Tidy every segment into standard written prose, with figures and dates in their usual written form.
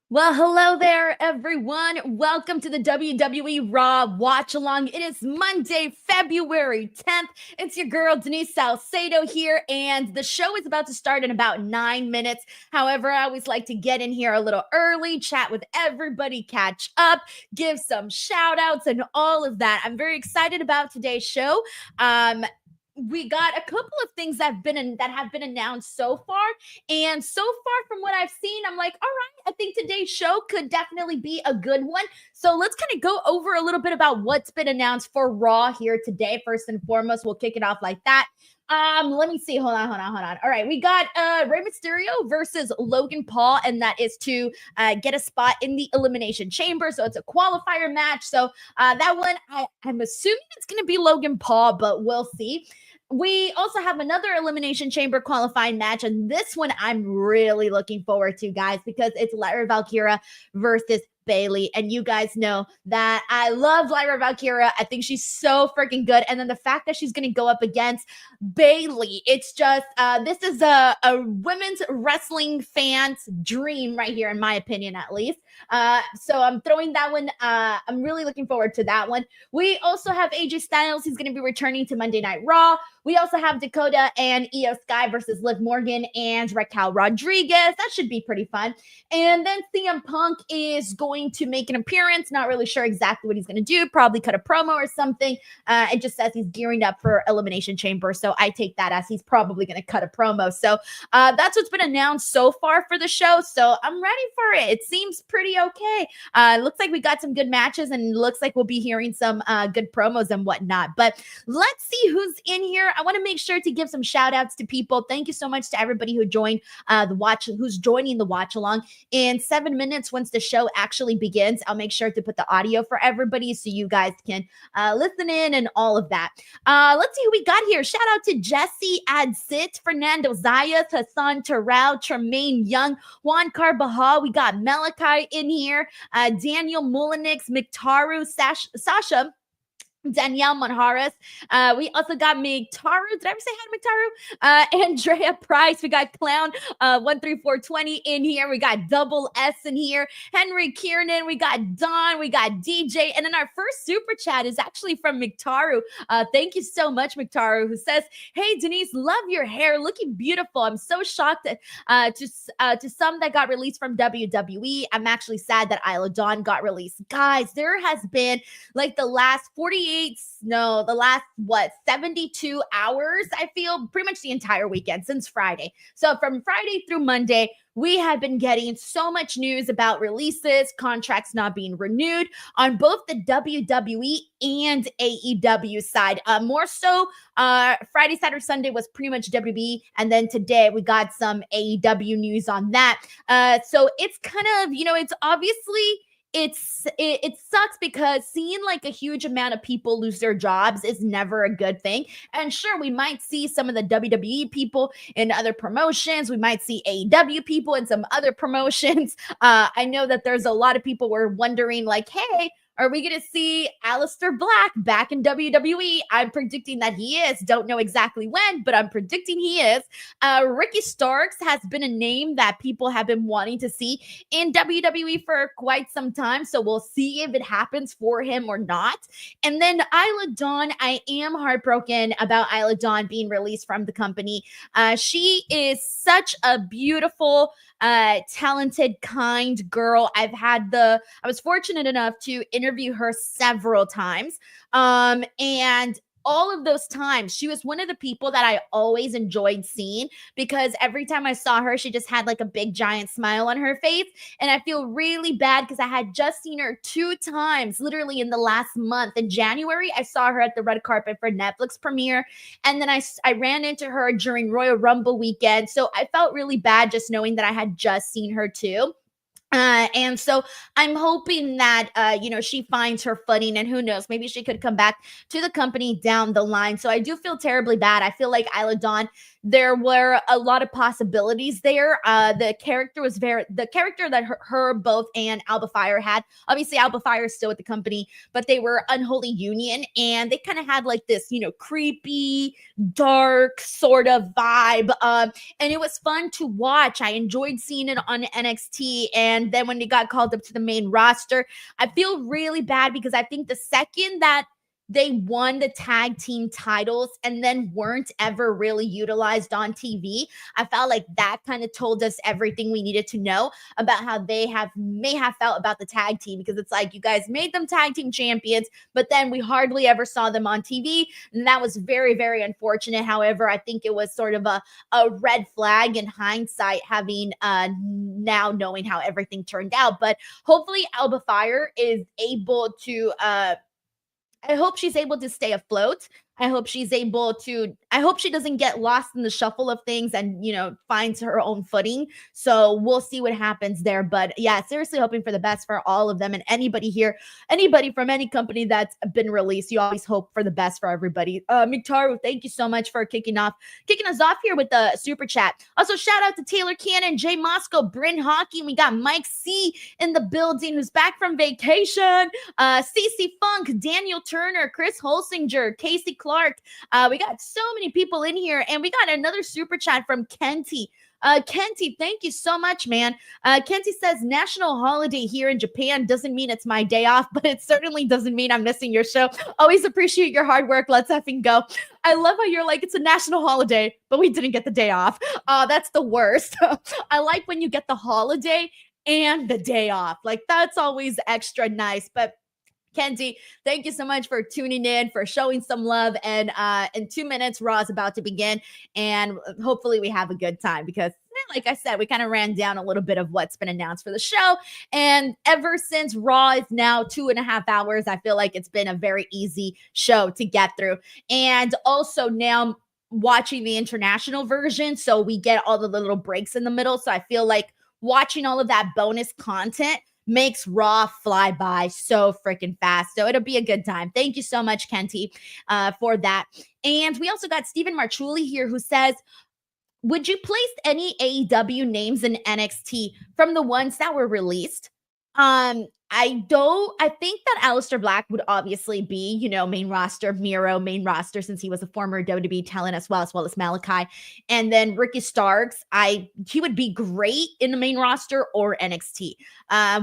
Well, hello there, everyone. Welcome to the WWE RAW Watch Along. It is Monday, February 10th. It's your girl, Denise Salcedo here, and the show is about to start in about 9 minutes. However, I always like to get in here a little early, chat with everybody, catch up, give some shout outs, and all of that. I'm very excited about today's show. We got a couple of things that have been announced so far, and so far from what I've seen, I'm like, all right, I think today's show could definitely be a good one. So let's kind of go over a little bit about what's been announced for Raw here today. First and foremost, we'll kick it off like that. Let me see. Hold on. All right, we got Rey Mysterio versus Logan Paul, and that is to get a spot in the Elimination Chamber. So it's a qualifier match. So that one, I'm assuming it's going to be Logan Paul, but we'll see. We also have another Elimination Chamber qualifying match, and this one I'm really looking forward to, guys, because it's Lyra Valkyria versus Bayley. And you guys know that I love Lyra Valkyria. I think she's so freaking good. And then the fact that she's going to go up against Bayley, it's just, this is a women's wrestling fan's dream right here, in my opinion, at least. So I'm throwing that one. I'm really looking forward to that one. We also have AJ Styles. He's going to be returning to Monday Night Raw. We also have Dakota and IYO SKY versus Liv Morgan and Raquel Rodriguez. That should be pretty fun. And then CM Punk is going to make an appearance. Not really sure exactly what he's going to do. Probably cut a promo or something. It just says he's gearing up for Elimination Chamber. So I take that as he's probably going to cut a promo. So that's what's been announced so far for the show. So I'm ready for it. It seems pretty okay. It looks like we got some good matches, and looks like we'll be hearing some good promos and whatnot. But let's see who's in here. I want to make sure to give some shout outs to people. Thank you so much to everybody who joined who's joining the watch along. In 7 minutes, once the show actually begins, I'll make sure to put the audio for everybody so you guys can listen in and all of that. Let's see who we got here. Shout out to Jesse Adsit, Fernando Zayas, Hassan Terrell, Tremaine Young, Juan Carbajal. We got Malachi in here, Daniel Mulinix, Miktaru, Sasha, Danielle Monjaras. We also got Miktaru. Did I ever say hi to Miktaru? Andrea Price. We got Clown 13420 in here. We got Double S in here. Henry Kiernan. We got Don. We got DJ. And then our first super chat is actually from Miktaru. Thank you so much, Miktaru, who says, "Hey, Denise, love your hair. Looking beautiful. I'm so shocked to some that got released from WWE. I'm actually sad that Isla Dawn got released." Guys, there has been like the last 72 hours, I feel, pretty much the entire weekend since Friday. So from Friday through Monday, we have been getting so much news about releases, contracts not being renewed on both the WWE and AEW side. More so, Friday, Saturday, Sunday was pretty much WWE, and then today we got some AEW news on that. So it's kind of, it's obviously, it sucks because seeing like a huge amount of people lose their jobs is never a good thing. And sure, we might see some of the WWE people in other promotions. We might see AEW people in some other promotions. I know that there's a lot of people were wondering like, hey, are we going to see Aleister Black back in WWE? I'm predicting that he is. Don't know exactly when, but I'm predicting he is. Ricky Starks has been a name that people have been wanting to see in WWE for quite some time. So we'll see if it happens for him or not. And then Isla Dawn, I am heartbroken about Isla Dawn being released from the company. She is such a beautiful, talented, kind girl. I was fortunate enough to interview her several times. And all of those times, she was one of the people that I always enjoyed seeing, because every time I saw her, she just had like a big giant smile on her face. And I feel really bad because I had just seen her 2 times, literally in the last month. In January, I saw her at the red carpet for Netflix premiere. And then I ran into her during Royal Rumble weekend. So I felt really bad just knowing that I had just seen her too. And so I'm hoping that, she finds her footing, and who knows, maybe she could come back to the company down the line. So I do feel terribly bad. I feel like Isla Dawn, there were a lot of possibilities there. The character that her both and Alba Fire had. Obviously, Alba Fire is still with the company, but they were unholy union, and they kind of had like this, creepy, dark sort of vibe. And it was fun to watch. I enjoyed seeing it on NXT, and And then when they got called up to the main roster, I feel really bad because I think the second that they won the tag team titles and then weren't ever really utilized on TV, I felt like that kind of told us everything we needed to know about how they may have felt about the tag team, because it's like, you guys made them tag team champions, but then we hardly ever saw them on TV. And that was very, very unfortunate. However, I think it was sort of a red flag in hindsight, having now knowing how everything turned out. But hopefully Alba Fire is able to I hope she's able to stay afloat. I hope she doesn't get lost in the shuffle of things and, finds her own footing. So we'll see what happens there. But yeah, seriously hoping for the best for all of them and anybody here, anybody from any company that's been released. You always hope for the best for everybody. Miktaru, thank you so much for kicking us off here with the super chat. Also, shout out to Taylor Cannon, Jay Moscow, Bryn Hockey. We got Mike C in the building, who's back from vacation. CC Funk, Daniel Turner, Chris Holsinger, Casey Clark. We got so many people in here, and we got another super chat from Kenty. Kenty, thank you so much, man. Kenty says, national holiday here in Japan doesn't mean it's my day off, but it certainly doesn't mean I'm missing your show. Always appreciate your hard work. Let's effing go. I love how you're like, it's a national holiday, but we didn't get the day off. That's the worst. I like when you get the holiday and the day off. Like, that's always extra nice. But Kenzie, thank you so much for tuning in, for showing some love. And in 2 minutes, Raw is about to begin. And hopefully we have a good time because, like I said, we kind of ran down a little bit of what's been announced for the show. And ever since Raw is now 2.5 hours, I feel like it's been a very easy show to get through. And also now watching the international version, so we get all the little breaks in the middle. So I feel like watching all of that bonus content makes Raw fly by so freaking fast. So it'll be a good time. Thank you so much, Kenty, for that. And we also got Stephen Marchuli here, who says, would you place any AEW names in NXT from the ones that were released? I think that Aleister Black would obviously be, main roster, Miro, main roster, since he was a former WWE talent as well as Malachi. And then Ricky Starks, he would be great in the main roster or NXT,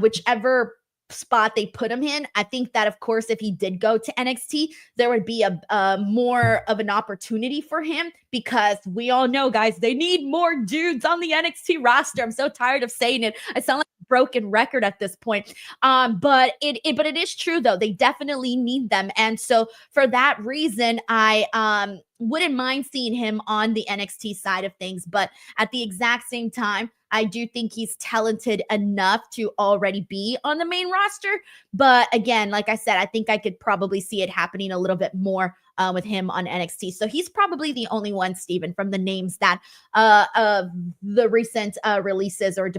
whichever spot they put him in. I think that, of course, if he did go to NXT, there would be a more of an opportunity for him, because we all know, guys, they need more dudes on the NXT roster. I'm so tired of saying it. I sound like a broken record at this point. But it is true, though. They definitely need them. And so for that reason, I wouldn't mind seeing him on the NXT side of things. But at the exact same time, I do think he's talented enough to already be on the main roster. But again, like I said, I think I could probably see it happening a little bit more with him on NXT. So he's probably the only one, Steven, from the names that the recent releases or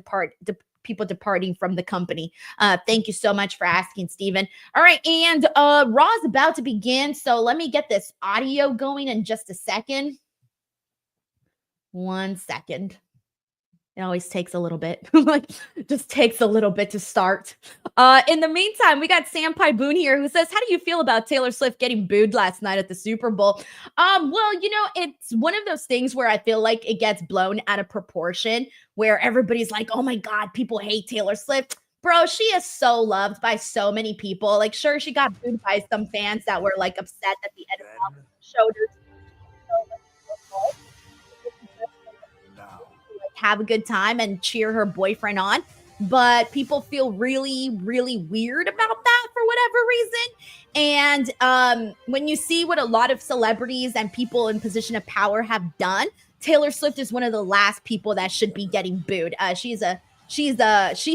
people departing from the company. Thank you so much for asking, Steven. All right, and Raw is about to begin. So let me get this audio going in just a second. 1 second. It always takes a little bit. Just takes a little bit to start. In the meantime, we got Sam Boone here, who says, how do you feel about Taylor Swift getting booed last night at the Super Bowl? Well, it's one of those things where I feel like it gets blown out of proportion, where everybody's like, oh my God, people hate Taylor Swift. Bro, she is so loved by so many people. Like, sure, she got booed by some fans that were like upset that the NFL showed her have a good time and cheer her boyfriend on. But people feel really, really weird about that for whatever reason. And when you see what a lot of celebrities and people in position of power have done, Taylor Swift is one of the last people that should be getting booed. She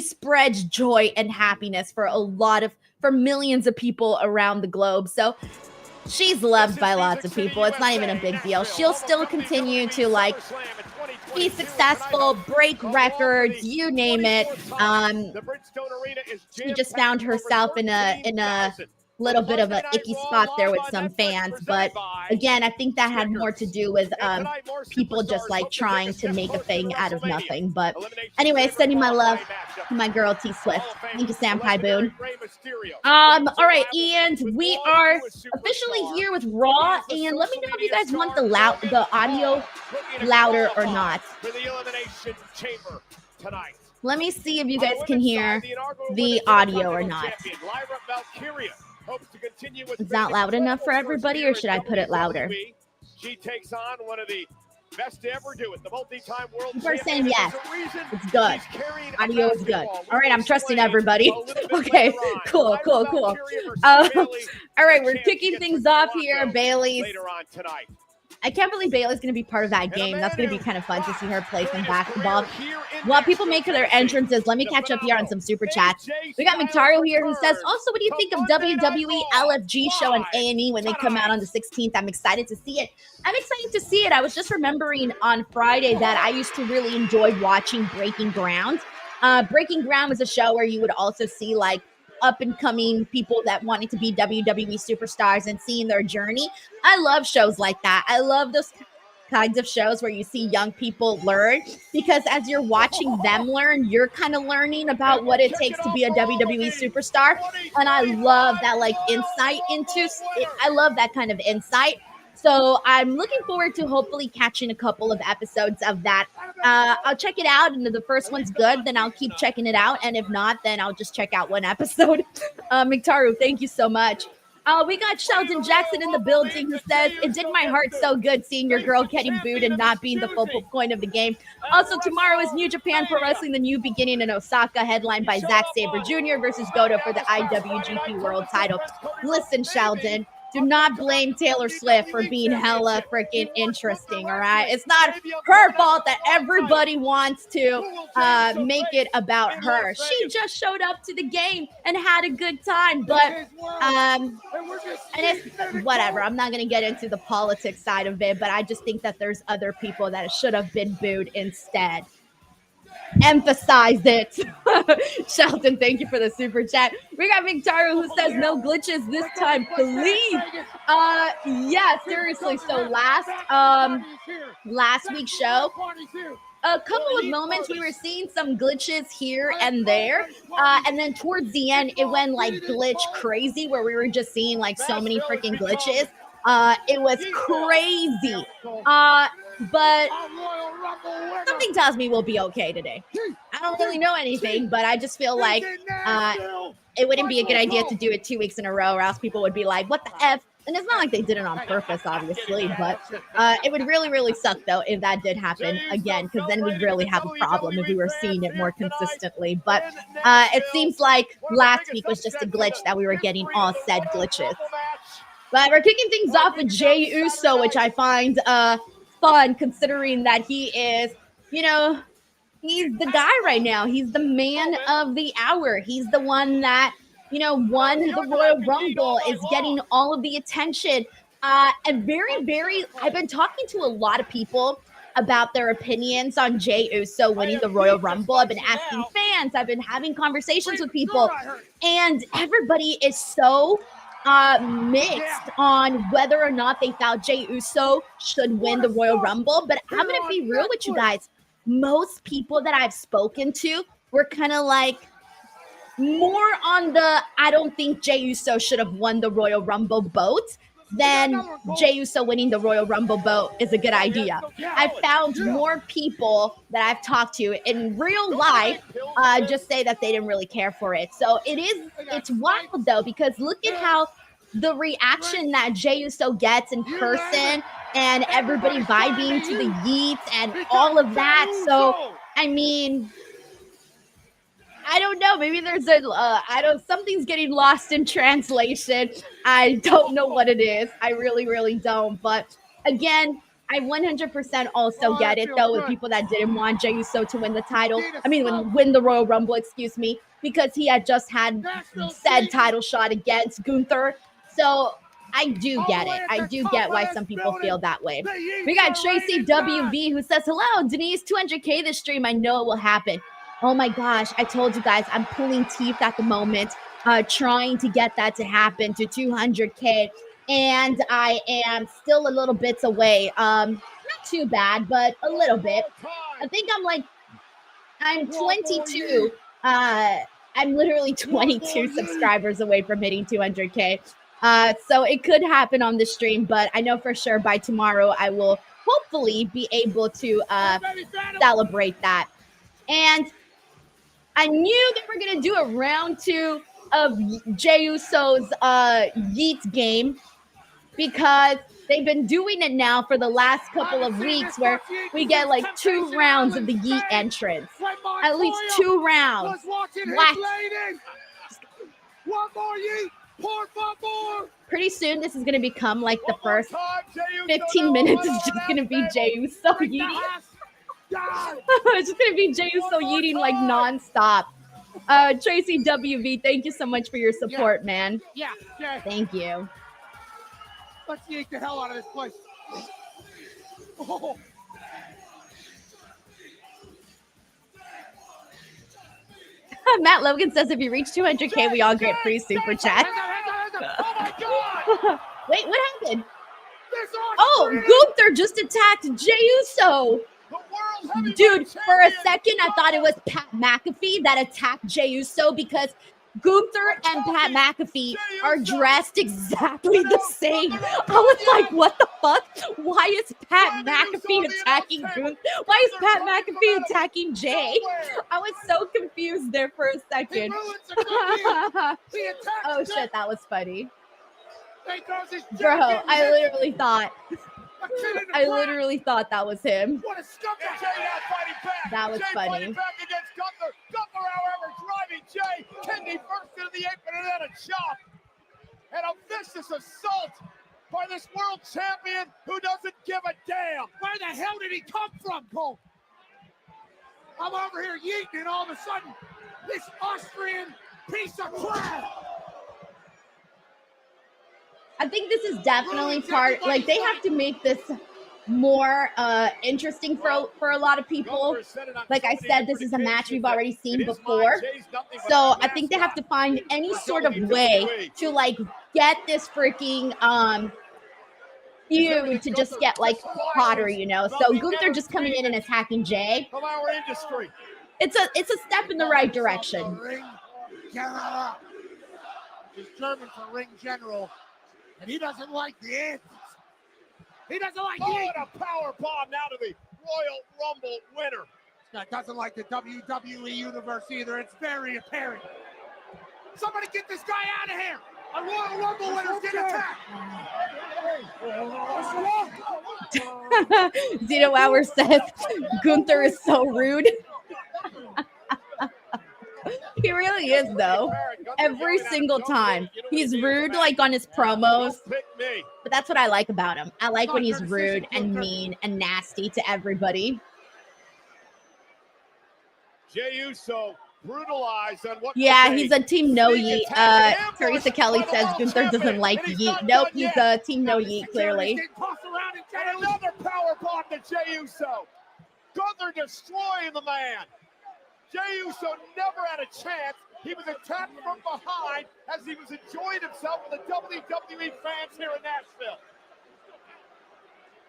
spreads joy and happiness for millions of people around the globe. So she's loved by lots of people. It's not even a big deal. She'll still continue to be successful, break records, you name it. She just found herself in a little bit of an icky spot there with some fans. But again, I think that had more to do with people just trying to make a thing out of nothing. But anyway, sending my love to my girl T Swift. Thank you, Sam Boone. All right, and we are officially here with Raw, and let me know if you guys want the audio louder or not. For the Elimination Chamber tonight. Let me see if you guys can hear the audio or not. Is that loud enough for everybody, or should I put it louder? She takes on one of the best to ever do it. The multi-time world People are champion. saying yes. It's good. Audio is good. All right, I'm trusting everybody. Okay, cool. All right, we're kicking things off here. Bayley's. Later on tonight. I can't believe Bayley's going to be part of that game. That's going to be kind of fun to see her play some basketball. While people make their entrances, let me catch up here on some super chats. We got Mysterio here who says, also, what do you think of WWE LFG show on A&E when they come out on the 16th? I'm excited to see it. I was just remembering on Friday that I used to really enjoy watching Breaking Ground. Breaking Ground was a show where you would also see like up-and-coming people that wanted to be WWE superstars and seeing their journey. I love shows like that. I love those kinds of shows where you see young people learn, because as you're watching them learn, you're kind of learning about what it takes to be a WWE superstar. And I love that like insight into it. I love that kind of insight. So I'm looking forward to hopefully catching a couple of episodes of that. I'll check it out, and if the first one's good, then I'll keep checking it out. And if not, then I'll just check out one episode. Miktaru, thank you so much. We got Sheldon Jackson in the building who says, it did my heart so good seeing your girl getting booed and not being the focal point of the game. Also, tomorrow is New Japan Pro Wrestling, the new beginning in Osaka, headlined by Zack Sabre Jr. versus Goto for the IWGP World title. Listen, Sheldon, do not blame Taylor Swift for being hella freaking interesting, all right? It's not her fault that everybody wants to make it about her. She just showed up to the game and had a good time, but and it's whatever. I'm not going to get into the politics side of it, but I just think that there's other people that should have been booed instead. Emphasize it. Sheldon, thank you for the super chat. We got Victoria who says no glitches this time, please. Yeah, seriously. So last week's show, a couple of moments we were seeing some glitches here and there, and then towards the end it went like glitch crazy where we were just seeing like so many freaking glitches. It was crazy. But something tells me we'll be okay today. I don't really know anything, but I just feel like it wouldn't be a good idea to do it 2 weeks in a row, or else people would be like, what the F? And it's not like they did it on purpose, obviously, but it would really, really suck, though, if that did happen again, because then we'd really have a problem if we were seeing it more consistently. But it seems like last week was just a glitch that we were getting all said glitches. But we're kicking things off with Jey Uso, which I find fun, considering that he is, you know, he's the guy right now. He's the man of the hour. He's the one that, you know, won the Royal Rumble, is getting all of the attention. And I've been talking to a lot of people about their opinions on Jey Uso winning the Royal Rumble. I've been asking fans. I've been having conversations with people. And everybody is so mixed on whether or not they thought Jey Uso should win the Royal Rumble. But I'm going to be real with you guys. Most people that I've spoken to were kind of like more on the I don't think Jey Uso should have won the Royal Rumble boat than Jey Uso winning the Royal Rumble boat is a good idea. I found more people that I've talked to in real life just say that they didn't really care for it. So it's wild though, because look at how the reaction that Jey Uso gets in person and everybody vibing to the yeets and all of that. So, I mean, I don't know. Maybe there's something's getting lost in translation. I don't know what it is. I really, really don't. But again, I 100% also get it, though, with people that didn't want Jey Uso to win the title. I mean, win the Royal Rumble, excuse me, because he had just had said title shot against Gunther. So I do get it. I do get why some people feel that way. We got Tracy WV who says, hello, Denise, 200K this stream. I know it will happen. Oh my gosh, I told you guys, I'm pulling teeth at the moment, trying to get that to happen to 200K. And I am still a little bits away. Not too bad, but a little bit. I think I'm 22. I'm literally 22 subscribers away from hitting 200K. So it could happen on the stream, but I know for sure by tomorrow I will hopefully be able to celebrate that. And I knew they were going to do a round 2 of Jey Uso's Yeet game because they've been doing it now for the last couple of weeks where we get like 2 rounds of the Yeet entrance. At least 2 rounds. What? One more Yeet. Por favor. Pretty soon this is going to become like the first 15 minutes is just going to be Jey Uso yeeting. It's just going to be Jey Uso yeeting like nonstop. Tracy WV, thank you so much for your support, man. Yeah. Thank you. Let's yeet the hell out of this place. Oh. Matt Logan says if you reach 200K, we all get free super chat. Oh my God! Wait, what happened? Oh, Gunther just attacked Jey Uso. Dude, for a second, I thought it was Pat McAfee that attacked Jey Uso because Gunther and Pat McAfee are dressed exactly the same. I was like, what the fuck? Why is Pat McAfee attacking Gunther? Why is Pat McAfee attacking Jey? I was so confused there for a second. Oh shit, that was funny. Bro, I literally thought that was him. That was funny. Gunther, however, driving Jey, kidney first into the apron and then a chop. And a vicious assault by this world champion who doesn't give a damn. Where the hell did he come from, Cole? I'm over here yeeting and all of a sudden, this Austrian piece of crap. I think this is definitely part, like they have to make this more interesting for a lot of people. Like I said, this is a match we've already seen before. So I think they have to find any sort of way to like get this freaking feud to just get like hotter, you know. So Gunther just coming in and attacking Jey. It's a step in the right direction. He's German for ring general. And he doesn't like the antics. He doesn't like and a power bomb now to the Royal Rumble winner. This guy doesn't like the WWE Universe either. It's very apparent. Somebody get this guy out of here. A Royal Rumble winner's getting attacked. Zeno Hour says Gunther is so rude. He really is, though. Every single time. He's rude, like, on his promos. But that's what I like about him. I like when he's rude and mean and nasty to everybody. Jey Uso brutalized on what? Yeah, he's a team no yeet. Teresa Kelly says Gunther doesn't like yeet. Nope, he's a team no yeet, clearly. And another power bomb to Jey Uso. Gunther destroying the man. Jey Uso never had a chance. He was attacked from behind as he was enjoying himself with the WWE fans here in Nashville.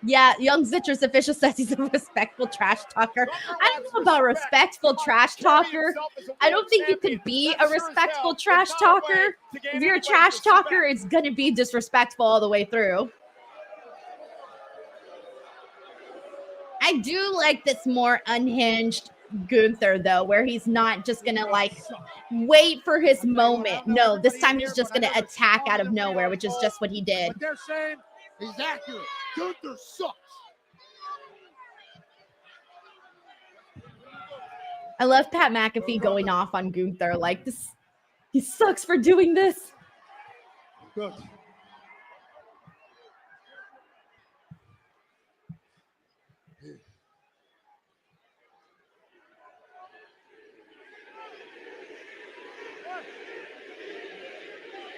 Yeah, Young Citrus official says he's a respectful trash talker. I don't know about respectful trash talker. I don't think you could be a respectful trash talker. If you're a trash talker, it's going to be disrespectful all the way through. I do like this more unhinged Gunther, though, where he's not just gonna like wait for his moment. No, this time he's just gonna attack out of nowhere, which is just what he did. But they're saying he's accurate. Gunther sucks. I love Pat McAfee going off on Gunther like this. He sucks for doing this. Good.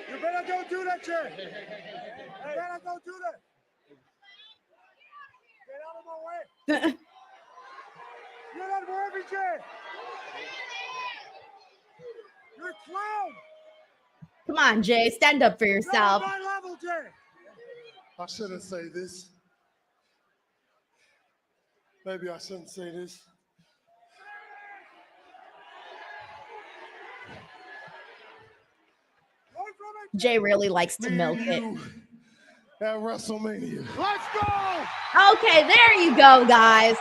You better go do that, Jey. You better go do that. Get out of my way. You're not worthy, Jey. You're a clown. Come on, Jey, stand up for yourself. Not on my level, Jey. I shouldn't say this. Maybe I shouldn't say this. Jey really likes to milk it. At WrestleMania. Let's go. Okay, there you go, guys.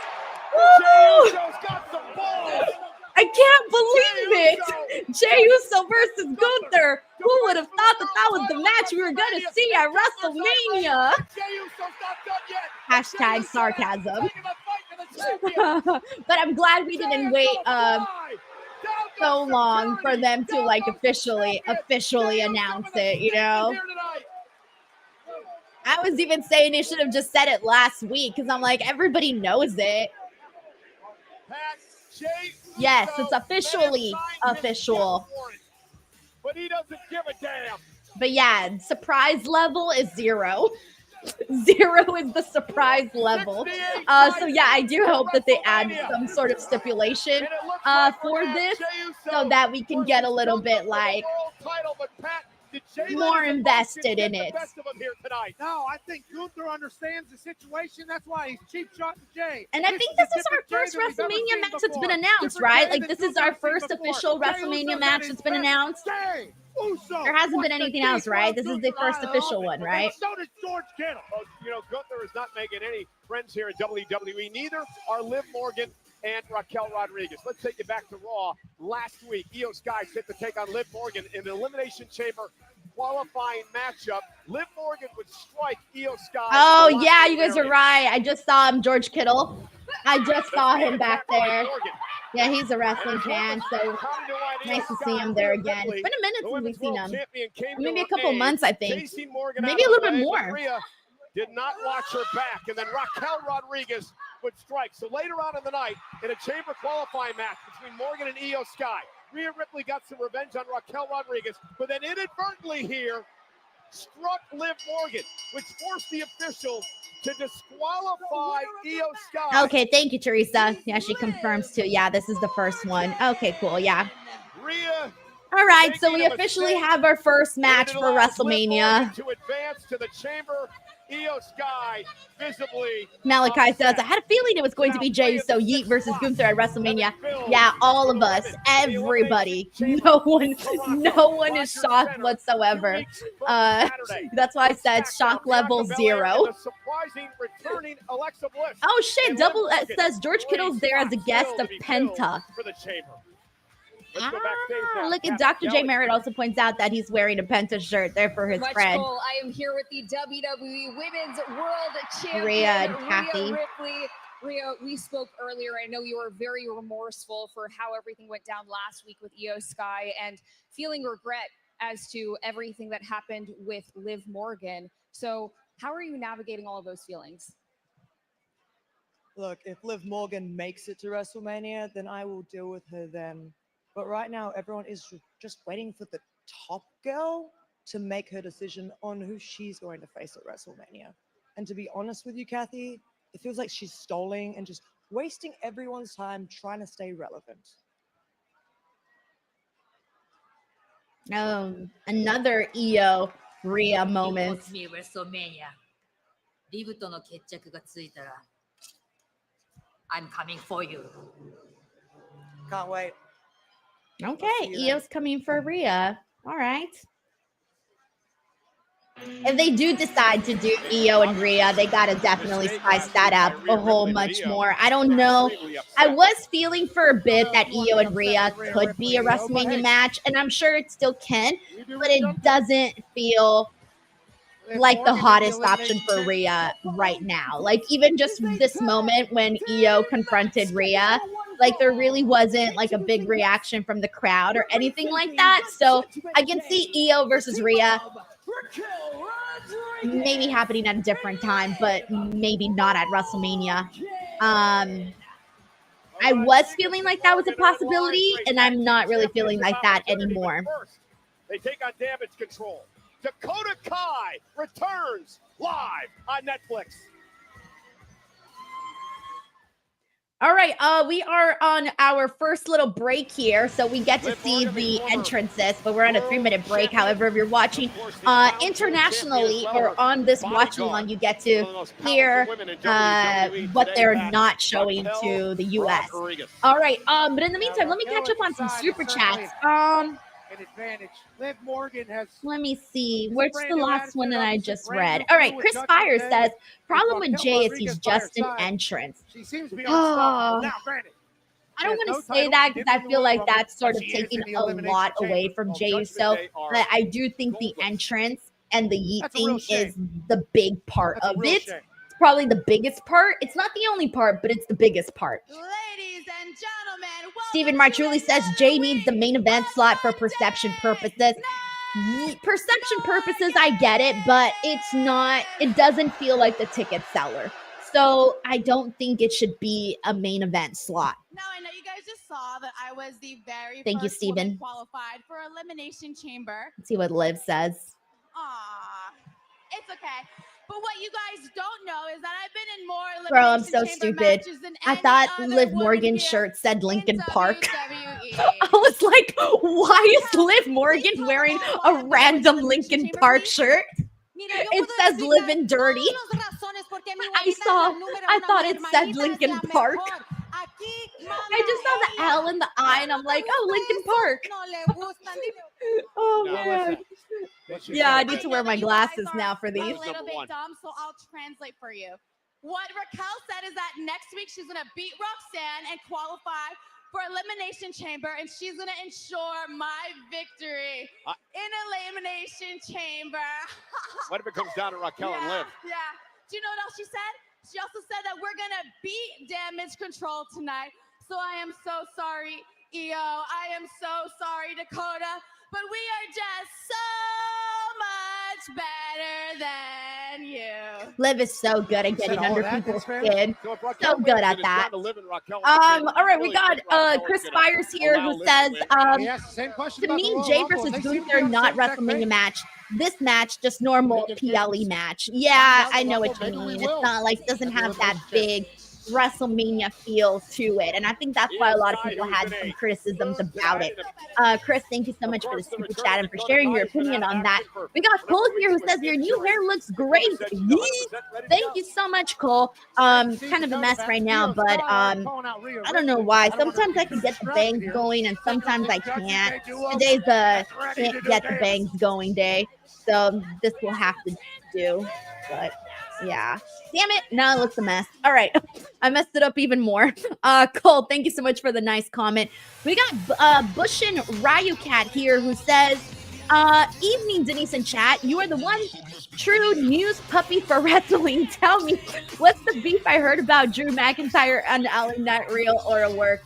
Jey Uso's got some balls. I can't believe it. Jey Uso versus Gunther. Who would have thought that that was the match we were going to see at WrestleMania? Hashtag sarcasm. But I'm glad we didn't wait so long for them to like officially announce it, you know? I was even saying they should have just said it last week because I'm like, everybody knows it. Yes, it's officially official. But he doesn't give a damn. But yeah, surprise level is 0. 0 is the surprise level. So yeah, I do hope that they add some sort of stipulation for this so that we can get a little bit like more invested in it. No, I think Gunther understands the situation. That's why he's cheap shotting Jey. And I think this is our first WrestleMania match that's been announced, right? Like this is our first official WrestleMania match that's been announced. There hasn't been anything else, right? This is the first official one, right? So does George Kittle. Well, you know, Gunther is not making any friends here at WWE. Neither are Liv Morgan and Raquel Rodriguez. Let's take you back to Raw. Last week, IYO SKY set to take on Liv Morgan in the Elimination Chamber qualifying matchup. Liv Morgan would strike IYO SKY. Oh, yeah, you guys are right. I just saw him, George Kittle. I just saw him back there. Yeah, he's a wrestling fan, so nice to see him there again. It's been a minute since we've seen him. Maybe a couple months, I think. Maybe a little bit more. Rhea did not watch her back, and then Raquel Rodriguez would strike. So later on in the night, in a chamber qualifying match between Morgan and IYO SKY, Rhea Ripley got some revenge on Raquel Rodriguez, but then inadvertently here struck Liv Morgan, which forced the official to disqualify IYO SKY. Okay, thank you, Teresa. Yeah, she confirms too. Yeah, this is the first one. Okay, cool. Yeah. Rhea. All right, so we officially have our first match for WrestleMania. To advance to the chamber, IYO SKY visibly. Malachi says, I had a feeling it was going to be Jey Uso Yeet versus Gunther at WrestleMania. Yeah, all of us, everybody. No one is shocked whatsoever. That's why I said shock level 0. Oh shit, double says George Kittle's there as a guest of Penta. Look at Dr. J. Merritt also points out that he's wearing a Penta shirt there for his friend. I am here with the WWE Women's World Champion, Rhea and Kathy. Rhea Ripley. Rhea, we spoke earlier. I know you were very remorseful for how everything went down last week with IYO SKY and feeling regret as to everything that happened with Liv Morgan. So how are you navigating all of those feelings? Look, if Liv Morgan makes it to WrestleMania, then I will deal with her then. But right now, everyone is just waiting for the top girl to make her decision on who she's going to face at WrestleMania. And to be honest with you, Kathy, it feels like she's stalling and just wasting everyone's time trying to stay relevant. Another IYO Rhea moment. I'm coming for you. Can't wait. Okay, IYO's coming for Rhea. All right. If they do decide to do IYO and Rhea, they got to definitely spice that up a whole much more. I don't know. I was feeling for a bit that IYO and Rhea could be a WrestleMania match, and I'm sure it still can, but it doesn't feel like the hottest option for Rhea right now. Like even just this moment when IYO confronted Rhea, like there really wasn't like a big reaction from the crowd or anything like that. So I can see IYO versus Rhea maybe happening at a different time, but maybe not at WrestleMania. I was feeling like that was a possibility, and I'm not really feeling like that anymore. They take on Damage Control. Dakota Kai returns live on Netflix. All right, we are on our first little break here, so we get to see the entrances, but we're on a 3-minute break. However, if you're watching internationally or on this watch-along, you get to hear what they're not showing to the U.S. All right, but in the meantime, let me catch up on some super chats. Advantage. Liv Morgan has. Let me see. Where's the last one that I just read? All right, Chris Fire says, problem with Jey is he's just an entrance. She seems to be unstoppable. Now, granted, I don't want to say that because I feel like that's sort of taking a lot away from Jey Uso. But I do think the entrance and the yeet thing is the big part of it. It's probably the biggest part. It's not the only part, but it's the biggest part. Ladies and gentlemen, Stephen Marchulli says Jey needs the main event slot for perception purposes. Perception purposes, I get it, but it's not, it doesn't feel like the ticket seller. So I don't think it should be a main event slot. Now I know you guys just saw that I was the very Thank you, first Steven. woman qualified for Elimination Chamber. Let's see what Liv says. Aw, it's okay. But what you guys don't know is that I've been in more Elimination Bro, I'm so Chamber stupid. matches than I any thought other Liv woman Morgan's here shirt said in Lincoln Park. WWE. I was like, why is Liv Morgan wearing a random Lincoln Park shirt? It says living dirty. I thought it said Lincoln Park. I just saw the L in the I and I'm like, oh, Lincoln Park. Oh, man. Yeah, I need to wear my glasses now for A these. little bit dumb, so I'll translate for you. What Raquel said is that next week she's going to beat Roxanne and qualify for Elimination Chamber, and she's going to ensure my victory in Elimination Chamber. What if it comes down to Raquel and Liv? Yeah. Do you know what else she said? She also said that we're going to beat Damage Control tonight. So I am so sorry, EO. I am so sorry, Dakota. But we are just so much better than you. Liv is so good at getting under people's skin. So if Raquel So good wins, at it is that. down to Liv and Raquel on the pin. All right, we Really got think Raquel is Chris gonna Fires here allow who Liv to says, win. He asked the same question to about the me, Royal Jey Rumble. versus They seem to be Gunther, on the not same exact WrestleMania page. match. This match, just normal PLE match. Yeah, I know what you mean. It's not like, doesn't have that big WrestleMania feel to it. And I think that's why a lot of people had some criticisms about it. Chris, thank you so much for the super chat and for sharing your opinion on that. We got Cole here who says your new hair looks great. Thank you so much, Cole. Kind of a mess right now, but I don't know why. Sometimes I can get the bangs going and sometimes I can't. Today's the can't get the bangs going day. So this will have to do. But yeah. Damn it. Now it looks a mess. All right. I messed it up even more. Cole, thank you so much for the nice comment. We got Bushin Ryu Cat here who says, evening, Denise and chat. You are the one true news puppy for wrestling. Tell me, what's the beef I heard about Drew McIntyre and LA Knight, real or a work?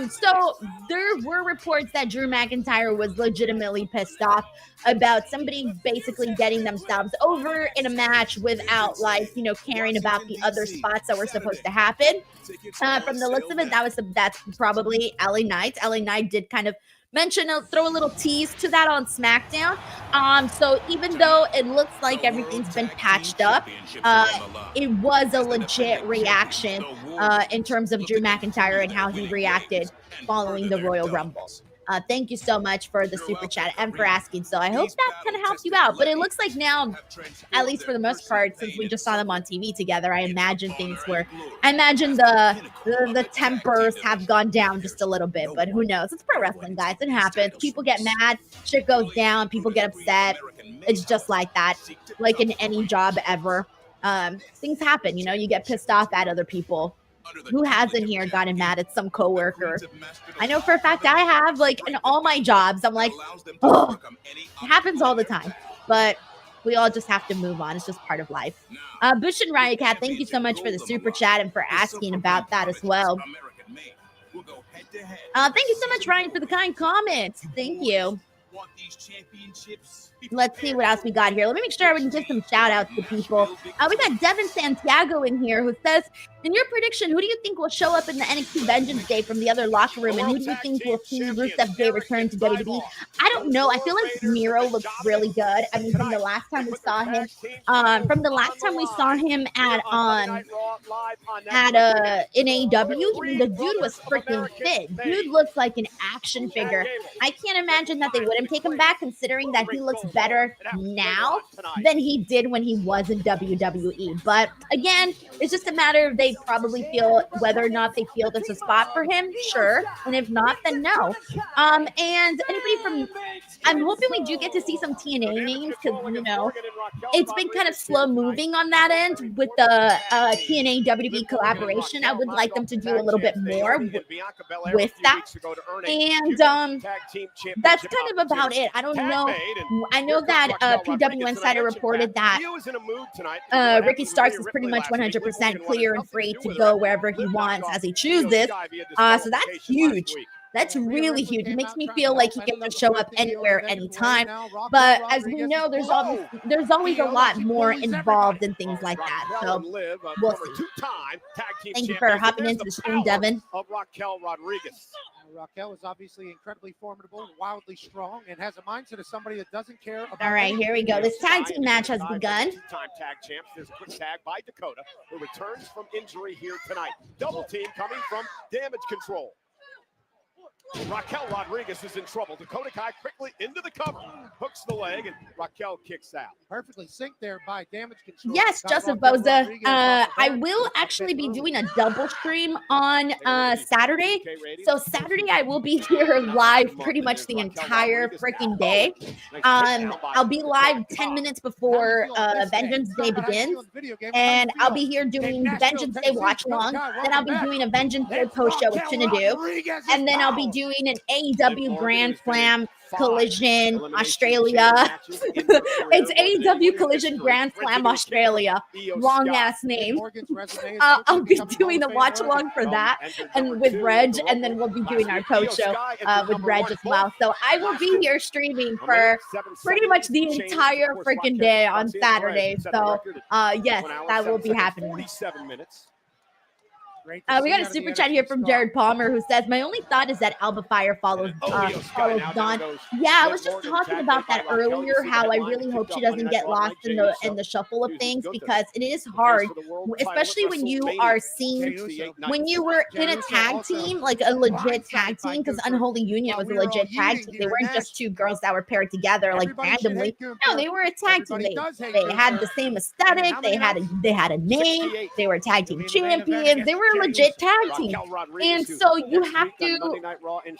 So there were reports that Drew McIntyre was legitimately pissed off about somebody basically getting themselves over in a match without, like, you know, caring about the other spots that were supposed to happen. From the looks of it, that's probably LA Knight. LA Knight did kind of throw a little tease to that on SmackDown. So even though it looks like everything's been patched up, it was a legit reaction in terms of Drew McIntyre and how he reacted following the Royal Rumble. Thank you so much for the super chat and for asking. So I hope that kind of helps you out. But it looks like now, at least for the most part, since we just saw them on TV together, I imagine the tempers have gone down just a little bit. But who knows? It's pro wrestling, guys. It happens. People get mad. Shit goes down. People get upset. It's just like that. Like in any job ever. Things happen. You know, you get pissed off at other people. Who hasn't here gotten mad at some coworker? I know for a fact I have, like, in all my jobs. I'm like, oh, it happens all the time. But we all just have to move on. It's just part of life. Bush and Riot Cat, thank you so much for the super chat and for asking about that as well. Thank you so much, Ryan, for the kind comments. Thank you. Let's see what else we got here. Let me make sure I can give some shout outs to people. We got Devin Santiago in here who says, in your prediction, who do you think will show up in the NXT Vengeance Day from the other locker room? And who do you think will see Rusev Day return to WWE? I don't know. I feel like Miro looks really good. I mean, from the last time we saw him, in AEW, the dude was freaking fit. Dude looks like an action figure. I can't imagine that they wouldn't take him back, considering that he looks better now than he did when he was in WWE. But again, it's just a matter of they probably feel whether or not they feel there's a spot for him, sure, and if not, then no. And anybody from I'm hoping we do get to see some TNA names because, you know, it's been kind of slow moving on that end with the TNA WWE collaboration. I would like them to do a little bit more with that. And that's kind of about it. I don't know. I know that PW Insider reported that Ricky Starks is pretty much 100% clear and free to go wherever he wants as he chooses. So that's huge. That's really huge. It makes me feel like he can just show up anywhere, anytime. But as we know, there's always a lot more involved in things like that. So we'll see. Thank you for hopping into the stream, Devin. Raquel is obviously incredibly formidable, wildly strong, and has a mindset of somebody that doesn't care about. All right, here we go. This tag team match has begun. Two-time tag champs. There's a quick tag by Dakota, who returns from injury here tonight. Double team coming from Damage Control. Raquel Rodriguez is in trouble. Dakota Kai quickly into the cover, hooks the leg, and Raquel kicks out. Perfectly synced there by Damage Control. Yes, Joseph Boza. I will actually be doing a double stream on Saturday. So Saturday I will be here live pretty much the entire freaking day. I'll be live 10 minutes before Vengeance Day begins, and I'll be here doing Vengeance Day watch along. Then I'll be doing a Vengeance Day post show with Chinadu, and then I'll be doing an AEW Grand Slam Collision Australia. It's AEW Collision Grand Slam Australia. Long ass name. I'll be doing the watch along for that and with Reg, and then we'll be doing our post show with Reg as well. So I will be here streaming for pretty much the entire freaking day on Saturday. So yes, that will be happening. 47 minutes. We got a super chat here from Jared Palmer who says, "My only thought is that Alba Fire follows Dawn." Yeah, I was just talking about that earlier. How I really hope she doesn't get lost in the shuffle of things, because it is hard, especially when you are seen. When you were in a tag team, like a legit tag team, because Unholy Union was a legit tag team. They weren't just two girls that were paired together like randomly. No, they were a tag team. They had the same aesthetic. They had a name. They were tag team champions. They were legit tag team, and so you have to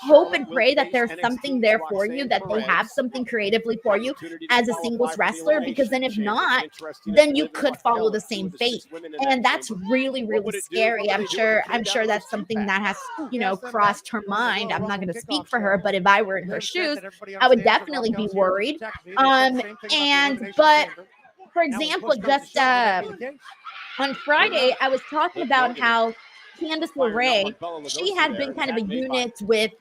hope and pray that there's something there for you, that they have something creatively for you as a singles wrestler, because then if not, then you could follow the same fate, and that's really scary. I'm sure that's something that has, you know, crossed her mind. I'm not going to speak for her, but if I were in her shoes, I would definitely be worried. But for example, just on Friday, I was talking about how Candice LeRae, she had been kind of a unit with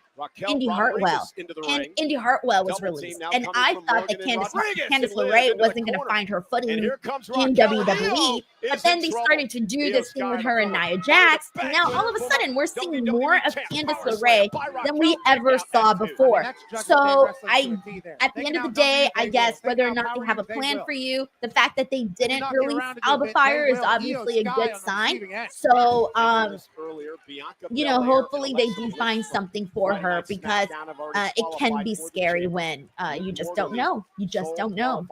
Indy Hartwell, and Indy Hartwell was released, and I thought that Candice LeRae wasn't going to find her footing in WWE, but then they started to do this thing with her and Nia Jax, and now all of a sudden we're seeing more of Candice LeRae than we ever saw before. So at the end of the day, I guess whether or not they have a plan for you, the fact that they didn't release Alba Fire is obviously a good sign. So you know, hopefully they do find something for her, because it can be scary when you just don't know. You just don't know.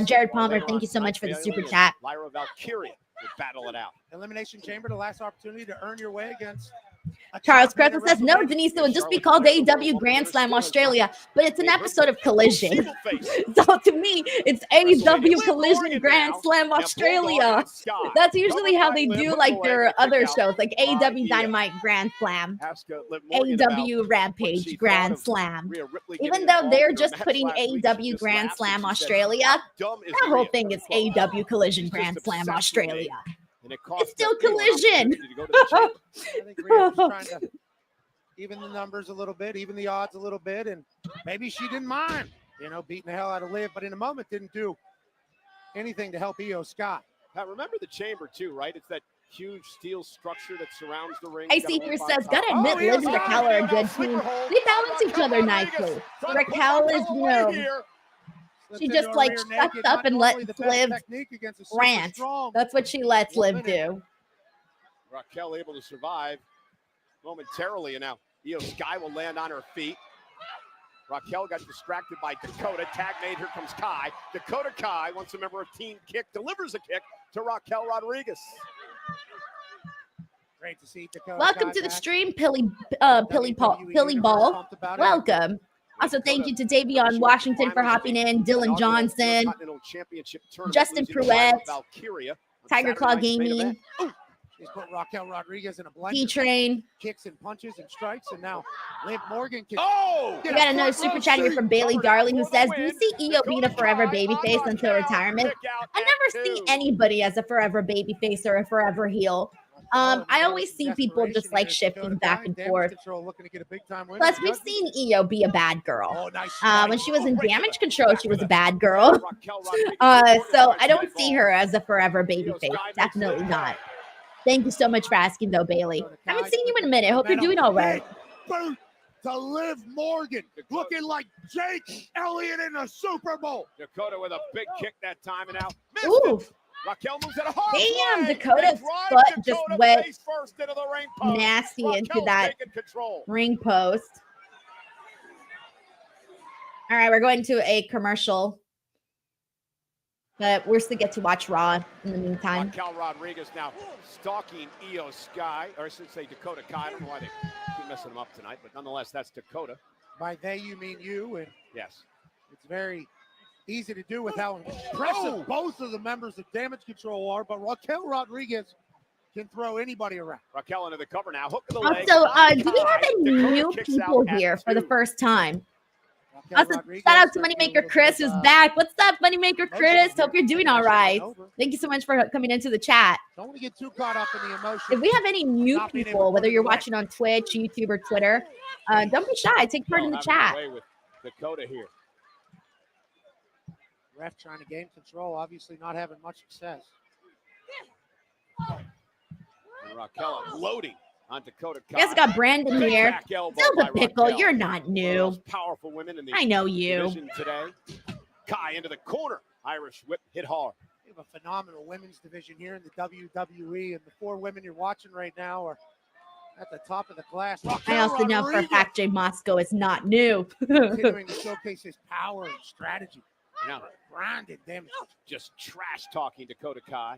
Jared Palmer, thank you so much for the super chat. Lyra Valkyria would battle it out. Elimination Chamber, the last opportunity to earn your way against Charles Crescent says, "No, Denise, it would just be called AEW Grand Slam Australia, but it's an episode of Collision." So to me, it's AEW Collision Grand Slam Australia. That's usually how they do like their other shows, like AEW Dynamite Grand Slam, AEW Rampage Grand Slam. Even though they're just putting AEW Grand Slam Australia, that whole thing is AEW Collision Grand Slam Australia. It's still Collision. I think Rhea's trying to even the numbers a little bit, even the odds a little bit, and maybe she didn't mind, you know, beating the hell out of Liv, but in a moment didn't do anything to help IYO SKY. Now remember the chamber too, right? It's that huge steel structure that surrounds the ring. I see here says, gotta admit, Liv and Raquel are a good team. They balance each other nicely. Raquel is, you know, she just like shuts up and lets Liv rant. That's what she lets Liv do. Raquel able to survive momentarily, and now IYO SKY will land on her feet. Raquel got distracted by Dakota. Tag made. Here comes Kai. Dakota Kai, once a member of Team Kick, delivers a kick to Raquel Rodriguez. Great to see Dakota. Welcome to the stream, Pilly Ball. Welcome. Also, thank you to Davion Washington for hopping in, Dylan Johnson, Justin Pruitt, Tiger Claw Gaming, She's put Raquel Rodriguez in a blender. D-Train. Kicks and punches and strikes, and now Liv Morgan can. We got another super chat here from Bayley Darling who says, do you see EO being a forever babyface until retirement? I never see anybody as a forever babyface or a forever heel. I always see people just like shifting back and forth. Plus, we've seen EO be a bad girl. When she was in Damage Control, she was a bad girl. So I don't see her as a forever babyface. Definitely not. Thank you so much for asking, though, Bayley. I haven't seen you in a minute. Hope you're doing all right. Boot to Liv Morgan, looking like Jake Elliott in the Super Bowl. Dakota with a big kick that time, and now ooh. Raquel moves at a hard damn, play, Dakota's foot just went first into the ring post. Nasty Raquel's into that ring post. All right, we're going to a commercial. But we're still get to watch Raw in the meantime. Raquel Rodriguez now stalking IYO SKY, or I should say Dakota Kai. I don't know why they keep messing them up tonight, but nonetheless, that's Dakota. By they, you mean you, and yes, it's very easy to do with how impressive both of the members of Damage Control are, but Raquel Rodriguez can throw anybody around. Raquel into the cover now. Hook to the leg. Also, do we have any new people here for the first time? Also, shout out to Moneymaker Chris who's back. What's up, Moneymaker Chris? Hope you're doing all right. Thank you so much for coming into the chat. Don't want to get too caught up in the emotion. If we have any new people, whether you're watching on Twitch, YouTube, or Twitter, don't be shy. Take part in the chat. With Dakota here. Ref trying to gain control, obviously not having much success. And Raquel loading on Dakota. You guys got Brandon here. Still the pickle. You're not new. Powerful women in the I know you. Today. Kai into the corner. Irish whip hit hard. We have a phenomenal women's division here in the WWE, and the four women you're watching right now are at the top of the class. I also know for a fact Jay Moscow is not new. Continuing to showcase his power and strategy. Now, Grinded damage. Just trash talking Dakota Kai.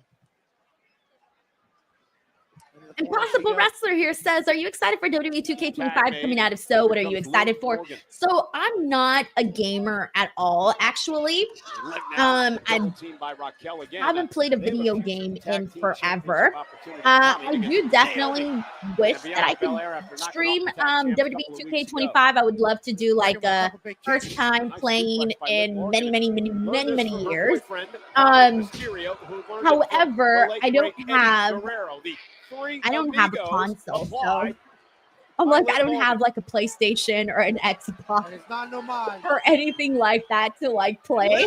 Impossible Wrestler here says, are you excited for WWE 2K25 coming out? If so, what are you excited for? So I'm not a gamer at all, actually. I haven't played a video game in forever. I do definitely wish that I could stream WWE 2K25. I would love to do like a first time playing in many years. However, I don't have a console, so I'm like, I don't have like a PlayStation or an Xbox or anything like that to like play.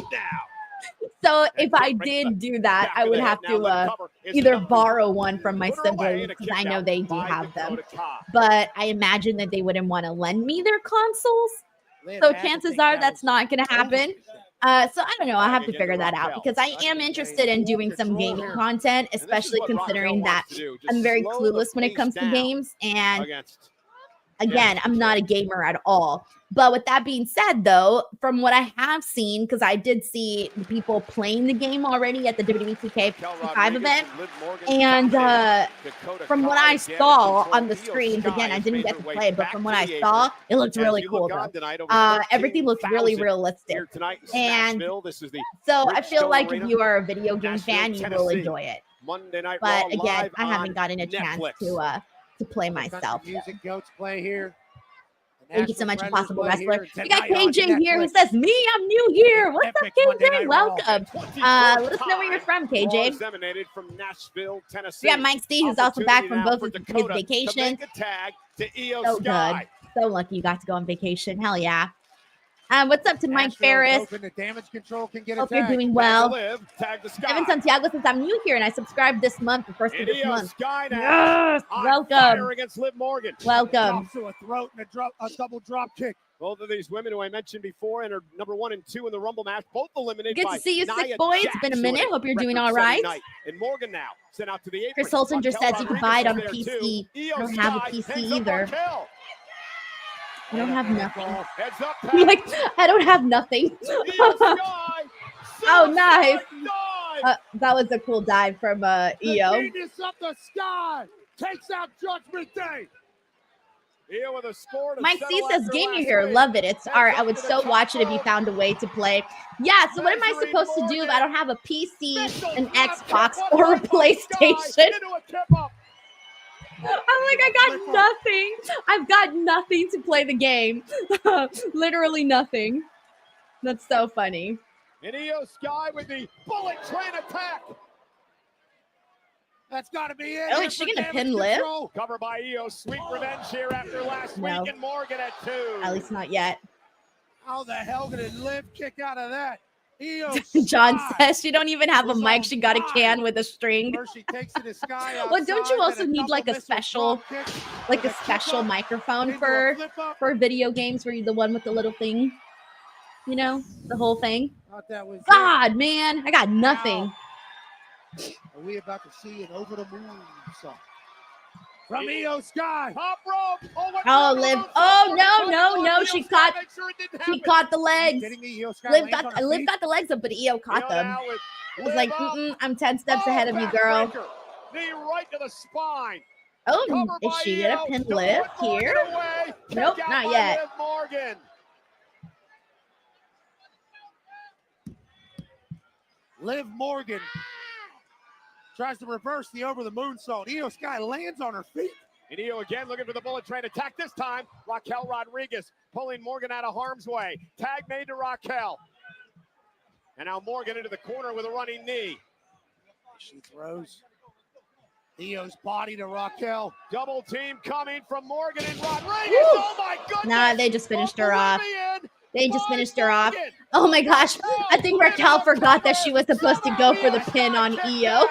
So if I did do that, I would have to either borrow one from my siblings because I know they do have them. But I imagine that they wouldn't want to lend me their consoles. So chances are that's not going to happen. So I don't know. I have to figure that out because I am interested in doing some gaming content, especially considering that I'm very clueless when it comes to games. And again, I'm not a gamer at all. But with that being said, though, from what I have seen, because I did see the people playing the game already at the WWE 2K5 event, and from what I saw on the screens, again, I didn't get to play it, but from what I saw, it looked really cool, though. Everything looked really realistic. And so I feel like if you are a video game fan, you will enjoy it. But again, I haven't gotten a chance to play myself. Music goats play here. Thank you so much, Impossible Wrestler. We got KJ here who says, me, I'm new here. What's up, KJ? Welcome. Let us know where you're from, KJ. From Nashville, Tennessee. We got Mike Steve, who's also back from both of his vacations. So good. So lucky you got to go on vacation. Hell yeah. What's up to Mike Ferris? Hope you're doing well. Evan Santiago says, I'm new here and I subscribed this month, the first of this month. Yes, welcome. Welcome. A throat and a double drop kick. Both of these women who I mentioned before entered number 1 and 2 in the Rumble match, both eliminated. Good to see you, Sick Boy. It's been a minute. Hope you're doing all right. And Morgan now sent out to the apron. Chris Holsinger says you can buy it on PC. I don't have a PC either. I don't have nothing. Like, I don't have nothing. Oh, nice. That was a cool dive from EO. Genius of the Sky takes out Judgment Day. Io with a score to Mike C settle says, after "Game, you're last here. week. Love it. It's Heads art. I up would to the so top watch it if you rope. found a way to play." Yeah. So what am I Measuring supposed to do if I don't have a PC, Missile an drop Xbox, kick, or a one by Sky PlayStation? into a tip up. I'm like, I got nothing. I've got nothing to play the game. Literally nothing. That's so funny. And IYO SKY with the bullet train attack. That's got to be it. Oh, Here is she for gonna damage pin Liv? control. Cover by IYO. Sweet revenge here after last No. week. And Morgan at 2. At least not yet. How the hell did Liv kick out of that? IYO John SKY. says she don't even have a Was mic. on She got a fire. can with a string. First she takes it to Sky outside. Well, don't you then also need double like a missile special, drop kick like with a kick special up microphone into a for flip up. video games where you're the one with the little thing? You know, the whole thing. Thought that was it. God, man, I got nothing. Are we about to see an over the moon song from IYO SKY? Top rope. Oh, Liv. Oh, no. She caught the legs. Kidding me? IYO SKY Liv lands on her Liv feet. got the legs up, but Io caught them. It was like, I'm 10 steps ahead of you, girl. Knee right to the spine. Oh, Cover is by she gonna IYO. pin Don't Liv put Morgan here? away. Kick Nope, out not by yet. Liv Morgan. Liv Morgan tries to reverse the over the moonsault. IYO SKY lands on her feet. And IYO again looking for the bullet train attack. This time, Raquel Rodriguez pulling Morgan out of harm's way. Tag made to Raquel. And now Morgan into the corner with a running knee. She throws IYO's body to Raquel. Double team coming from Morgan and Rodriguez. Woo! Oh my goodness! Nah, they just finished her off. Oblivion They just by finished her off. Morgan. Oh my gosh. I think Raquel Raquel forgot that she was supposed to go for the pin on Io.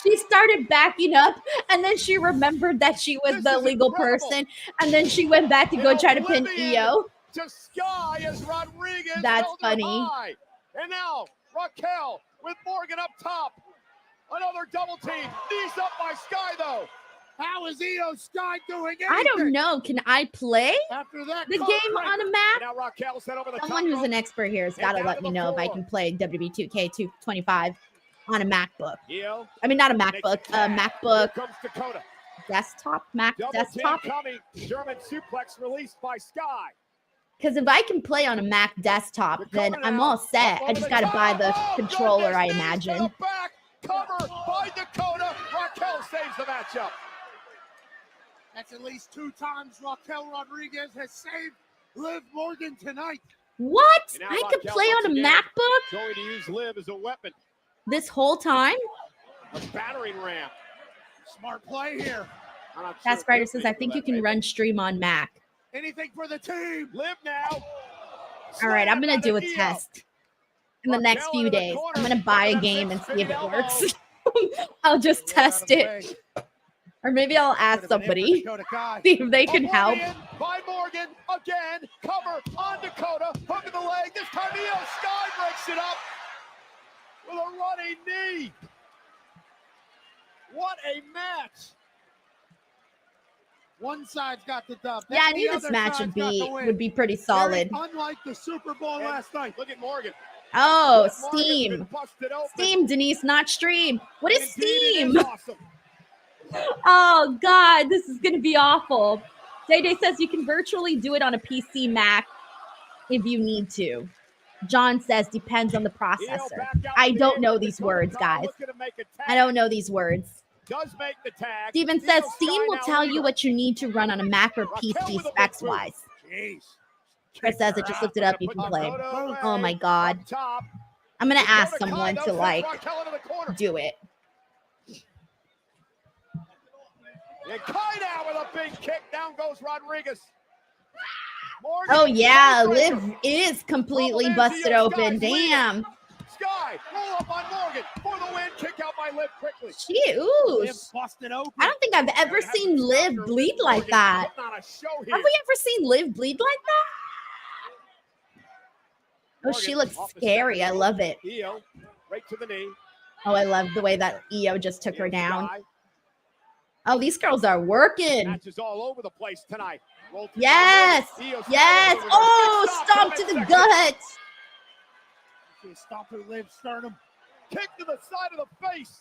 She started backing up and then she remembered that she was This the is legal incredible. person. And then she went back to go try to pin Io. To Sky as Rodriguez That's held her funny. high. And now Raquel with Morgan up top. Another double team. Knees up by Sky though. How is IYO SKY doing anything? I don't know. Can I play After that, the game on a And map? now Raquel set over the Someone top who's rope. an expert here has got to down let to me the know if I floor. can play WWE 2K25 on a MacBook. IYO I mean, not a makes MacBook, a tag. MacBook Here comes Dakota. desktop, Mac Double desktop. team coming. German suplex released by Sky. Because if I can play on a Mac desktop, then I'm all set. I just got to buy the controller, I imagine. Back. Cover by Dakota. Raquel saves the matchup. That's at least 2 times Raquel Rodriguez has saved Liv Morgan tonight. What? And now I could Raquel play once on a again MacBook Going to use Liv as a weapon. this whole time? A battering ram. Smart play here. I'm not Task sure Writer if says, Liv I think knew you that, can maybe. run stream on Mac. Anything for the team. Liv now. All right, I'm Slammed going to do a by Io. test in the next Raquel few into the days. corner. I'm going to buy a Look at that game and see if it elbow. works. I'll just test it. Or maybe I'll ask somebody, see if they can help. Oblivion by Morgan again. Cover on Dakota. Hook of the leg. This time IYO SKY breaks it up with a running knee. What a match. One side's got the dub. Yeah, I The knew this other match side's would got be the win. would be pretty Very solid. Unlike the Super Bowl And last night. Look at Morgan. Oh, Morgan's been Steam. busted open. Steam, Denise, not stream. What is Indeed, it Steam? is awesome. Oh God, this is gonna be awful. Day Day says you can virtually do it on a PC Mac if you need to. John says depends on the IYO processor. back out I to the don't apron. know these Dakota words, Kai guys. looking to make a tag. I don't know these words. Does make the tag. Steven IYO says SKY Steam will now tell you leader. what you need to run on a Mac or Raquel PC with a big specs boot. wise. Jeez. Chris says it just looked it up. You can play. Dakota Oh away my God. up top. I'm gonna Dakota ask Kai, someone though, to sends like Raquel into the corner. do it. And Kai now with a big kick. Down goes Rodriguez. Morgan, Oh yeah, Braun Breaker. Liv is completely There's busted IYO open. SKY's leading. Damn. Sky, roll up on Morgan for the win. Kick out by Liv quickly. Jeez. Liv busted open. I don't think I've ever Hasn't seen stopped Liv her. bleed Liv like Morgan that. putting on a show here. Have we ever seen Liv bleed like that? Oh, she Morgan looks off the scary. I second love it. rope. IYO right to the knee. Oh, I love the way that Io just took her IYO down. SKY. Oh, these girls are working. Matches all over the place tonight. Roll to the Yes. ring. IYO SKY Yes. over there. Oh, Big stomp to from the midsection. gut. She stomped through Liv's sternum. Kick to the side of the face.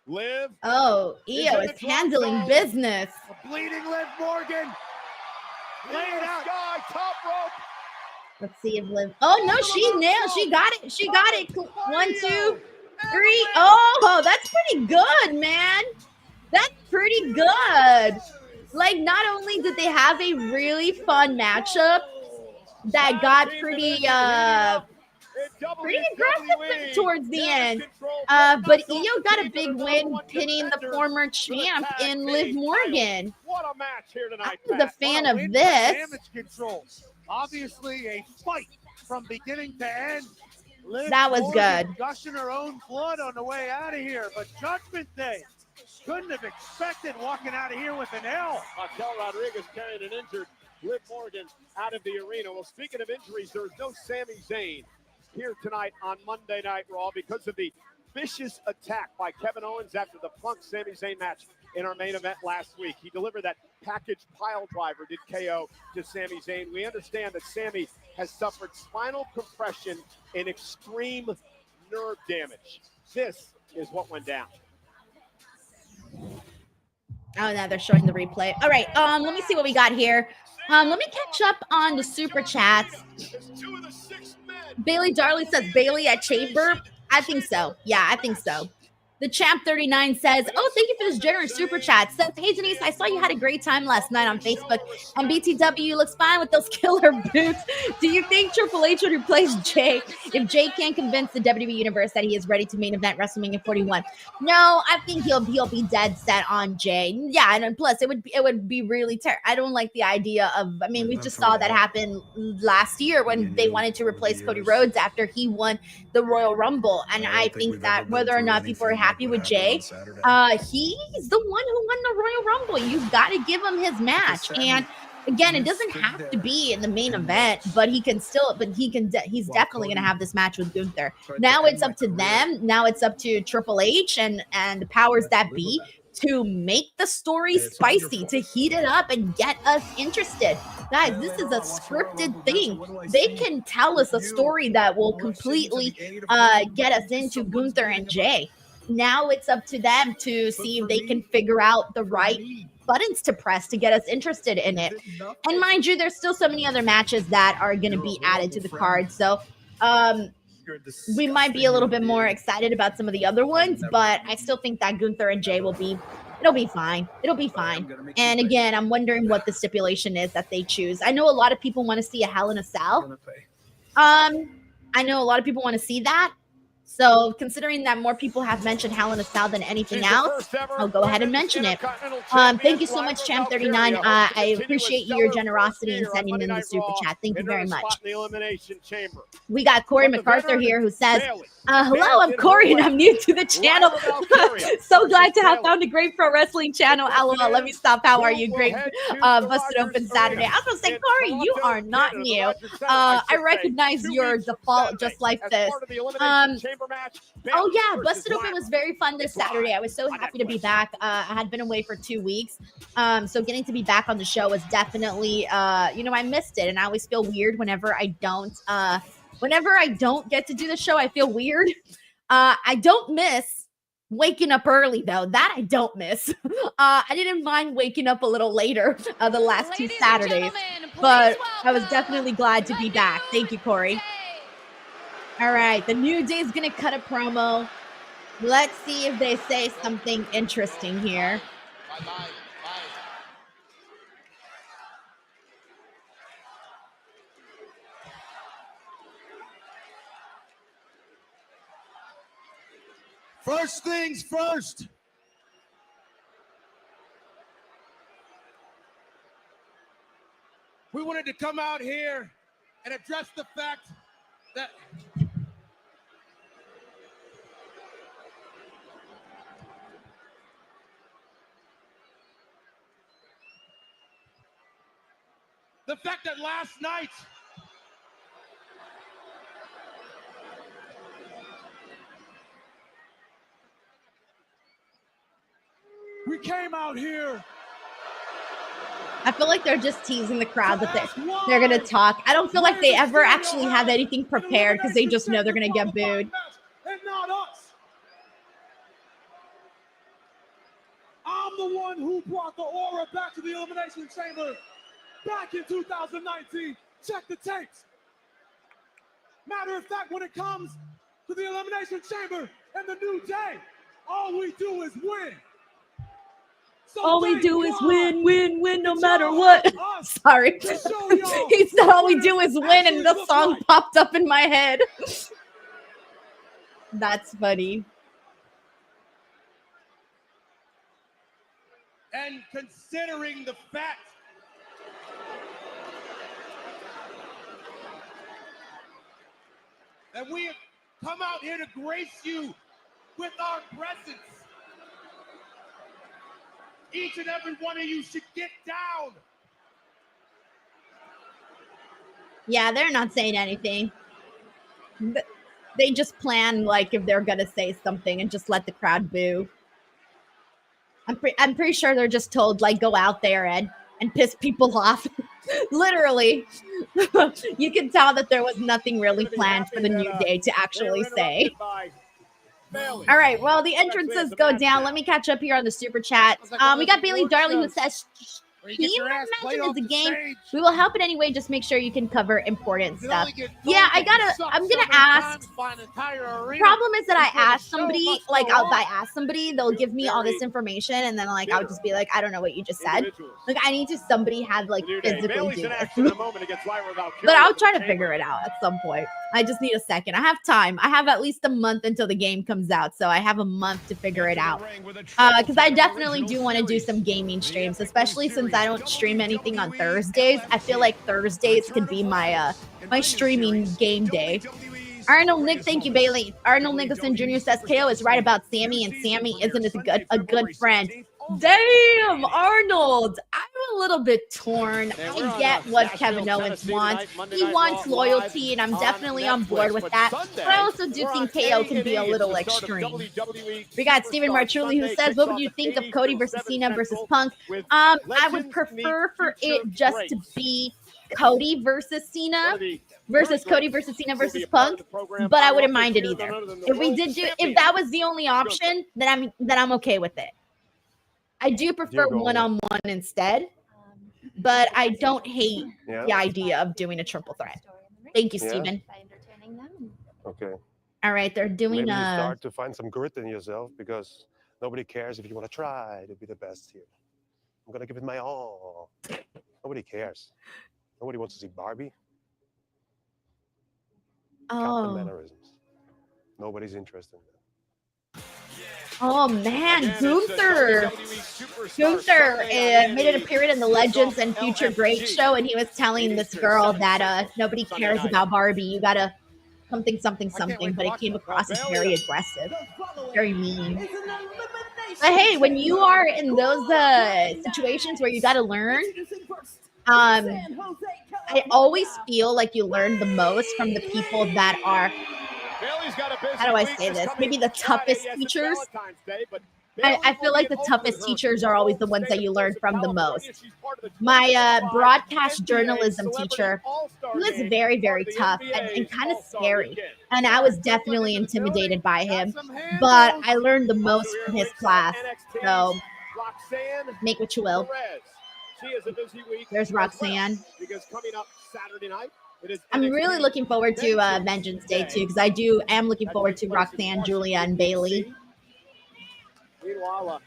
Liv. Oh, Io is handling business. A bleeding Liv Morgan. Lay it out. Sky, top rope. Let's see if Liv. Oh no, she nailed. She got it. She got it. 1, 2, 3. Oh, that's pretty good, man. That's pretty good. Like, not only did they have a really fun matchup that got pretty aggressive towards the end, but Io got a big win pinning the former champ in Liv Morgan. What a match here tonight. I was a fan of this. Damage control. Obviously a fight from beginning to end. Liv That was Morgan good. Gushing her own blood on the way out of here, but Judgment Day couldn't have expected walking out of here with an L. Raquel Rodriguez carrying an injured Liv Morgan out of the arena. Well, speaking of injuries, there is no Sami Zayn here tonight on Monday Night Raw because of the vicious attack by Kevin Owens after the Punk Sami Zayn match in our main event last week. He delivered that package pile driver, did KO to Sami Zayn. We understand that Sami has suffered spinal compression and extreme nerve damage. This is what went down. Oh, now they're showing the replay. All right, let me see what we got here. Let me catch up on the super chats. Bayley Darley says Bayley at Chamber. I think so. Yeah, I think so. The Champ 39 says, oh, thank you for this generous super chat. Says, hey, Denise, I saw you had a great time last night on Facebook. And BTW looks fine with those killer boots. Do you think Triple H would replace Jey if Jey can't convince the WWE Universe that he is ready to main event WrestleMania 41? No, I think he'll be dead set on Jey. Yeah, and plus it would be really terrible. I don't like the idea of, I mean, we just saw that happen last year when they wanted to replace Cody Rhodes after he won the Royal Rumble. And I think that whether or not people are happy with Jey, he's the one who won the Royal Rumble. You've got to give him his match. And again, it doesn't have to be in the main event, but he's definitely going to have this match with Gunther. Now it's up to them. Now it's up to Triple H and the powers that be to make the story spicy, to heat it up and get us interested. Guys, this is a scripted thing. They can tell us a story that will completely get us into Gunther and Jey. Now it's up to them to see if they can figure out the right buttons to press to get us interested in it. And mind you, there's still so many other matches that are going to be added to the card. So we might be a little bit more excited about some of the other ones, but I still think that Gunther and Jey it'll be fine. It'll be fine. And again, I'm wondering what the stipulation is that they choose. I know a lot of people want to see a Hell in a Cell. I know a lot of people want to see that. So considering that more people have mentioned Hell in a Cell than anything else, I'll go ahead and mention it. Thank you so much, Champ 39. I appreciate your generosity in sending in the super chat. Thank you very much. We got Corey MacArthur here who says, hello, I'm Corey and I'm new to the channel. So glad to have found a great pro wrestling channel. LOL, let me stop. How are you? Great busted open Saturday. I was going to say, Corey, you are not new. I recognize your default just like this. Oh yeah, Busted Open was very fun this Saturday. I was so happy to be back. I had been away for 2 weeks. So getting to be back on the show was definitely, I missed it. And I always feel weird whenever I don't get to do the show. I feel weird. I don't miss waking up early though. That I don't miss. I didn't mind waking up a little later the last 2 Saturdays, but I was definitely glad to be back. Thank you, Corey. All right, the New Day is going to cut a promo. Let's see if they say something interesting here. Bye. First things first. We wanted to come out here and address the fact that last night we came out here. I feel like they're just teasing the crowd that they're going to talk. I don't feel like they ever actually have anything prepared because they just know they're going to get booed. And not us. who brought the aura back to the Elimination Chamber back in 2019. Check the tapes. Matter of fact, when it comes to the Elimination Chamber and the new day, all we do is win. So All we thank do is God win, win, win, no that matter y'all what. have us Sorry. to show y'all He said all we what do it is win, and the actually looks song like. popped up in my head. That's funny. And considering the fact that we have come out here to grace you with our presence, each and every one of you should get down. Yeah, they're not saying anything. They just plan like if they're gonna say something and just let the crowd boo. I'm pretty sure they're just told like go out there and piss people off. Literally, you can tell that there was nothing really planned for the New Day to actually say. All right, well, the entrances go down. Let me catch up here on the super chat. We got Bayley Darling who says, Team Imagine is a game. We will help in any way. Just make sure you can cover important stuff. Yeah, I'm gonna ask. Problem is that I asked somebody, like, if I ask somebody, they'll give me all this information, and then like I'll just be like, I don't know what you just said. Like I need to somebody have like physically do this. But I'll try to figure it out at some point. I just need a second. I have time. I have at least a month until the game comes out, so I have a month to figure it out. Because I definitely do want to do some gaming streams, especially since I don't stream anything on Thursdays. I feel like Thursdays could be my my streaming game day. Arnold Nick, thank you, Bayley. Arnold Nicholson Jr. says KO is right about Sami, and Sami isn't a good friend. Damn, Arnold. I'm a little bit torn. I get what Kevin Owens wants. He wants loyalty, and I'm definitely on board with that. But I also do think KO can be a little extreme. We got Steven Marchulli who says, what would you think of Cody versus Cena versus Punk? I would prefer for it just to be Cody versus Cena versus Cody versus Cena versus Punk, but I wouldn't mind it either. If that was the only option, then I'm okay with it. I do prefer one-on-one instead, but I don't hate the idea of doing a triple threat. Thank you, Steven. Okay. All right, they're doing Maybe you start to find some grit in yourself because nobody cares if you want to try to be the best here. I'm gonna give it my all. Nobody cares. Nobody wants to see Barbie. Captain mannerisms. Nobody's interested in that. Oh man, Gunther made an appearance in the Legends and Future Great show, and he was telling this girl that nobody cares about Barbie. You gotta something, but it came across as very aggressive, very mean. But hey, when you are in those situations where you gotta learn, I always feel like you learn the most from the people that are, how do I say this? Maybe the toughest teachers. I feel like the toughest teachers are always the ones that you learn from the most. My broadcast journalism teacher, he was very, very tough and kind of scary. And I was definitely intimidated by him. But I learned the most from his class. So make what you will. There's Roxanne. I'm really looking forward to Vengeance Day too, because I am looking forward to Roxanne, Julia, and Bayley. Meanwhile,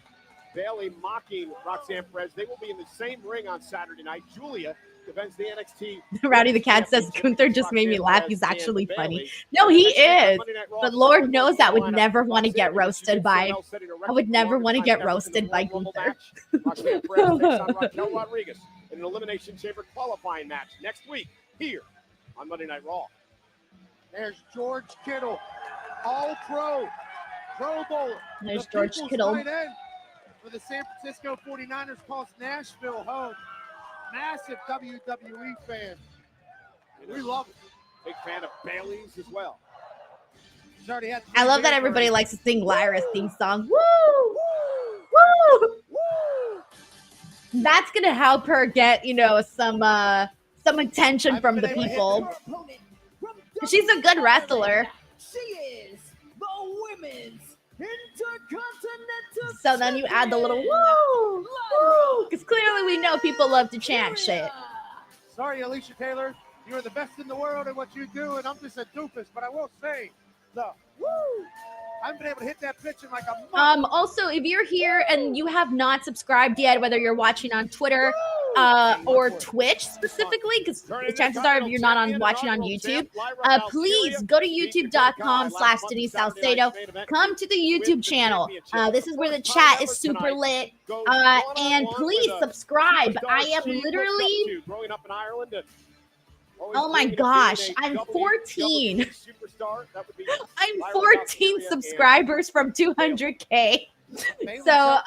Bayley mocking Roxanne Perez. They will be in the same ring on Saturday night. Julia defends the NXT. Rowdy the Cat says Gunther just made me laugh. He's actually funny. No, he is. But Lord knows I would never want to get roasted by. I would never want to get roasted by Gunther. Roxanne Perez takes on Raquel Rodriguez in an Elimination Chamber qualifying match next week here on Monday Night Raw. There's George Kittle, All Pro Bowler. There's George Kittle. For the San Francisco 49ers, calls Nashville home. Massive WWE fan. We love it. Big fan of Bayley's as well. I love that everybody likes to sing Lyra's theme song. Woo! Woo! Woo! That's gonna help her get, some attention from the people. She's a good wrestler. She is the women's So then you add the little woo, woo, because clearly we know people love to chant shit. Sorry, Alicia Taylor. You're the best in the world at what you do, and I'm just a doofus. But I will say, the woo, I've been able to hit that pitch in like a month. Also, if you're here and you have not subscribed yet, whether you're watching on Twitter or Twitch specifically, because the chances are if you're not watching on YouTube, please go to youtube.com/Denise Salcedo. Come to the YouTube channel. This is where the chat is super lit. And please subscribe. I am literally... Oh my gosh, I'm 14. I'm 14 subscribers from 200K. So,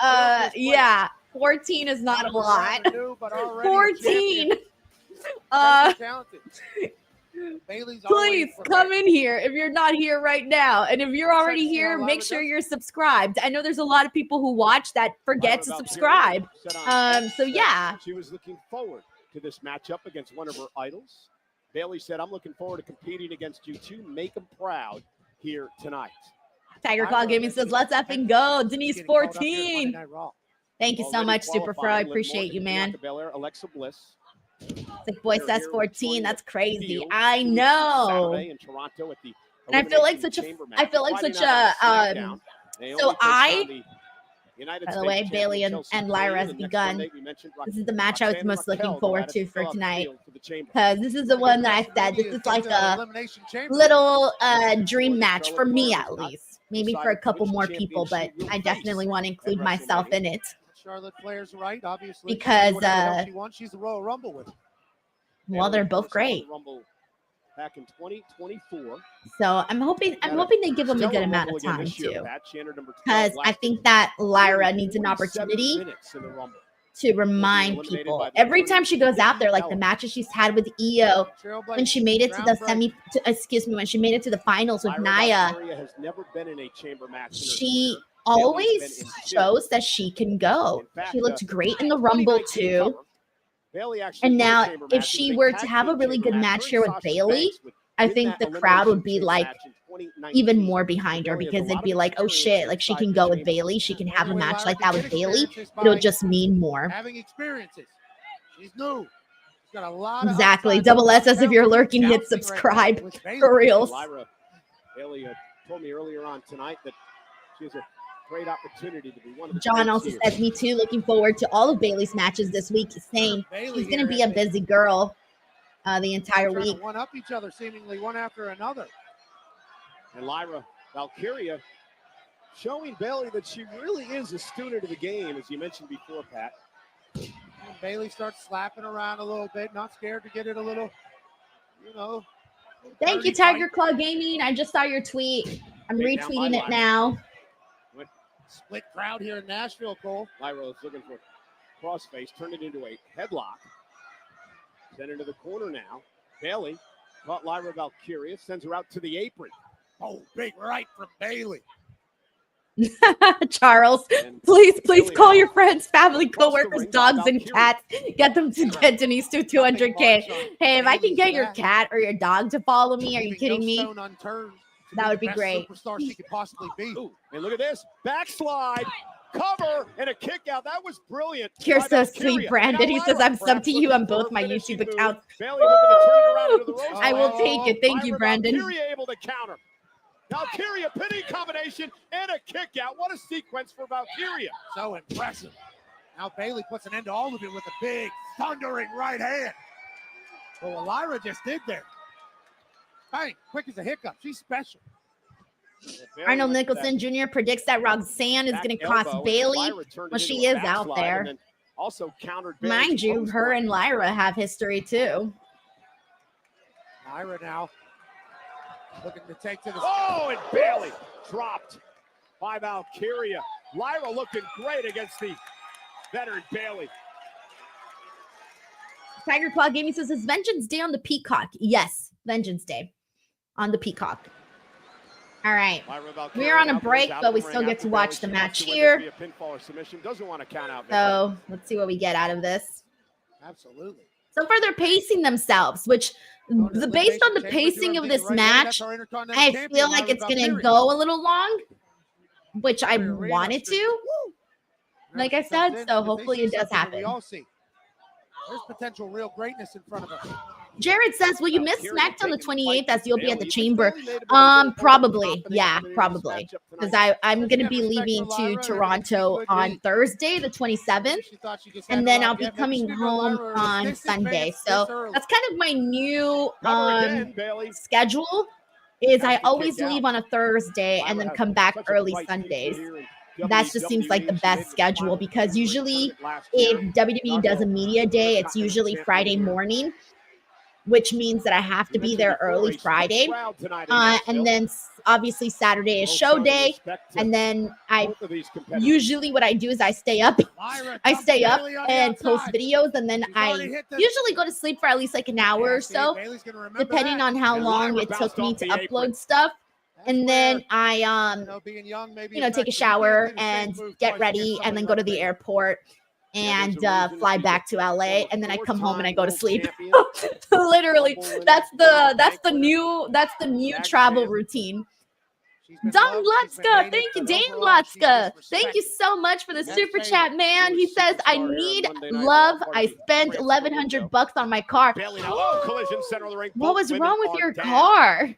yeah, 14 is not a lot. 14. Please come in here if you're not here right now. And if you're already here, make sure you're subscribed. I know there's a lot of people who watch that forget to subscribe. So, yeah. She was looking forward to this matchup against one of her idols. Bayley said, I'm looking forward to competing against you too. Make them proud here tonight. Tiger Claw Gaming says, let's effing go. Denise 14. Thank you so much, Superfro. I appreciate you, man. Alexa Bliss. Sick Boy says 14. That's crazy. I know. And I feel like such a so by the way, Bayley and Lyra has begun. This is the match I was most looking forward to for tonight. Because this is the one that I said, this is like a little dream match for me at least. Maybe for a couple more people, but I definitely want to include myself in it. Charlotte Flair's right, obviously. Because, she's the Royal Rumble with. Well, they're both great. Back in 2024. So I'm hoping they give them a good amount of time too, because I think that Lyra needs an opportunity to remind people every time she goes out there, like the matches she's had with IYO, when she made it to the when she made it to the finals with Nia, she always shows that she can go. She looked great in the Rumble too. And now, if she were to have a really good match here with Bayley, I think the crowd would be like even more behind her, because it'd be like, oh shit, like she can go with Bayley. She can have a match like that with Bayley. It'll just mean more. Having experiences. She's new. She's got a lot exactly. Double S says if you're lurking, hit subscribe. For reals. Bayley told me earlier on tonight that she has a great opportunity to be one of the John also says, me too, looking forward to all of Bayley's matches this week. He's saying she's going to be a busy girl the entire week. One up each other, seemingly one after another. And Lyra, Valkyria, showing Bayley that she really is a student of the game, as you mentioned before, Pat. And Bayley starts slapping around a little bit, not scared to get it a little, you know. Thank you, Tiger Claw Gaming. I just saw your tweet. I'm retweeting it now. Split crowd here in Nashville, Cole. Lyra is looking for crossface, turned it into a headlock. Sent into the corner now. Bayley caught Lyra Valkyria, sends her out to the apron. Oh, big right from Bayley. Charles, please call your friends, family, coworkers, dogs, and cats. Get them to get Denise to 200K. Hey, if I can get your cat or your dog to follow me, are you kidding me? That would be great. Superstar she could possibly be. Ooh, and look at this. Backslide, cover, and a kick out. That was brilliant. You're so sweet, Brandon. He says, I'm subbed to you on both my YouTube accounts. I will take it. Thank you, Brandon. Valkyria able to counter. Valkyria pinning combination and a kick out. What a sequence for Valkyria. So impressive. Now Bayley puts an end to all of it with a big thundering right hand. Well, what Lyra just did there. Bang, quick as a hiccup. She's special. Arnold Nicholson Jr. predicts that Roxanne is going to cost Bayley. Well, she is out there. Also countered. Mind you, her and Lyra have history too. Lyra now looking to take to the... Oh, and Bayley dropped by Valkyria. Lyra looking great against the veteran Bayley. Tiger Claw Gaming says, is Vengeance Day on the Peacock? Yes, Vengeance Day on the Peacock. All right. We're on a break, but we still get to watch the match here. So let's see what we get out of this. Absolutely. So far, they're pacing themselves, which based on the pacing of this match, I feel like it's going to go a little long. which I wanted to, like I said. So hopefully it does happen. We all see. There's potential real greatness in front of us. Jared says, will you miss SmackDown the 28th as you'll be at the Chamber? Probably. Yeah, probably. Because I'm going to be leaving to Toronto on Thursday, the 27th. And then I'll be coming home on Sunday. So that's kind of my new schedule is I always leave on a Thursday and then come back early Sundays. That just seems like the best schedule because usually if WWE does a media day, it's usually Friday morning, which means that I have to be there early Friday. And then obviously Saturday is show day. And then usually what I do is I stay up and post videos. And then I usually go to sleep for at least like an hour or so, depending on how long it took me to upload stuff. And then I, take a shower and get ready and then go to the airport and fly back to LA. And then I come home and I go to sleep. Literally, that's the new travel routine. Don Lutska, thank you, Dane Lutska. Thank you so much for the super chat, man. He says, I need love. I spent $1,100 on my car. What was wrong with your car?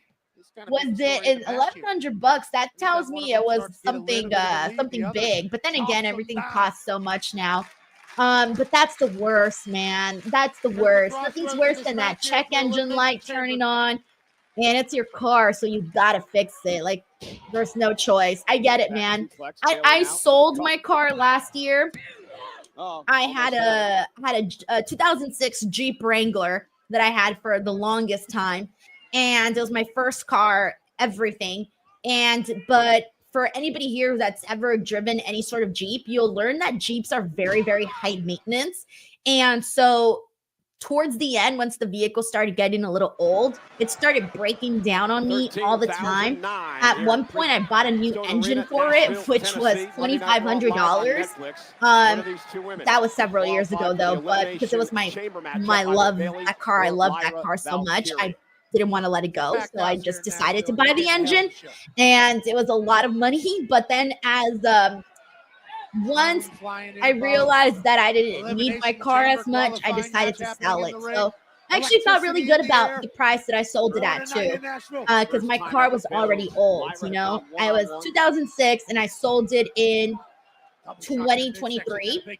Was it $1,100? That tells me it was something big. But then again, everything costs so much now. But that's the worst, man. That's the worst. Nothing's worse than that check engine light turning on, and it's your car, so you gotta fix it. Like, there's no choice. I get it, man. I sold my car last year. I had a 2006 Jeep Wrangler that I had for the longest time. And it was my first car, everything. But for anybody here that's ever driven any sort of Jeep, you'll learn that Jeeps are very, very high maintenance. And so towards the end, once the vehicle started getting a little old, it started breaking down on me all the time. At one point, I bought a new engine for it, which was $2,500. That was several years ago, though, but because it was my love, that car, I loved that car so much, I didn't want to let it go. So I just decided to buy the engine, and it was a lot of money. But then once I realized that I didn't need my car as much, I decided to sell it. So I actually felt really good about the price that I sold it at too, because my car was already old. I was 2006 and I sold it in 2023,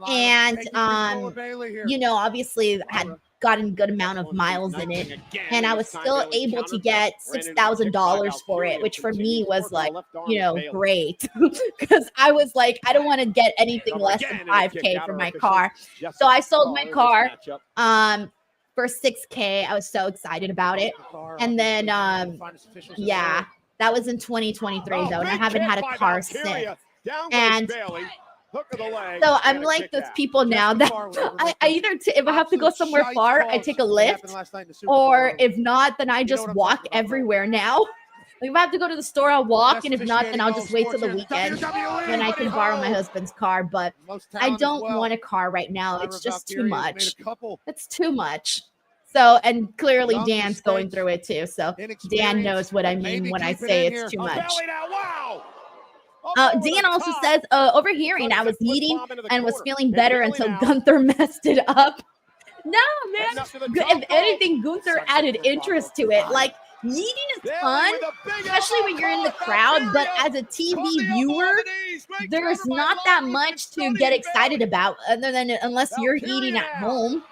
and obviously I had gotten a good amount of miles in it, and I was still able to get $6,000 for it, which for me was like, great, because I was like, I don't want to get anything less than $5,000 for my car. So I sold my car for $6,000. I was so excited about it. And then that was in 2023 though, and I haven't had a car since. And so I'm like those people now that I either if I have to go somewhere far, I take a lift, or if not, then I just walk everywhere now. Like if I have to go to the store, I'll walk, and if not, then I'll just wait till the weekend when I can borrow my husband's car. But I don't want a car right now. It's just too much. It's too much. So, and clearly Dan's going through it too. So Dan knows what I mean when I say it's too much. Dan also says, overhearing, I was eating and was feeling better until Gunther messed it up. No, man. If anything, Gunther added interest to it. Like, eating is fun, especially when you're in the crowd. But as a TV viewer, there's not that much to get excited about other than unless you're eating at home.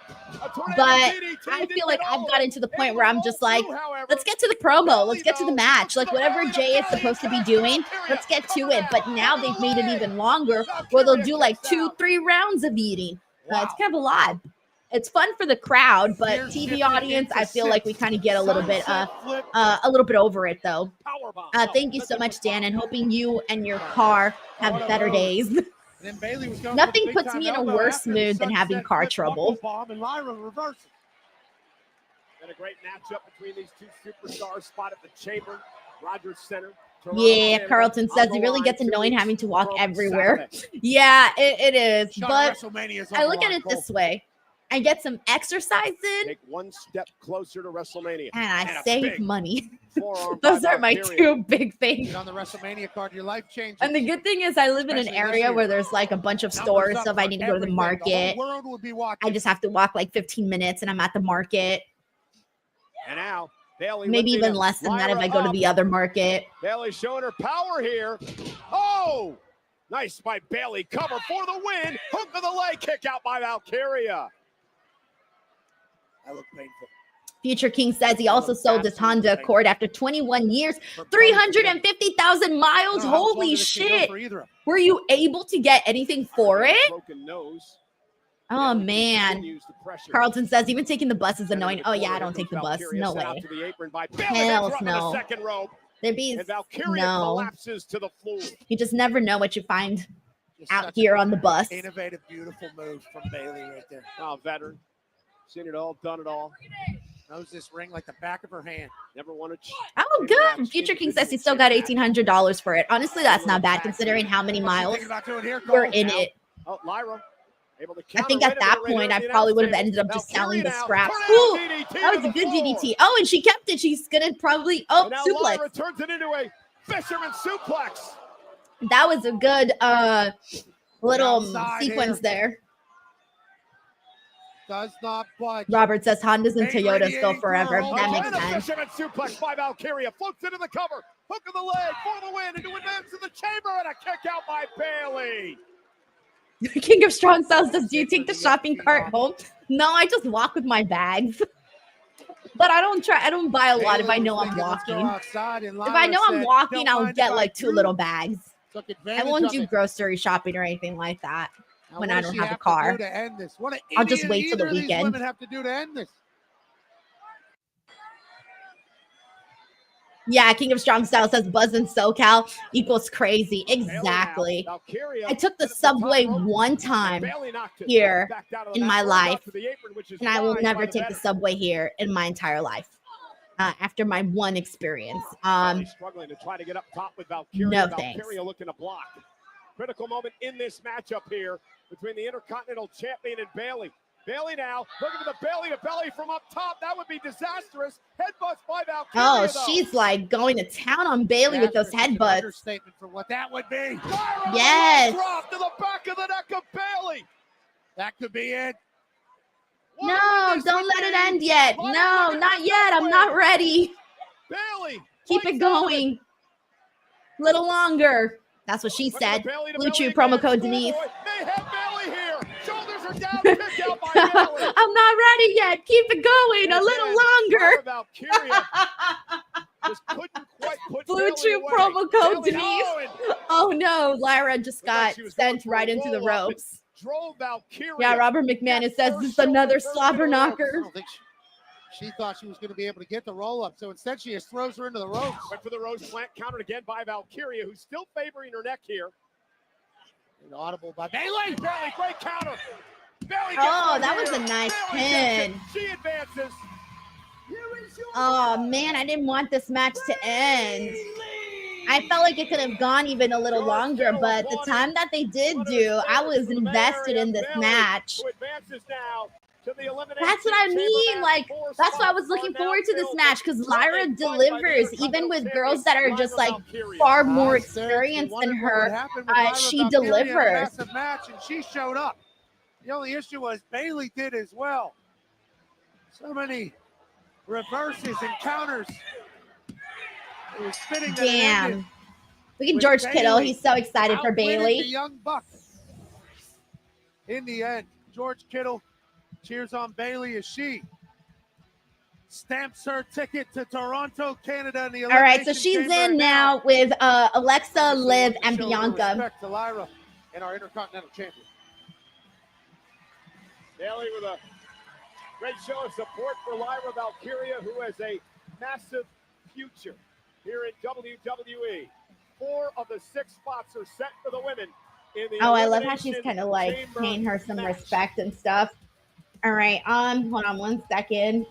But I feel like I've gotten to the point where I'm just like, let's get to the promo. Let's get to the match. Like whatever Jey is supposed to be doing, let's get to it. But now they've made it even longer where they'll do like 2-3 rounds of eating. It's kind of a lot. It's fun for the crowd, but TV audience, I feel like we kind of get a little bit over it though. Thank you so much, Dan, and hoping you and your car have better days. Nothing puts me in a worse mood than having car trouble. And Lyra reverses. And a great matchup between these two superstars, spot at the Chamber, Rogers Center. Yeah, Carlton says it really gets annoying having to walk everywhere. Yeah, it is. But I look at it this way. I get some exercise in. Take one step closer to WrestleMania. And I save money. forearm by Those are my Valkyria. two big things. Get on the WrestleMania card, your life changes. And the good thing is I live in an Especially this area year. where there's like a bunch of Numbers stores. up So if I for need to go to the everything. market, The whole world would be watching. I just have to walk like 15 minutes and I'm at the market. And now Bayley Maybe lifting even less than that if Lyra I go to up. the other market. Bayley showing her power here. Oh, nice by Bayley. Cover for the win. Hook of the leg kick out by Valkyria. That looked painful. Future King says he also sold his Honda Accord after 21 years, 350,000 miles. Holy shit. Were you able to get anything for it? Broken nose. Oh, Bayley man. continues the pressure. Carlton says even taking the bus is Center annoying. of the Oh, yeah, I corner. don't take the Here bus. comes Valkyria, No sent out way. to the apron by Bayley. Hells Then dropping no. the second rope. There'd be And Valkyria no. collapses to the floor. You just never know what you find Just out such here an on the bus. Innovative, beautiful move from Bayley right there. Oh, veteran. Seen it all, done it all. Knows this ring like the back of her hand. Never won a Oh, good. Future King says he still got $1,800 for it. Honestly, that's not bad considering how many What's he miles thinking about doing here, were Cole? in Now, it. Oh, Lyra. Able to I counter think right at that into the point, ring I of the probably would have announce ended up table. just selling the Valkyria scraps. now. Ooh, DDT that was to a the good floor. DDT. Oh, and she kept it. She's going to probably, And now suplex. Lyra turns it into a fisherman suplex. That was a good little Outside sequence there. Does not budge. Robert says Hondas and Hey, Toyotas radiating go through forever. her whole That body. makes And a sense. fisherman suplex by Valkyria. Floats into the cover. Hook of the leg for the win. Into advance to the chamber. And a kick out by Bayley. King of Strong Styles says, do you take the shopping cart home? No, I just walk with my bags. But I don't buy a lot if I know I'm walking. If I know I'm walking, I'll get like 2 little bags. I won't do grocery shopping or anything like that when I don't have a car. I'll just wait till the weekend. Women have to do to end this. Yeah, King of Strong Style says buzz in SoCal equals crazy. Exactly. I took the subway one time here in my life, and I will never take the subway here in my entire life. After my one experience. Struggling to try to get up top with Valkyria. No Valkyria thanks. looking to block. Critical moment in this matchup here between the Intercontinental Champion and Bayley. Bayley now looking for the belly to belly from up top. That would be disastrous. Headbutts by Valkyria. Oh, though. she's like going to town on Bayley with those headbutts. Understatement for what that would be. Lyra Yes. drop to the back of the neck of Bayley. That could be it. No, don't let it end yet. No, not yet. I'm not ready. Bayley. Keep it going. A little longer. That's what she said. Blue Chew promo code Denise. They have Bayley here. Shoulders are down. Kick out by Bayley. I'm not ready yet. Keep it going a little longer. Valkyria just couldn't quite put Blue Bayley Chew away. promo code Bayley, Denise. oh, and Oh no, Lyra just got like she was going sent for a right into the roll-up and ropes. drove Valkyria. Yeah, Robert McManus says this is another slobber I knocker. don't think she thought she was going to be able to get the roll up. So instead, she just throws her into the ropes. Went for the Rose Plant, countered again by Valkyria, who's still favoring her neck here. An audible by Bayley, great counter. Bayley gets Oh, one that was here. a nice Bayley pin. gets it. She advances. Oh man, I didn't want this match to end. I felt like it could have gone even a little longer, but the time that they did do, I was invested in this match. Who advances now to the Elimination That's what I Chamber mean. match. Like, Four that's why I spots was looking are forward now to this filled. match because Lyra Fight by the delivers, even with Intercontinental girls that are Champion, just like Valkyria. far more Seriously, experienced than wondered what her. would happen with Lyra She Valkyria in a delivers. massive match, and she showed up. The only issue was Bayley did as well. So many reverses and counters. It was fitting that it Damn. ended Look at with George Kittle. Bayley He's so excited for outwitting Bayley. The young buck. In the end, George Kittle cheers on Bayley as she stamps her ticket to Toronto, Canada. In the All right, so Elimination she's Chamber. in And now with Alexa, Liv, and show her Bianca. respect to Lyra and our Intercontinental Champion. Bayley with a great show of support for Lyra Valkyria, who has a massive future here in WWE. 4 of the 6 spots are set for the women in the Oh, I love how she's Elimination kind of like Chamber paying her some match. respect and stuff. All right, hold on one second.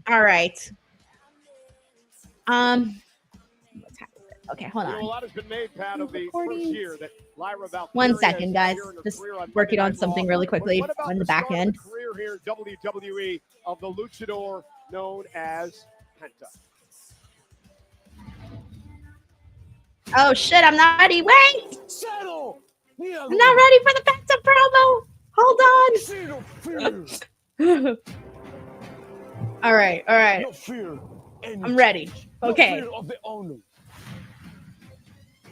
All right. What time is it? Okay, hold You know, a on. lot has been made, Pat, of the first year that Lyra Valkyria 1 second, has guys. here in her Just career on working Monday on Night something Raw. really But quickly what about on the back start of end. career here in WWE of the Luchador known as Penta. Oh shit, I'm not ready. Wait! Settle! I'm not ready for the Penta promo. Hold on. All right. No fear. I'm ready. Okay. No fear of the owner.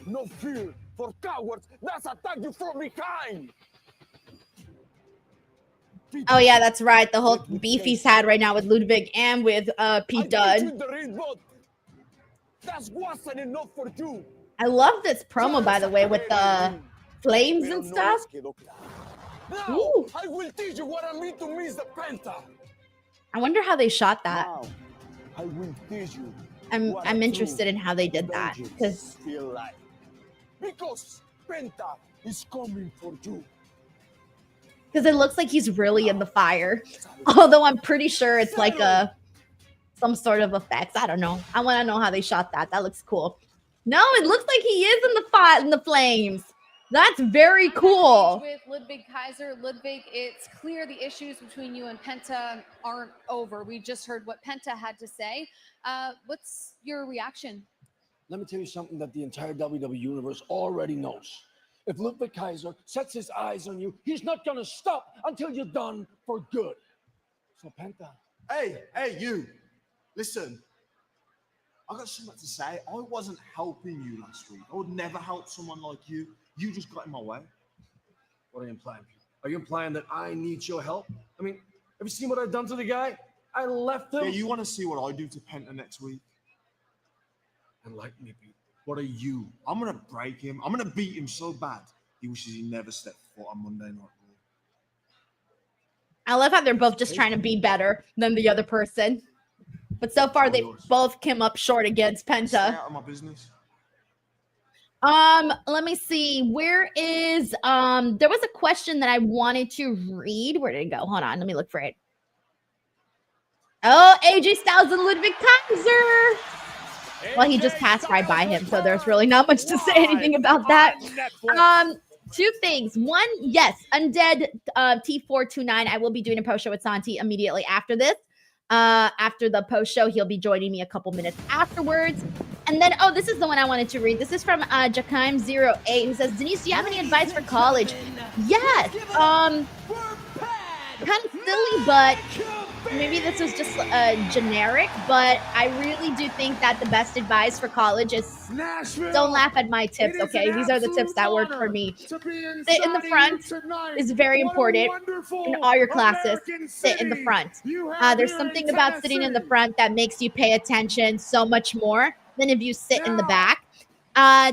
No fear for cowards that attack you from behind. Oh yeah, that's right. The whole beef he's had right now with Ludwig and with Pete Dunne. That wasn't enough for you. I love this promo, by the way, with the flames and stuff. Now, Ooh. I will teach you what I mean to miss the Penta. I wonder how they shot that. Now, I will teach you. I'm interested in how they did that because feel like. Because Penta is coming for you. it looks like he's really in the fire. Although I'm pretty sure it's like some sort of effects. I don't know. I want to know how they shot that. That looks cool. No, it looks like he is in the fire, in the flames. That's very cool. With Ludwig Kaiser, Ludwig, it's clear the issues between you and Penta aren't over. We just heard what Penta had to say. What's your reaction? Let me tell you something that the entire WWE Universe already knows. If Ludwig Kaiser sets his eyes on you, he's not going to stop until you're done for good. So, Penta. Hey, you. Listen, I got something to say. I wasn't helping you last week. I would never help someone like you. You just got in my way. What are you implying? Are you implying that I need your help? I mean, have you seen what I've done to the guy? I left him. Yeah, you want to see what I do to Penta next week? Enlighten me, Pete. What are you? I'm going to break him. I'm going to beat him so bad, he wishes he never stepped foot on Monday Night Raw. I love how they're both just trying to be better than the other person. But so far, they both came up short against Penta. Stay out of my business. Let me see. Where is there was a question that I wanted to read. Where did it go? Hold on, let me look for it. Oh, AJ Styles and Ludwig Kaiser. Well, he just passed right by him, so there's really not much to say anything about that. Two things. One, yes, Undead T429. I will be doing a post show with Santi immediately after this. After the post show, he'll be joining me a couple minutes afterwards. And then, oh, this is the one I wanted to read. This is from Jakaim08, who says, Denise, do you have any advice for college? Yes. Kind of silly, but maybe this was just generic, but I really do think that the best advice for college is don't laugh at my tips, okay? These are the tips that work for me. Sit in the front is very important in all your classes. Sit in the front. There's something about sitting in the front that makes you pay attention so much more than if you sit in the back.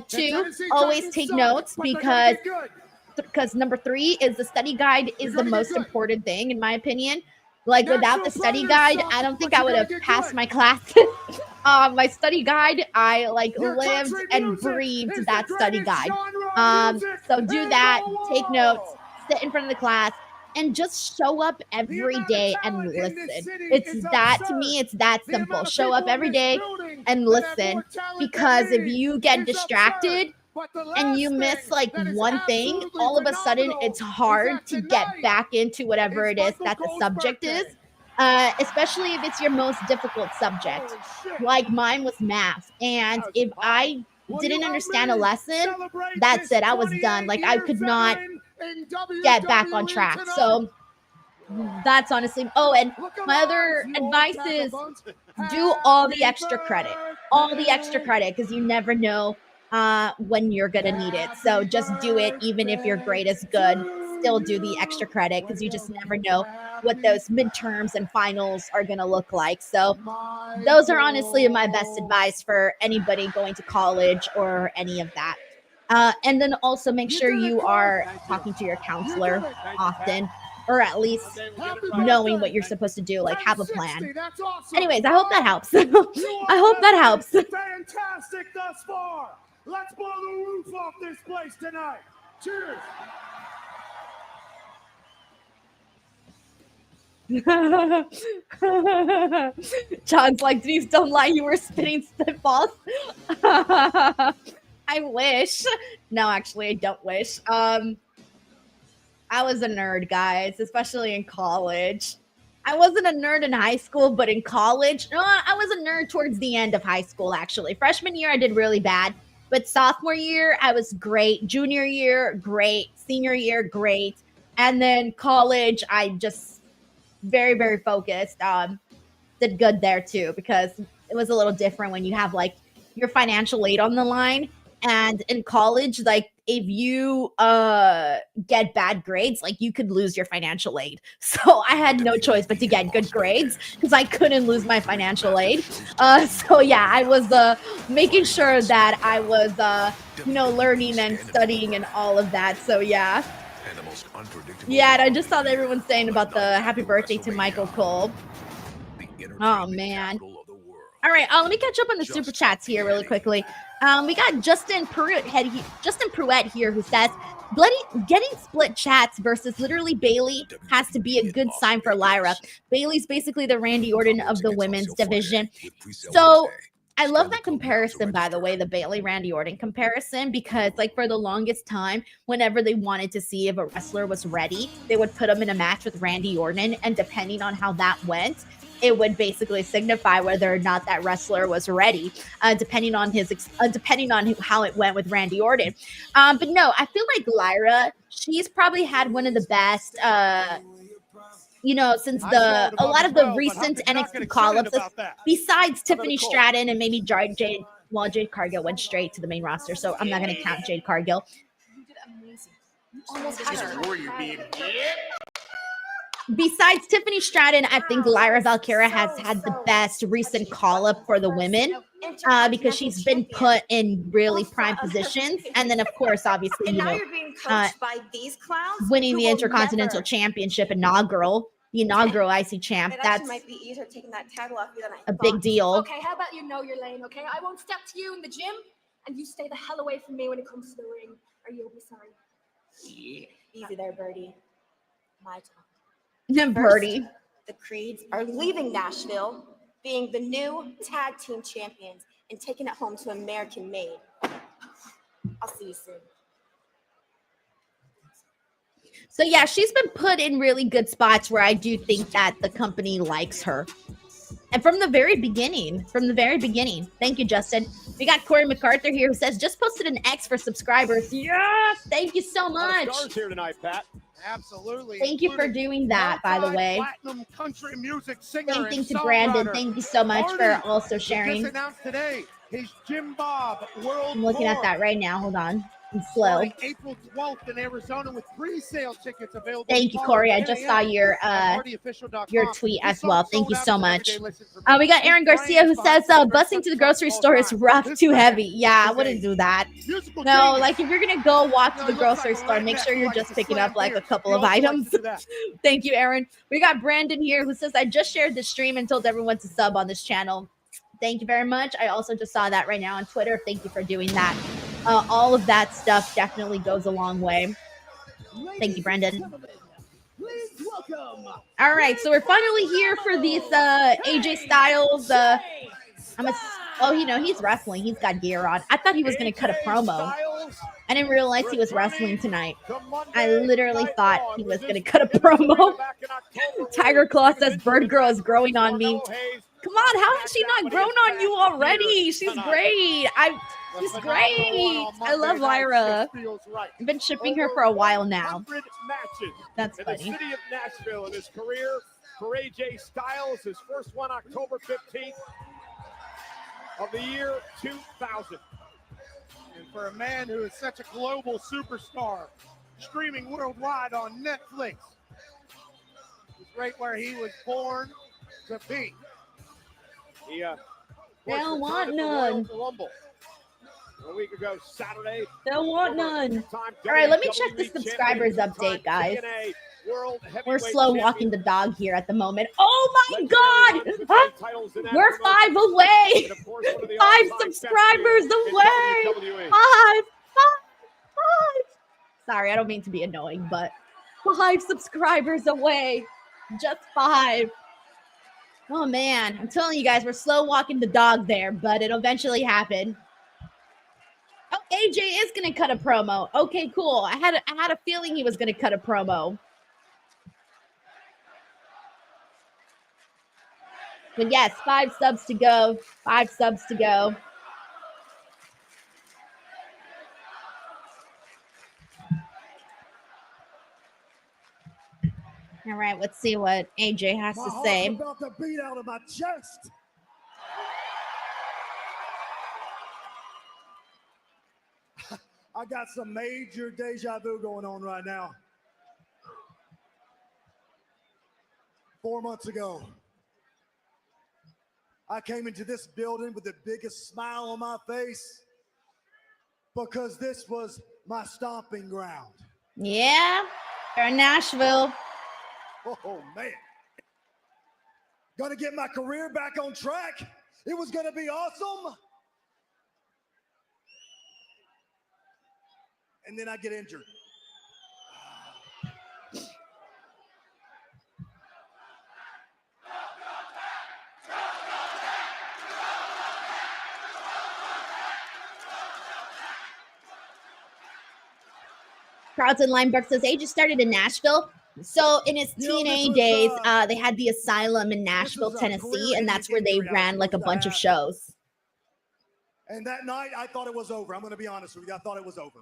Two, always take notes because number three is the study guide is the most important thing, in my opinion. Like, without the study guide, I don't think I would have passed my classes. My study guide, I lived and breathed that study guide. So do that, take notes, sit in front of the class, and just show up every day and listen. It's that, to me, it's that simple. Show up every day and listen, because if you get distracted and you miss one thing, all of a sudden it's hard to get back into whatever it is that the subject is, especially if it's your most difficult subject. Like mine was math, and if I didn't understand a lesson, that's it. I was done. I could not get back on track. So that's honestly, and my other advice is do all the extra credit, because you never know when you're gonna need it. So just do it. Even if your grade is good, still do the extra credit, because you just never know what those midterms and finals are gonna look like. So those are honestly my best advice for anybody going to college or any of that. And then also make sure you are talking to your counselor often, or at least knowing what you're supposed to do, have a plan. Anyways, I hope that helps. I hope that helps. Fantastic thus far. Let's blow the roof off this place tonight. Cheers. John's like, Denise, don't lie, you were spitting spitballs. I wish. No, actually, I don't wish. I was a nerd, guys, especially in college. I wasn't a nerd in high school, but in college, I was a nerd towards the end of high school, actually. Freshman year, I did really bad. But sophomore year, I was great. Junior year, great. Senior year, great. And then college, I just very, very focused. Did good there too, because it was a little different when you have like your financial aid on the line. And in college, like if you get bad grades, like you could lose your financial aid. So I had no choice but to get good grades because I couldn't lose my financial aid. So yeah, I was making sure that I was learning and studying and all of that. So yeah. Yeah, and I just saw that everyone's saying about the happy birthday to Michael Cole. Oh man. All right, let me catch up on the super chats here really quickly. We got Justin Pruitt here who says, getting split chats versus literally Bayley has to be a good sign for Lyra. Bayley's basically the Randy Orton of the women's division. So I love that comparison, by the way, the Bayley Randy Orton comparison, because like for the longest time, whenever they wanted to see if a wrestler was ready, they would put him in a match with Randy Orton, and depending on how that went, it would basically signify whether or not that wrestler was ready, depending on how it went with Randy Orton. But no, I feel like Lyra, she's probably had one of the best, since a lot of the recent NXT call-ups, besides Tiffany Stratton and maybe Jade Cargill went straight to the main roster, so I'm not going to count Jade Cargill. You did amazing. You almost had her. Besides Tiffany Stratton, I think Lyra Valkyria has had the best recent call-up for the women because she's been put in really prime positions. And then, of course, obviously, you're being coached by these clowns winning the Intercontinental Championship the inaugural IC champ. That's might be easier taking that title off you than I a big deal. Okay, how about you know your lane, okay? I won't step to you in the gym, and you stay the hell away from me when it comes to the ring, or you'll be sorry. Easy there, Birdie. My turn. Birdie. The Creeds are leaving Nashville, being the new tag team champions and taking it home to American made. I'll see you soon. So yeah, she's been put in really good spots where I do think that the company likes her. And from the very beginning. Thank you, Justin. We got Corey MacArthur here who says, just posted an X for subscribers. Yes, thank you so much. Stars here tonight, Pat. Absolutely. Thank you for doing that, by the way. Platinum country music singer Thank you and to Brandon. songwriter. Thank you so much for also Just sharing. announced today his Jim Bob World I'm looking at Tour. that right now. Hold on. I'm slow. Starting April 12th in Arizona with pre-sale tickets available. Thank you, Corey. I just saw your tweet as well. Thank you so much. We got Aaron Garcia who says, busing to the grocery store is rough, too heavy. Yeah, I wouldn't do that. No, like if you're going to go walk to the grocery store, make sure you're just picking up like a couple of items. Thank you, Aaron. We got Brandon here who says, I just shared the stream and told everyone to sub on this channel. Thank you very much. I also just saw that right now on Twitter. Thank you for doing that. All of that stuff definitely goes a long way. Thank you, Brendan. All right, so we're finally here for these AJ Styles. He's wrestling. He's got gear on. I thought he was going to cut a promo. I didn't realize he was wrestling tonight. I literally thought he was going to cut a promo. Tiger Claw says, Bird Girl is growing on me. Come on, how has she not grown on you already? She's great. She's great. I love Lyra. I've been shipping her for a while now. That's funny. In the city of Nashville in his career for AJ Styles, his first one October 15th of the year 2000. And for a man who is such a global superstar, streaming worldwide on Netflix, it's right where he was born to be. He don't want none. A week ago, Saturday. Don't want none. All right, let me check the subscribers update, guys. We're slow walking the dog here at the moment. Oh my God! We're 5 away. 5 subscribers away. 5. Sorry, I don't mean to be annoying, but 5 subscribers away. Just 5. Oh man, I'm telling you guys, we're slow walking the dog there, but it'll eventually happen. Oh, AJ is gonna cut a promo. Okay, cool. I had a feeling he was gonna cut a promo. But yes, 5 subs to go. 5 subs to go. All right, let's see what AJ has to say. My heart's about to beat out of my chest. I got some major deja vu going on right now. 4 months ago, I came into this building with the biggest smile on my face because this was my stomping ground. Yeah, they're in Nashville. Oh, man. Gonna get my career back on track. It was gonna be awesome. And then I get injured. Carlton Lineberg says AJ started in Nashville. So in his TNA days, they had the Asylum in Nashville, Tennessee, and that's where they ran like a bunch of shows. And that night, I thought it was over. I'm going to be honest with you. I thought it was over.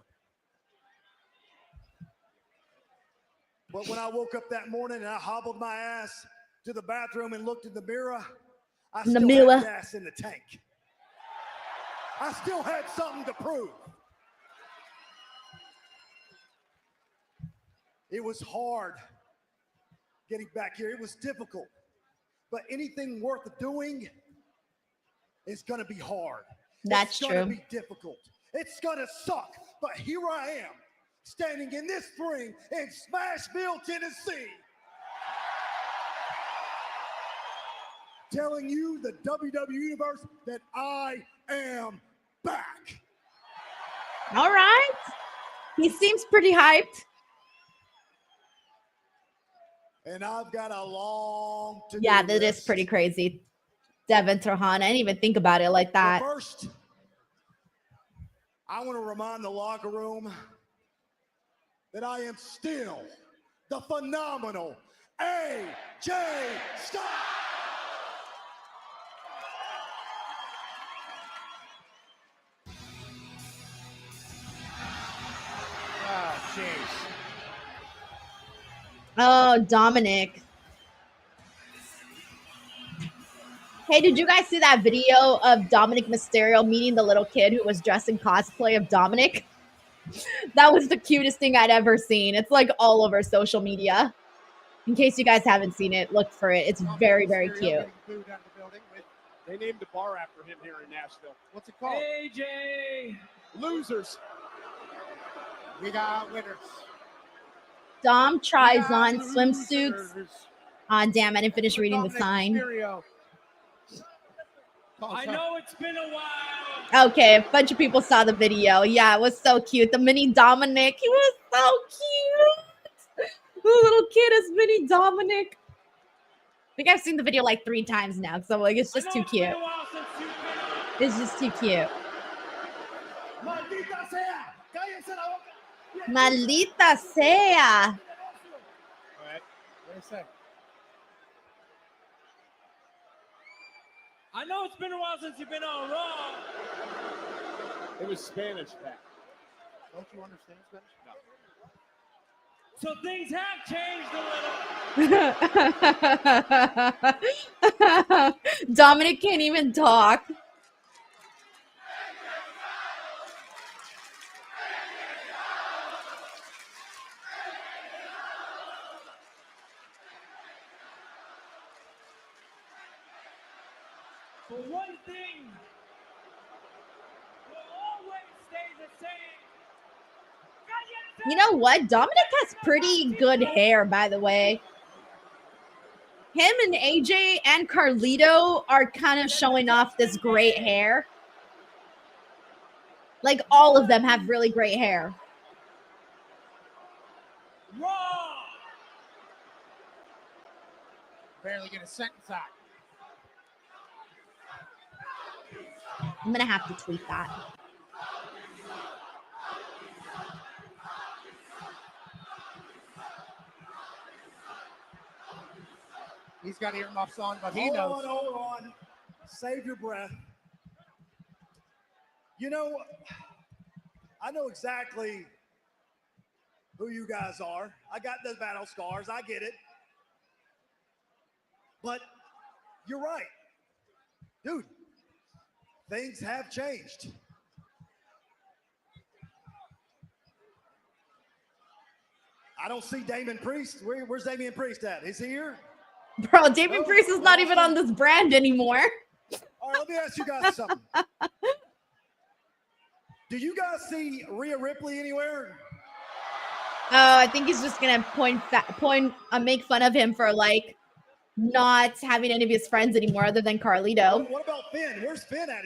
But when I woke up that morning and I hobbled my ass to the bathroom and looked in the mirror, I still had gas in the tank. I still had something to prove. It was hard getting back here. It was difficult. But anything worth doing is going to be hard. That's true. It's going to be difficult. It's going to suck. But here I am, standing in this ring in Smashville, Tennessee, telling you, the WWE Universe, that I am back. All right. He seems pretty hyped. And I've got a long to Yeah, that is pretty crazy. Devin Trahan. I didn't even think about it like that. But first, I want to remind the locker room that I am still the phenomenal AJ Styles. Ah, jeez. Oh, Dominic. Hey, did you guys see that video of Dominic Mysterio meeting the little kid who was dressed in cosplay of Dominic? That was the cutest thing I'd ever seen. It's like all over social media. In case you guys haven't seen it, look for it. It's very, very cute. They named a bar after him here in Nashville. What's it called? AJ Losers. We got winners. Dom tries on swimsuits. Oh, damn, I didn't finish reading the sign. I know it's been a while. Okay, a bunch of people saw the video. Yeah, it was so cute. The mini Dominic, he was so cute. The little kid is mini Dominic. I think I've seen the video like 3 times now, so like it's just too cute. It's just too cute. Maldita sea. All right. What do you say? I know it's been a while since you've been on Raw. It was Spanish back. Don't you understand Spanish? No. So things have changed a little. Dominic can't even talk. But one thing will always stay the same. You know what? Dominic has pretty good hair, by the way. Him and AJ and Carlito are kind of showing off this great hair. Like, all of them have really great hair. Raw. Barely get a sentence out. I'm going to have to tweet that. You He's got earmuffs on, but he Hold knows. Hold on. Save your breath. You know, I know exactly who you guys are. I got the battle scars. I get it. But you're right. Dude, things have changed. I don't see Damon Priest. Where's Damian Priest at? Is he here? Bro, Damon Priest is not even on this brand anymore. All right, let me ask you guys something. Do you guys see Rhea Ripley anywhere? Oh, I think he's just gonna make fun of him for like not having any of his friends anymore other than Carlito. What about Finn? Where's Finn at?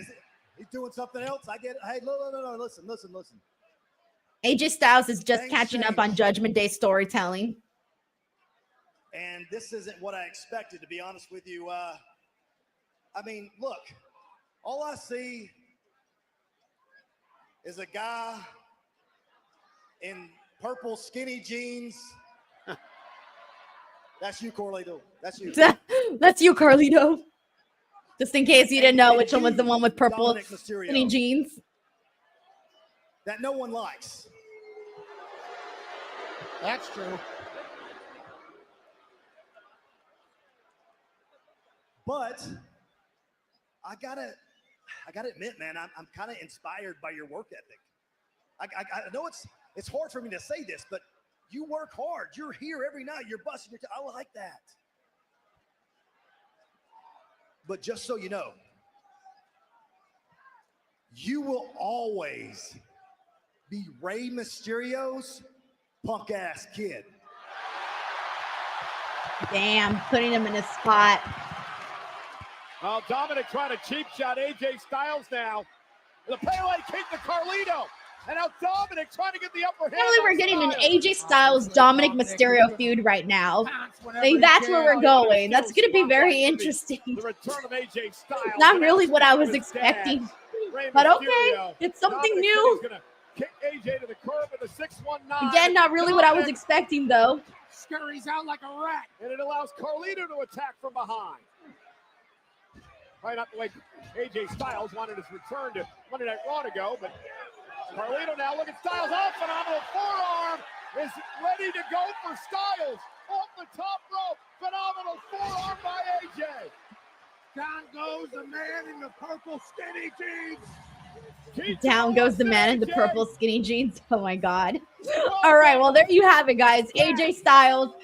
He's doing something else? I get it. Hey, no. Listen. AJ Styles is just catching up on Judgment Day storytelling. And this isn't what I expected, to be honest with you. I mean, look, all I see is a guy in purple skinny jeans. That's you, Carlito. That's you. That's you, Carlito. Just in case you didn't know which one was the one with purple skinny jeans. That no one likes. That's true. But I gotta admit, man, I'm kind of inspired by your work ethic. I know it's hard for me to say this, but you work hard. You're here every night. You're busting your I like that. But just so you know, you will always be Rey Mysterio's punk ass kid. Damn, putting him in a spot. Well, Dominic trying to cheap shot AJ Styles now. The Pele kick to Carlito. And now Dominic trying to get the upper hand. Apparently we're getting an AJ Styles Dominic Mysterio feud right now. That's where we're going. That's going to be very interesting. The return of AJ Styles. Not really what I was expecting. But okay, it's something new. Kick AJ to the curb with a 619. Again, not really what I was expecting though. Scurries out like a rat. And it allows Carlito to attack from behind. Right up the way AJ Styles wanted his return to Monday Night Raw to go, but Carlito now, look at Styles, phenomenal forearm, is ready to go for Styles, off the top rope, phenomenal forearm by AJ. Down goes the man in the purple skinny jeans. Down goes the man in the purple skinny jeans. Oh my God. All right, well, there you have it, guys. AJ Styles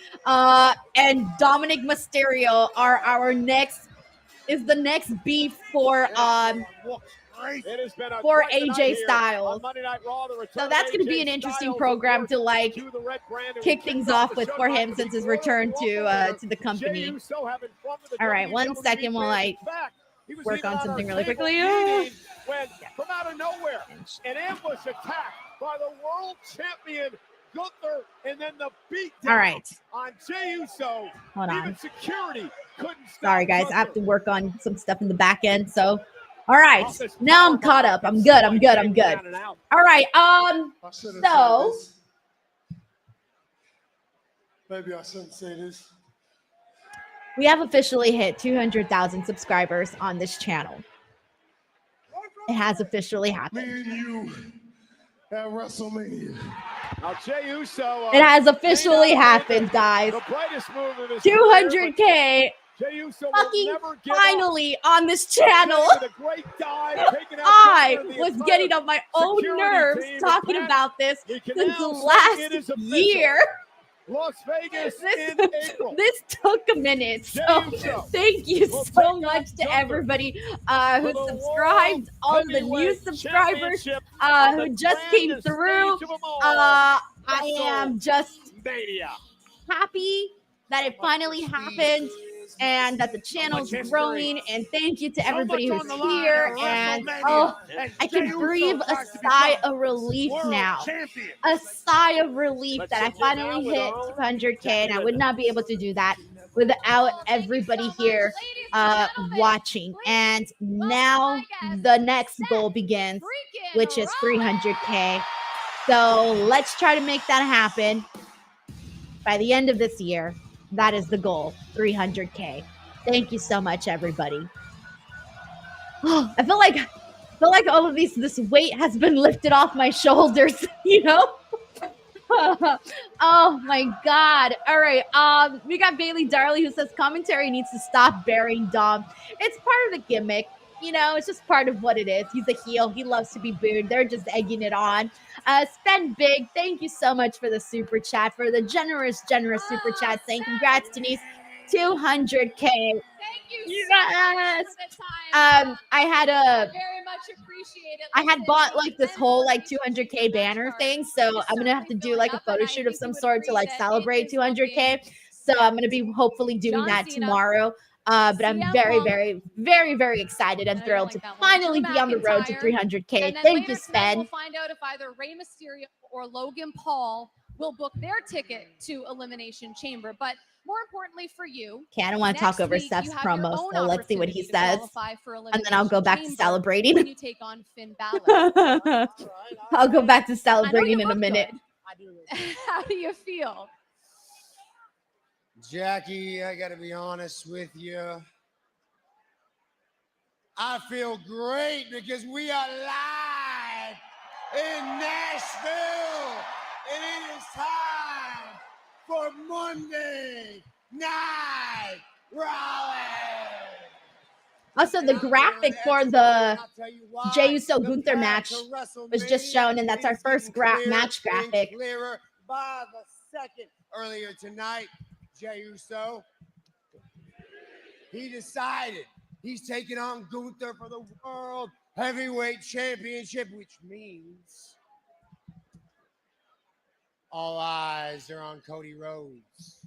and Dominic Mysterio are our next beef for AJ Styles. So that's going to be an interesting program to like kick things off with for him since his return to the company. All right, 1 second while I work on something really quickly. When from out of nowhere, an ambush attack by the world champion Gunther, and then the beat on Jey Uso. Hold on. Even security couldn't stop. Sorry, guys. I have to work on some stuff in the back end. So, all right. Now I'm caught up. I'm good. All right. So. Maybe I shouldn't say this. We have officially hit 200,000 subscribers on this channel. It has officially happened. Me and you at WrestleMania. Now Jey Uso, it has officially happened, guys. 200K fucking finally on this channel. I was getting on my own nerves talking about this since last year. Las Vegas in April. This took a minute, so thank you so much to everybody who subscribed, all of the new subscribers who just came through. I am just happy that it finally happened and that the channel's growing, and thank you to everybody who's here. And I can breathe a sigh of relief now. A sigh of relief that I finally hit 200K, and I would not be able to do that without everybody here watching. And now the next goal begins, which is 300K. So let's try to make that happen by the end of this year. That is the goal, 300K. Thank you so much, everybody. Oh, I feel like all of this weight has been lifted off my shoulders, you know? Oh my God. All right. We got Bayley Darley who says commentary needs to stop burying Dom. It's part of the gimmick. You know, it's just part of what it is. He's a heel. He loves to be booed. They're just egging it on. Spend Big, thank you so much for the super chat, for the generous super chat saying congrats, Denise. 200K. Thank you so much for the time. I had a very much appreciate it. I had bought like this whole like 200K banner thing, so I'm gonna have to do like a photo shoot of some sort to like celebrate 200K. So I'm gonna be hopefully doing that tomorrow. But I'm very excited and thrilled to finally be on the road to 300K. Thank you, Sven. We'll find out if either Rey Mysterio or Logan Paul will book their ticket to Elimination Chamber. But more importantly for you, okay, I don't want to talk over Seth's promos, so let's see what he says. And then I'll go back to celebrating. When you take on Finn Balor. I'll go back to celebrating in a minute. How do you feel? Jackie, I gotta be honest with you. I feel great because we are live in Nashville, and it is time for Monday Night Raw. Also, the graphic for the Jey Uso Gunther match was just shown, and that's our first match graphic. Clearer by the second. Earlier tonight, Jey Uso, he decided he's taking on Gunther for the World Heavyweight Championship, which means all eyes are on Cody Rhodes,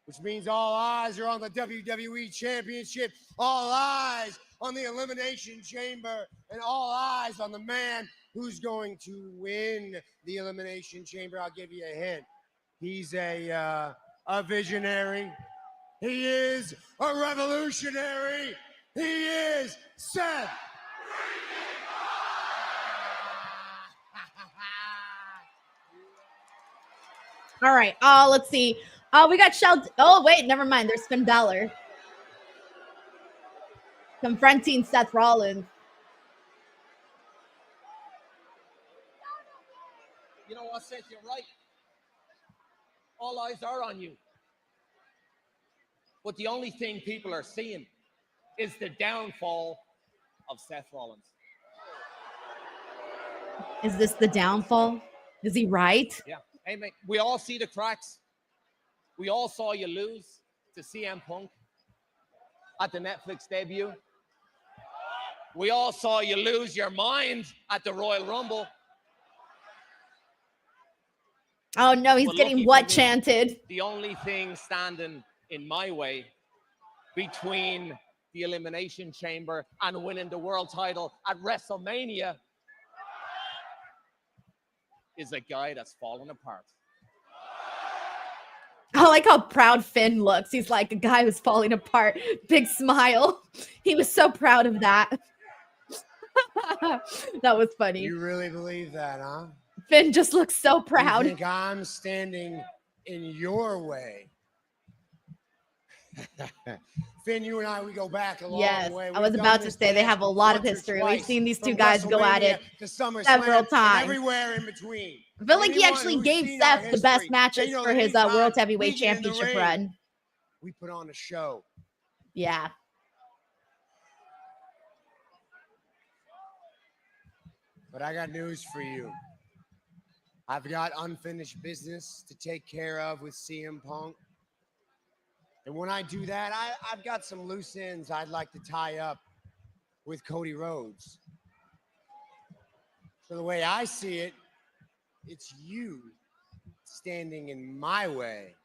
which means all eyes are on the WWE Championship, all eyes on the Elimination Chamber, and all eyes on the man who's going to win the Elimination Chamber. I'll give you a hint. He's a visionary. He is a revolutionary. He is Seth. All right. Let's see. We got Sheldon. Oh, wait, never mind. There's Finn Balor confronting Seth Rollins. You know what, Seth? You're right. All eyes are on you. But the only thing people are seeing is the downfall of Seth Rollins. Is this the downfall? Is he right? Yeah. Hey, mate, we all see the cracks. We all saw you lose to CM Punk at the Netflix debut. We all saw you lose your mind at the Royal Rumble. Oh, no, he's getting what chanted? The only thing standing in my way between the Elimination Chamber and winning the world title at WrestleMania is a guy that's fallen apart. I like how proud Finn looks. He's like a guy who's falling apart. Big smile. He was so proud of that. That was funny. You really believe that, huh? Finn just looks so proud. You think I'm standing in your way? Finn, you and I, we go back a long way. I was about to say they have a lot of history. We've seen these two guys go at it several times. Everywhere in between. I feel like he actually gave Seth the best matches for his World Heavyweight Championship run. We put on a show. Yeah. But I got news for you. I've got unfinished business to take care of with CM Punk. And when I do that, I've got some loose ends I'd like to tie up with Cody Rhodes. So the way I see it, it's you standing in my way.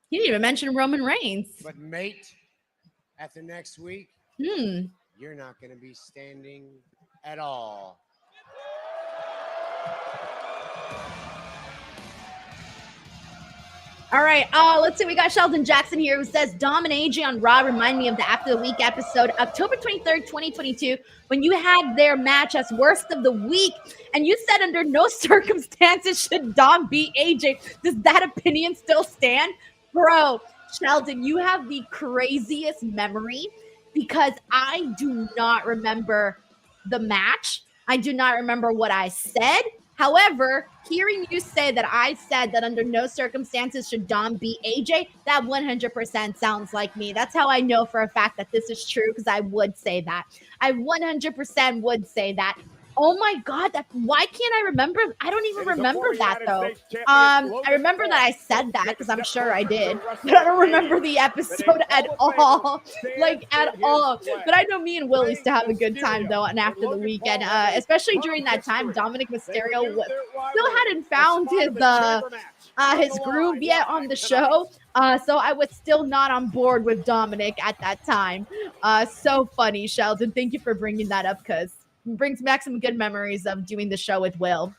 He didn't even mention Roman Reigns. But mate, after next week, you're not going to be standing at all. All right, let's see. We got Sheldon Jackson here who says, Dom and AJ on Raw remind me of the After the Week episode, October 23rd, 2022, when you had their match as worst of the week, and you said under no circumstances should Dom beat AJ. Does that opinion still stand? Bro, Sheldon, you have the craziest memory because I do not remember the match. I do not remember what I said. However, hearing you say that I said that under no circumstances should Dom beat AJ, that 100% sounds like me. That's how I know for a fact that this is true, because I would say that. I 100% would say that. Oh my God, why can't I remember? I don't even remember that though. I remember that I said that because I'm sure I did, but I don't remember the episode at all, like at all. But I know me and Will used to have a good time though, and after the weekend, especially during that time, Dominic Mysterio still hadn't found his groove yet on the show. So I was still not on board with Dominic at that time. So funny, Sheldon. Thank you for bringing that up, because it brings back some good memories of doing the show with Will.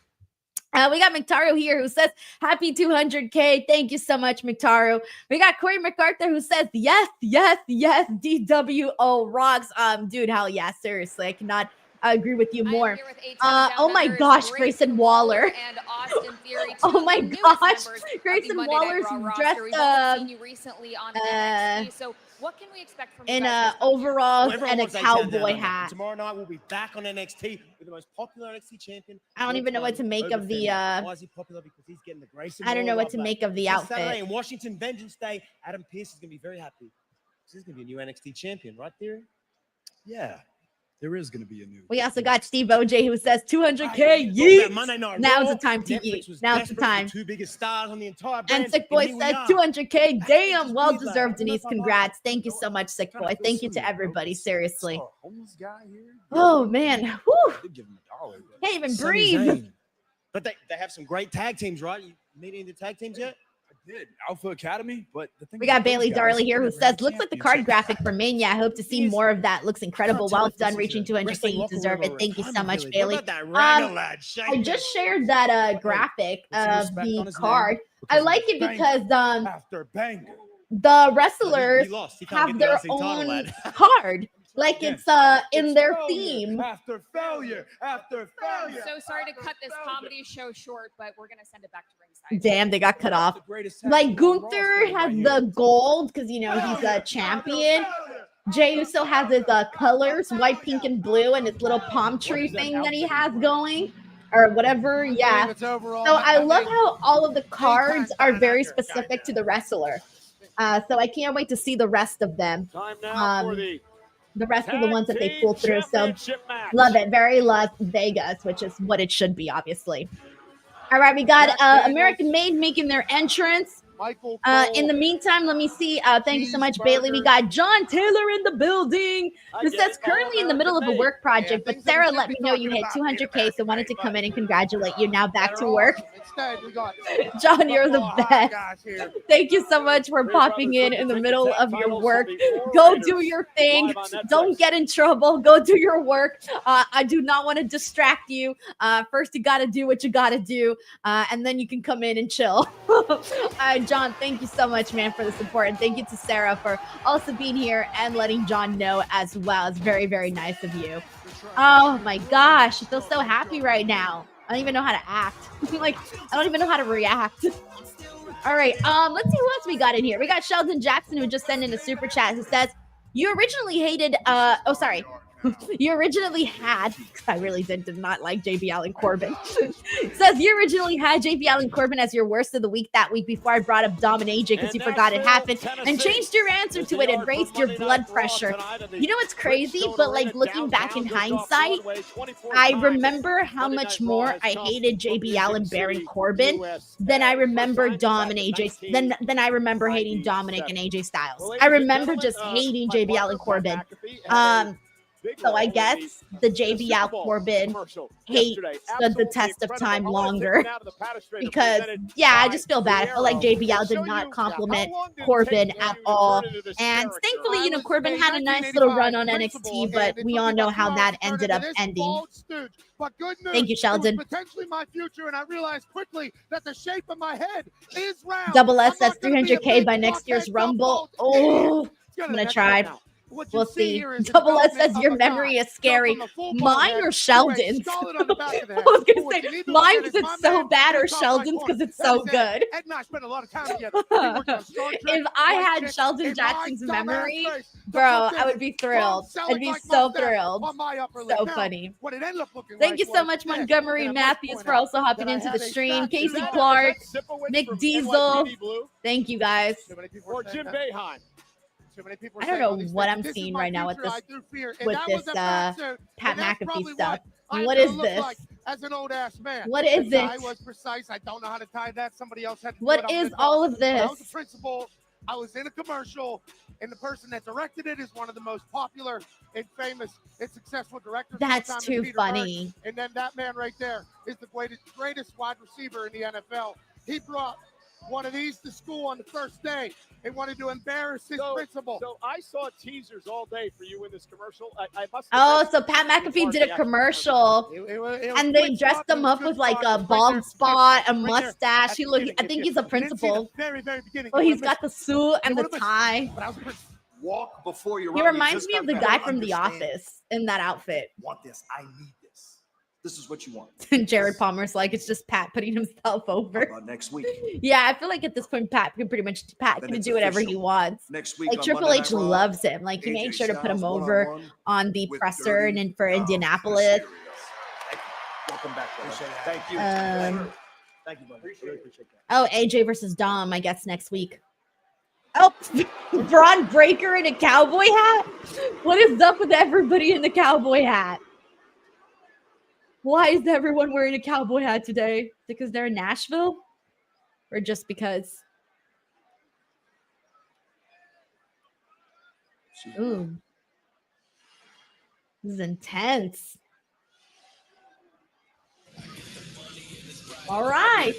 We got McTaro here who says, happy 200K. Thank you so much, McTaro. We got Corey MacArthur who says, yes, yes, yes, DWO rocks. Dude, hell yeah, seriously. I cannot agree with you more. Oh my gosh, Grayson Waller. And Austin Theory, oh my gosh, Grayson Waller's dressed recently on NXT. So what can we expect from in overalls and a cowboy hat? Tomorrow night we'll be back on NXT with the most popular NXT champion. I don't even know what to make of the why is he popular? Because he's getting the Grayson. I don't know what to make of the outfit. Saturday in Washington, Vengeance Day, Adam Pearce is going to be very happy. This is going to be a new NXT champion, right there? Yeah. There is going to be a new. We also got Steve OJ who says 200K. Yeet. Now's the time to eat. Now's the time. Two biggest stars on the entire brand. And Sick Boy says 200K. Damn, well deserved, Denise. Congrats. Thank you so much, Sick Boy. Thank you to everybody. Seriously. Oh man. Whew. Can't even breathe. But they have some great tag teams, right? You meet any of the tag teams yet? Did Alpha Academy, but the thing we got Bayley Darley here who says, looks like the card graphic for Mania. I hope to see more of that. Looks incredible. Well done reaching 200K. You deserve it. Thank you so much, Bayley. I just shared that graphic of the card. I like it because the wrestlers have their own card. Like it's in their theme. After failure. I'm so sorry to cut this comedy show short, but we're gonna send it back to ringside. Damn, they got cut off. Like Gunther has the gold because you know he's a champion. Jey Uso has his colors, white, pink, and blue, and his little palm tree thing that he has going. Or whatever, yeah. So I love how all of the cards are very specific to the wrestler. So I can't wait to see the rest of them. The rest of the ones that they pull through. So love it. Very Las Vegas, which is what it should be, obviously. All right, we got American Made making their entrance. In the meantime, let me see. Thank you so much, Bayley. We got John Taylor in the building. Who says currently in the middle of a work project, but Sarah let me know you hit 200K, so wanted to come in and congratulate you. Now back to work. John, you're the best. Thank you so much for popping in the middle of your work. Go do your thing. Don't get in trouble. Go do your work. I do not want to distract you. First, you got to do what you got to do, and then you can come in and chill. John, thank you so much, man, for the support. And thank you to Sarah for also being here and letting John know as well. It's very, very nice of you. Oh my gosh, I feel so happy right now. I don't even know how to act. Like, I don't even know how to react. All right, let's see who else we got in here. We got Sheldon Jackson who just sent in a super chat who says, you originally hated, you originally had, I really did not like JB Allen Corbin. Says you originally had JB Allen Corbin as your worst of the week that week before I brought up Dom and AJ because you forgot it happened and changed your answer to it and raised your blood pressure. You know what's crazy? But like looking back in hindsight, I remember how much more I hated JB Allen bearing Corbin than I remember Dom and AJ. Then I remember hating Dominic and AJ Styles. I remember just hating JB Allen Corbin. So I guess the JB Al Corbin hate stood the test of time longer because, yeah, I just feel bad. I feel like JB Al did not compliment Corbin at all. And thankfully, you know, Corbin had a nice little run on NXT, but we all know how that ended up ending. Thank you, Sheldon. Potentially my future, and I realized quickly that the shape of my head is round. Double S, that's 300K by next year's Rumble. Oh, I'm going to try. what you We'll see see. here is Double S development says of your a guy. memory is Go scary. from a full-blown Mine head or to a Sheldon's? scalded on the back of the I head. was But gonna what say you need to look mine at because is it's my so man bad, in or the top right Sheldon's corner. because it's That so is Ed. good. Ed and I spent a lot of time together. He worked on Star Trek, If I White had Chicks, Sheldon in Jackson's my dumbass memory, face. bro, I would be thrilled. I'd be so thrilled. On my upper lip. So Now, funny. what it ended up looking Thank like you so was much, this, Montgomery and I must Matthews, point for out also hopping that I into have the a stream. statue Casey of Clark, Sipowicz Nick from Diesel. NYPD Blue. Thank you guys. Too many people Or are saying Jim that. Boeheim. Too many people are I don't saying know all these what things. I'm This is seeing my right now with future, this I do fear. And with that this was a fat suit, Pat and that's McAfee probably stuff. what I'm What gonna is look this? like as an old ass man. What is the tie it? was precise. I don't know how to tie that. Somebody else had to do What it. I'm is gonna tell all them. of But I was this? a principal. I was in a commercial, and the person that directed it is one of the most popular and famous and successful directors. That's sometime too in Peter funny. Berg. And then that man right there is the greatest wide receiver in the NFL. He brought one of these to school on the first day and wanted to embarrass his principal. So I saw teasers all day for you in this commercial. I must. Oh, so Pat McAfee did a commercial, It was and they quick dressed spot, but him it was up good with like spot. a It was right bald there. spot, a Right there mustache. at He the looked. beginning. I think If he's a you didn't see the principal. very beginning. Oh, you he's would've got the suit and the would've missed- tie. But I was a principal. Walk before you He run. You reminds just me of got the better. guy from The Understand. Office in that outfit. Want this? I need this. This is what you want. And Jared Palmer's like, it's just Pat putting himself How over. about next week? Yeah, I feel like at this point, Pat can Then it's do whatever he official. wants. Next week Like on Triple Monday H Night Raw, loves him. Like he AJ made sure to put him Styles over one-on-one on the with presser Dirty and for Dom Indianapolis. Mysterio. Welcome back, brother. Thank you. Thank you, buddy. I really appreciate that. Oh, AJ versus Dom, I guess next week. Oh, Braun Breaker in a cowboy hat? What is up with everybody in the cowboy hat? Why is everyone wearing a cowboy hat today? Because they're in Nashville? Or just because? Ooh. This is intense. All right.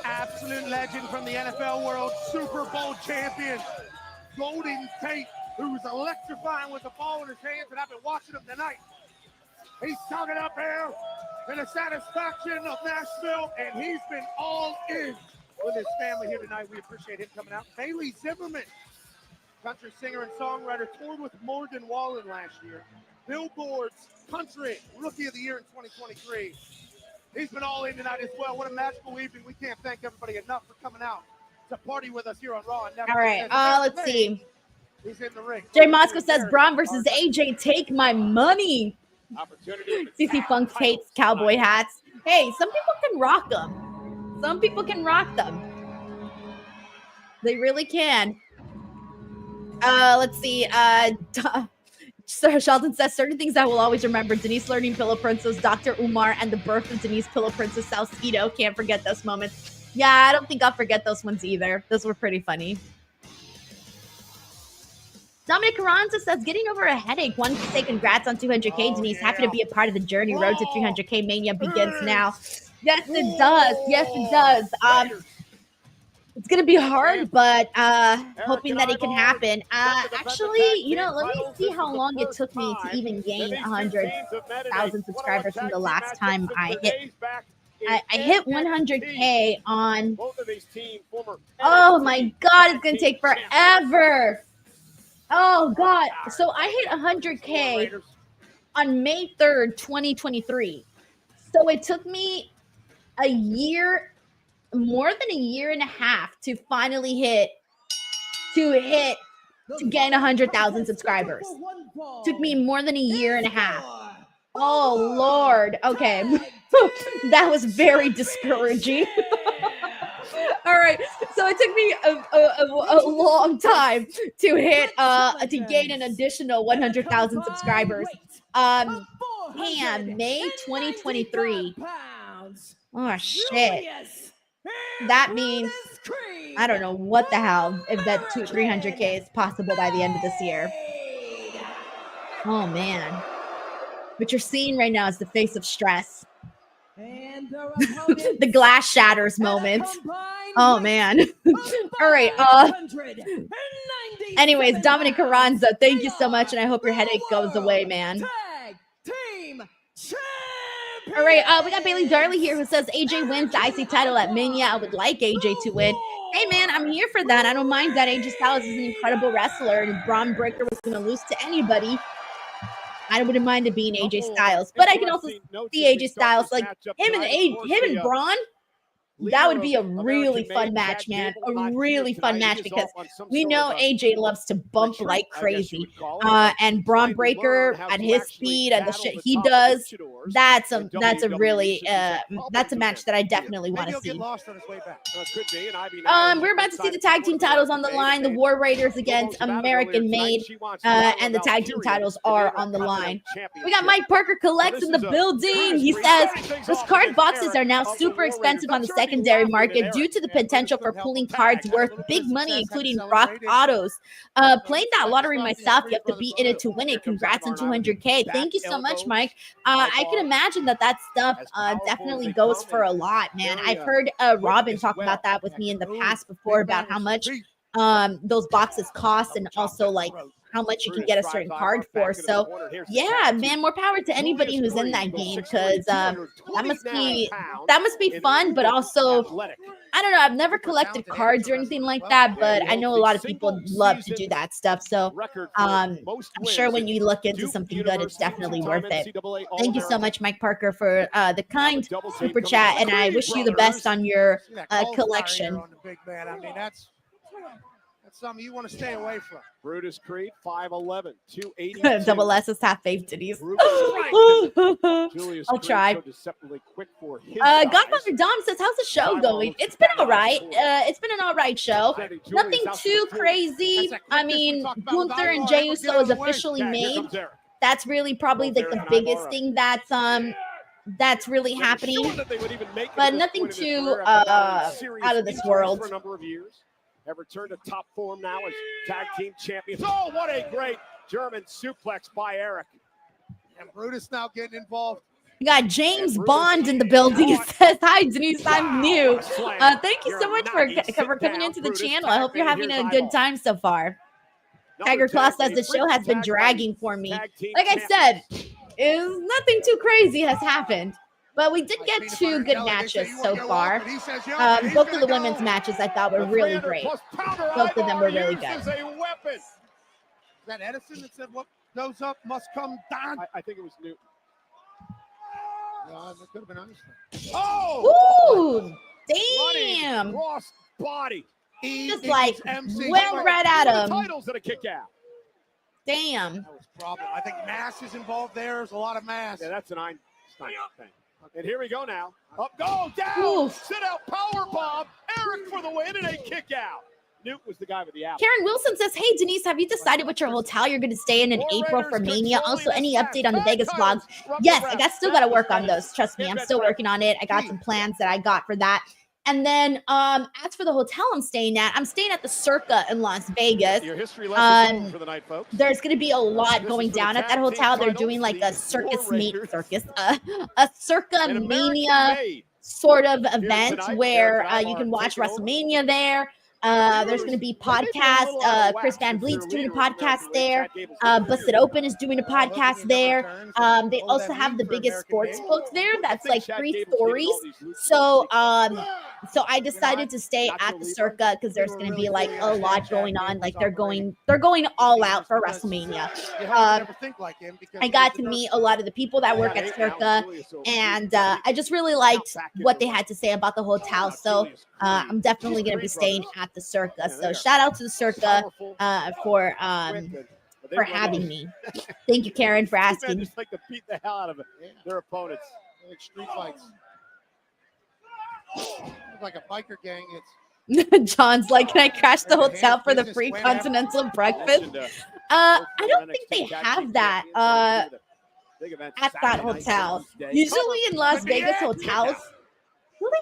Absolute legend from the NFL world, Super Bowl champion, Golden Tate, who was electrifying with the ball in his hands, and I've been watching him tonight. He's tugging up here in the satisfaction of Nashville, and he's been all in with his family here tonight. We appreciate him coming out. Bayley Zimmerman, country singer and songwriter, toured with Morgan Wallen last year. Billboard's Country Rookie of the Year in 2023. He's been all in tonight as well. What a magical evening. We can't thank everybody enough for coming out to party with us here on Raw. All right. Let's see. He's in the ring. Jay Moscow says Braun versus AJ. Take my money. CC Funk hates cowboy hats. Hey, some people can rock them. Some people can rock them. They really can. Let's see. Sir Sheldon says certain things I will always remember: Denise learning Pillow Princess, Dr. Umar, and the birth of Denise Pillow Princess Salcedo. Can't forget those moments. Yeah, I don't think I'll forget those ones either. Those were pretty funny. Dominic Carranza says, getting over a headache. Wanted to say congrats on 200K, Denise. Happy to be a part of the journey. Road to 300K Mania begins now. Yes, it does. Yes, it does. It's going to be hard, but hoping that it can happen. Actually, you know, let me see how long it took me to even gain 100,000 subscribers from the last time I hit. I hit 100K on. Oh my God, it's going to take forever. Oh God. So I hit 100K on May 3rd, 2023. So it took me a year, more than a year and a half to finally to gain 100,000 subscribers. Took me more than a year and a half. Oh Lord. Okay. That was very discouraging. All right, so it took me a long time to hit to gain an additional 100,000 subscribers. May 2023. Oh shit. That means I don't know what the hell if that 300K is possible by the end of this year. Oh man. What you're seeing right now is the face of stress. The glass shatters moment. Oh man. All right. Anyways, Dominic Carranza, thank you so much, and I hope your headache goes away, man. All right, we got Bailey Darley here who says AJ wins the IC title at Mania. I would like AJ to win. Hey, man, I'm here for that. I don't mind that AJ Styles is an incredible wrestler, and if Braun Breaker was going to lose to anybody, I wouldn't mind it being AJ Styles. But I can also see AJ Styles, like him and Braun. That would be a really fun match, man. A really fun match because we know AJ loves to bump like crazy. And Braun Breaker at his speed and the shit he does, that's a really that's a match that I definitely want to see. We're about to see the tag team titles on the line. The War Raiders against American Made, and the tag team titles are on the line. We got Mike Parker Collects in the building. He says those card boxes are now super expensive on the secondary market due to the potential for pulling cards worth big money, including rock autos. Playing that lottery myself, you have to be in it to win it. Congrats on 200K. Thank you so much, Mike. I can imagine that stuff definitely goes for a lot, man. I've heard Robin talk about that with me in the past before, about how much those boxes cost, and also like how much you can get a certain card for. So yeah, man, more power to anybody who's in that game, because that must be fun, but also I don't know, I've never collected cards or anything like that, but I know a lot of people love to do that stuff. So I'm sure when you look into something good, it's definitely worth it. Thank you so much, Mike Parker, for the kind super chat, and I wish you the best on your collection. That's something you want to stay away from. Brutus Creed, 5'11", 280. Double S is half faith, Denise. I'll try. Godfather Dom says, how's the show going? It's been all right. It's been an all right show. Nothing too crazy. I mean, Gunther and Jey Uso is officially made. That's really probably like the biggest thing that's really happening. But nothing too out of this world. Have returned to top form now as tag team champions. Oh, what a great German suplex by Eric. And Brutus now getting involved. We got James Bond in the building. He says, hi, Denise, I'm new. Thank you so much for coming into the channel. I hope you're having a good time so far. Tiger Claw says the show has been dragging for me. Like I said, nothing too crazy has happened. But we did get 2 good matches so far. Both of the women's matches I thought were really great. Both of them were really good. Is that Edison that said what goes up must come down? I think it was Newton. No, that could have been Einstein. Oh! Ooh! Damn! Cross body. Just like went right at him. Titles and a kick out. Damn. That was a problem. I think mass is involved there. There's a lot of mass. Yeah, that's an Einstein thing. And here we go now. Up, go, down, Oof. sit out, power bomb. Eric for the win and a kick out. Newt was the guy with the apple. Karen Wilson says, hey, Denise, have you decided what your hotel you're going to stay in April for Mania? Also, any update on the Vegas vlogs? Yes, still got to work on those. Trust me, I'm still working on it. I got some plans that I got for that. And then as for the hotel I'm staying at the Circa in Las Vegas. Your history lesson for the night, folks. There's going to be a lot going down at that hotel. They're doing like a Circa Mania sort of event where you can watch WrestleMania there. There's going to be podcasts. Chris Van Vliet's doing a podcast there. Busted Open is doing a podcast there. They also have the biggest sports book there. That's like 3 stories. So I decided to stay at the Circa because there's going to be like a lot going on. Like they're going all out for WrestleMania. I got to meet a lot of the people that work at Circa, and I just really liked what they had to say about the hotel. So I'm definitely going to be staying at the Circa. So shout out to the Circa for having me. Thank you, Karen, for asking. Just like to beat the hell out of their opponents. Like street fights. Like a biker gang. John's like, can I crash the hotel for the free continental breakfast? I don't think they have that at that hotel. Usually in Las Vegas hotels. Really?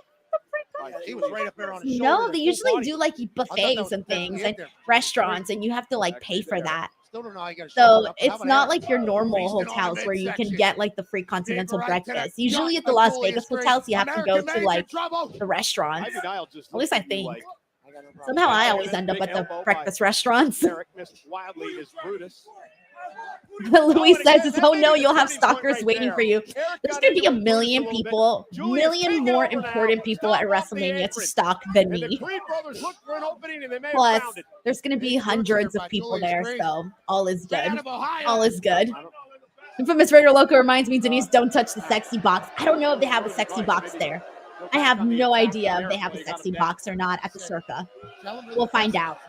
He was right up there on his No, they usually do like buffets and things and restaurants, and you have to like pay for that. So it's not like your normal hotels where you can get like the free continental breakfast. Usually at the Las Vegas hotels, you have to go to like the restaurants. At least I think. Somehow I always end up at the breakfast restaurants. Eric missed wildly as Brutus. Louis says, "Oh no, you'll have stalkers waiting for you." There's going to be a million people, million more important people at WrestleMania to stalk than me. Plus, there's going to be hundreds of people there, so all is good. All is good. Infamous Raider Loco reminds me, Denise, don't touch the sexy box. I don't know if they have a sexy box there. I have no idea if they have a sexy box or not at the Circa. We'll find out.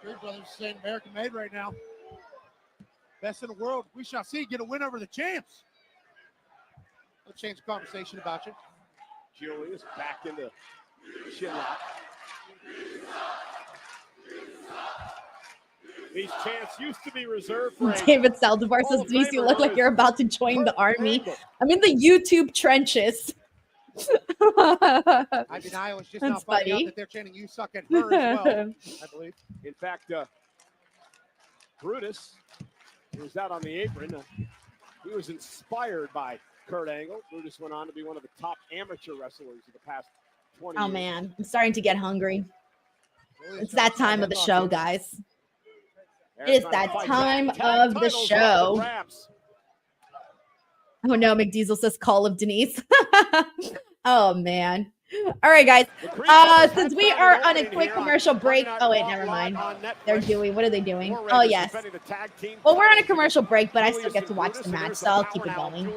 Creed brothers saying American made right now. Best in the world. We shall see. Get a win over the champs. Let's change the conversation about you. Julius back in the chin lock. These chants used to be reserved for David Saldivar says, Denise, you look like you're about to join the army. I'm in the YouTube trenches. I mean, I was just now finding out that they're chanting "You suck" at her as well, I believe. In fact, Brutus, who was out on the apron, he was inspired by Kurt Angle. Brutus went on to be one of the top amateur wrestlers of the past 20 years. Oh, man. I'm starting to get hungry. It's that time of the show, guys. It is that time of the show. Oh, no. McDiesel says Call of Denise. Oh, man. All right, guys. Since we are on a quick commercial break. Oh, wait, never mind. They're doing, what are they doing? Oh, yes. Well, we're on a commercial break, but I still get to watch the match, so I'll keep it going.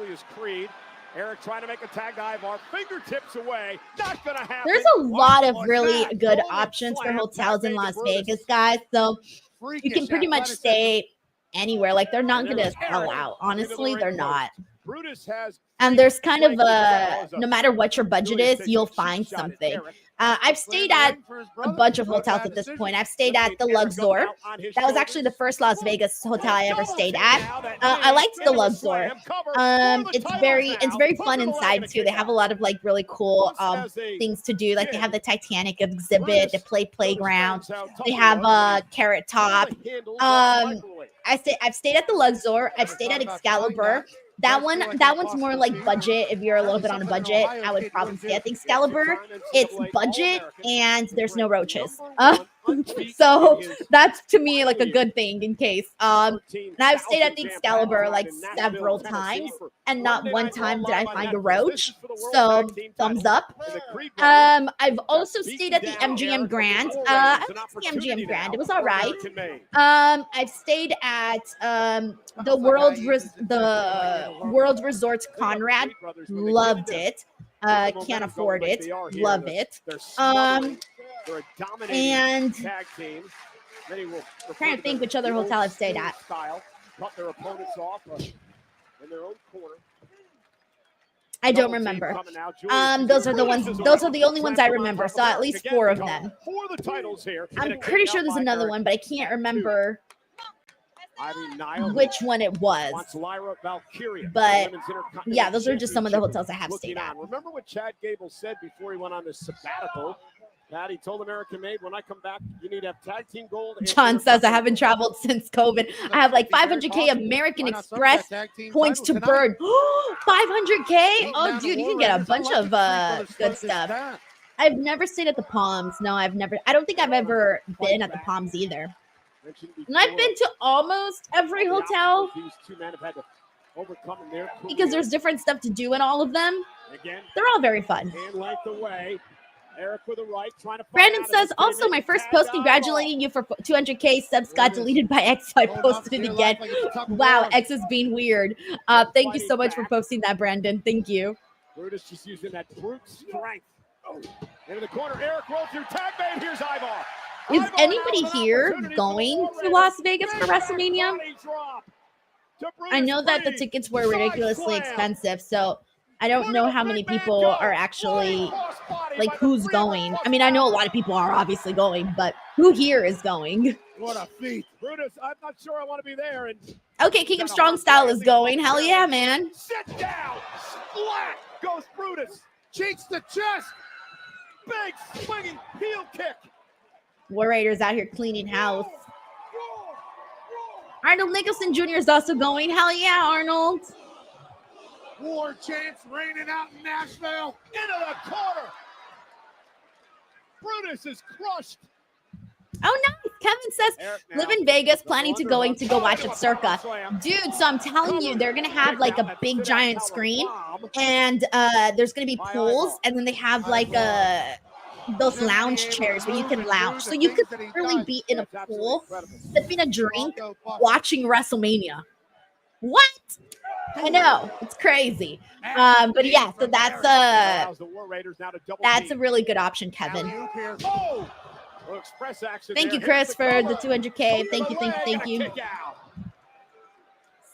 Eric trying to make a tag dive our fingertips away. Not gonna happen. There's a lot of really good options for hotels in Las Vegas, guys. So you can pretty much stay anywhere. Like, they're not going to sell out. Honestly, they're not. And there's kind of no matter what your budget is, you'll find something. I've stayed at a bunch of hotels at this point. I've stayed at the Luxor. That was actually the first Las Vegas hotel I ever stayed at. I liked the Luxor. It's very fun inside too. They have a lot of like really cool things to do. Like they have the Titanic exhibit, the playground. They have a Carrot Top. I've stayed at the Luxor. I've stayed at Excalibur. That one's more like budget. If you're a little bit on a budget, I would probably say. I think Excalibur, it's budget and there's no roaches. So that's to me like a good thing in case. And I've stayed at the Excalibur like several times, and not one time did I find a roach. So thumbs up. I've also stayed at the MGM Grand. I went to the MGM Grand. It was all right. I've stayed at the World Resorts Conrad. Loved it. Can't afford it. Love it. And trying to think which other hotel I've stayed at. I don't remember. Those are the ones. Those are the only ones I remember. So at least 4 of them. I'm pretty sure there's another one, but I can't remember which one it was. But yeah, those are just some of the hotels I have stayed at. Remember what Chad Gable said before he went on this sabbatical? That he told American Made, when I come back, you need to have tag team gold. John says, I haven't traveled since COVID. I have like 500K American Express points to burn. 500K? Oh, dude, you can get a bunch of good stuff. I've never stayed at the Palms. No, I don't think I've ever been at the Palms either. And I've been to almost every hotel because there's different stuff to do in all of them. They're all very fun. Eric with a right, trying to Brandon says, also, my first post congratulating you for 200K subs got deleted by X, so I posted it again. Wow, X is being weird. Thank you so much for posting that, Brandon. Thank you. Brutus just using that brute strength. Oh, into the corner. Eric rolls through tag bait. Here's Ivar. Is anybody here going to Las Vegas for WrestleMania? I know that the tickets were ridiculously expensive, so I don't know how many people are actually, like, who's going. I mean, I know a lot of people are obviously going, but who here is going? What a feat. Brutus, I'm not sure I want to be there. And okay, King of Strong Style is going. Hell yeah, man. Sit down. Splat goes Brutus. Cheeks to chest. Big swinging heel kick. War Raiders out here cleaning house. Arnold Nicholson Jr. is also going. Hell yeah, Arnold. War chants raining out in Nashville. Into the corner. Brutus is crushed. Oh, nice. Kevin says, live in Vegas, planning to go watch it circa. Dude, so I'm telling you, they're going to have like a big giant screen and there's going to be pools and then they have like those lounge chairs where you can lounge. So you could literally be in a pool, sipping a drink, watching WrestleMania. What? I know, it's crazy. But yeah, so that's a really good option, Kevin. Thank you, Chris, for the 200K. Thank you.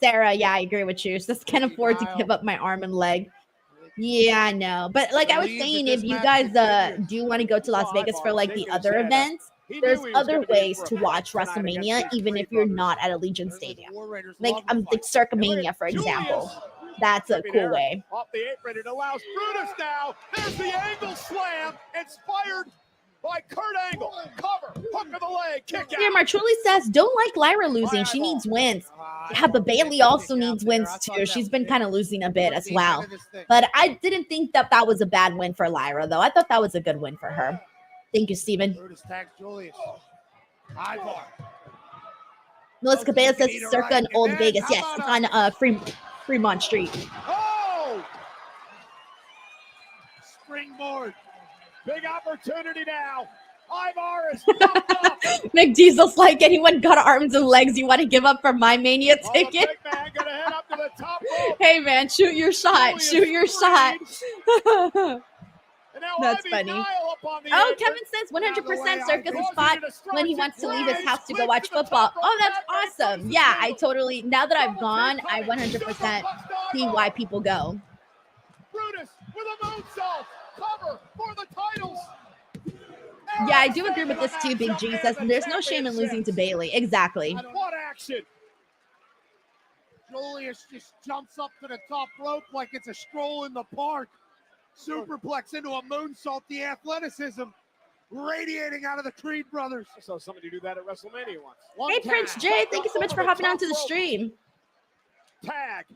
Sarah, yeah, I agree with you. Just can't afford to give up my arm and leg. Yeah, I know. But like I was saying, if you guys do want to go to Las Vegas for like the other events, there's other ways to watch WrestleMania, even if you're not at Allegiant Stadium. Like Circumania, for example. That's a cool way. Off the apron, it allows Brutus now. There's the angle slam, inspired by Kurt Angle. Cover, hook of the leg, kick out. Here, Marchuli says, don't like Lyra losing. She needs wins. Yeah, but Bayley also needs wins too. She's been kind of losing a bit as well. But I didn't think that was a bad win for Lyra, though. I thought that was a good win for her. Thank you, Steven. Melissa Cabeza says circa in Old Vegas. Yes, it's on Fremont Street. Oh! Springboard. Big opportunity now. Ivar is McDiesel's like, anyone got arms and legs you want to give up for my Mania ticket? man gonna head up to the top rope. Hey, man, shoot your shot. Shoot your shot. That's funny. Oh, Kevin says 100% Circus is spot when he wants to leave his house to go watch football. Oh, that's awesome. Yeah, I totally, now that I've gone, I 100% see why people go. Brutus with a moonsault. Cover for the titles. Yeah, I do agree with this too, Big G says there's no shame in losing to Bayley. Exactly. What action? Julius just jumps up to the top rope like it's a stroll in the park. Superplex into a moonsault. The athleticism radiating out of the Creed brothers. I saw somebody do that at WrestleMania once. Hey, Prince Jay, thank you so much for hopping onto the stream. Tag.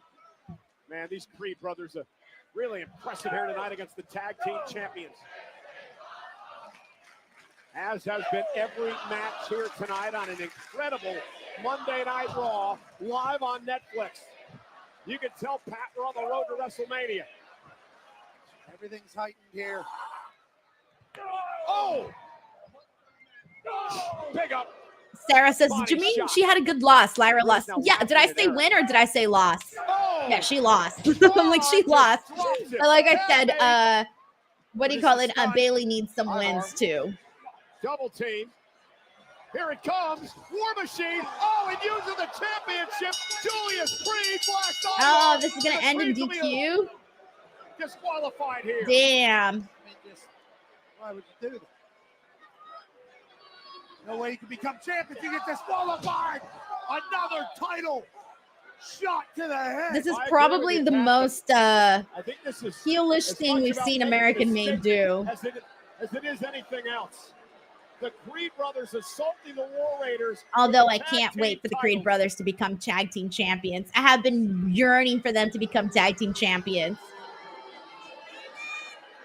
Man, these Creed brothers are really impressive here tonight against the tag team champions. As has been every match here tonight on an incredible Monday Night Raw live on Netflix. You can tell, Pat, we're on the road to WrestleMania. Everything's heightened here. Oh! Big up. Sarah says, did you mean she had a good loss? Lyra lost. Yeah, did I say win or did I say loss? Yeah, she lost. I'm like, she lost. But like I said, what do you call it? Bayley needs some wins too. Double team. Here it comes. War Machine. Oh, and using the championship. Julius Creed blast off. Oh, this is going to end in DQ. Disqualified here. Damn. Why would you do that? No way you can become champion if you get disqualified. Another title shot to the head. This is probably the most heelish thing we've seen American Made do. As it is anything else. The Creed brothers assaulting the War Raiders. Although I can't wait for the Creed brothers to become tag team champions. I have been yearning for them to become tag team champions.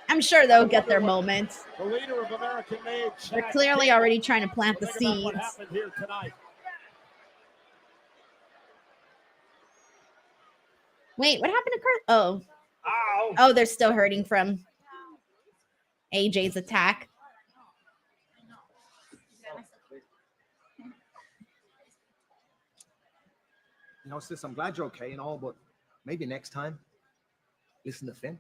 I'm sure they'll get their moments. The leader of American Made. They're clearly already trying to plant the seeds. What happened here tonight? Wait, what happened to Kurt? Oh, they're still hurting from AJ's attack. You know, sis, I'm glad you're okay and all, but maybe next time, listen to Finn.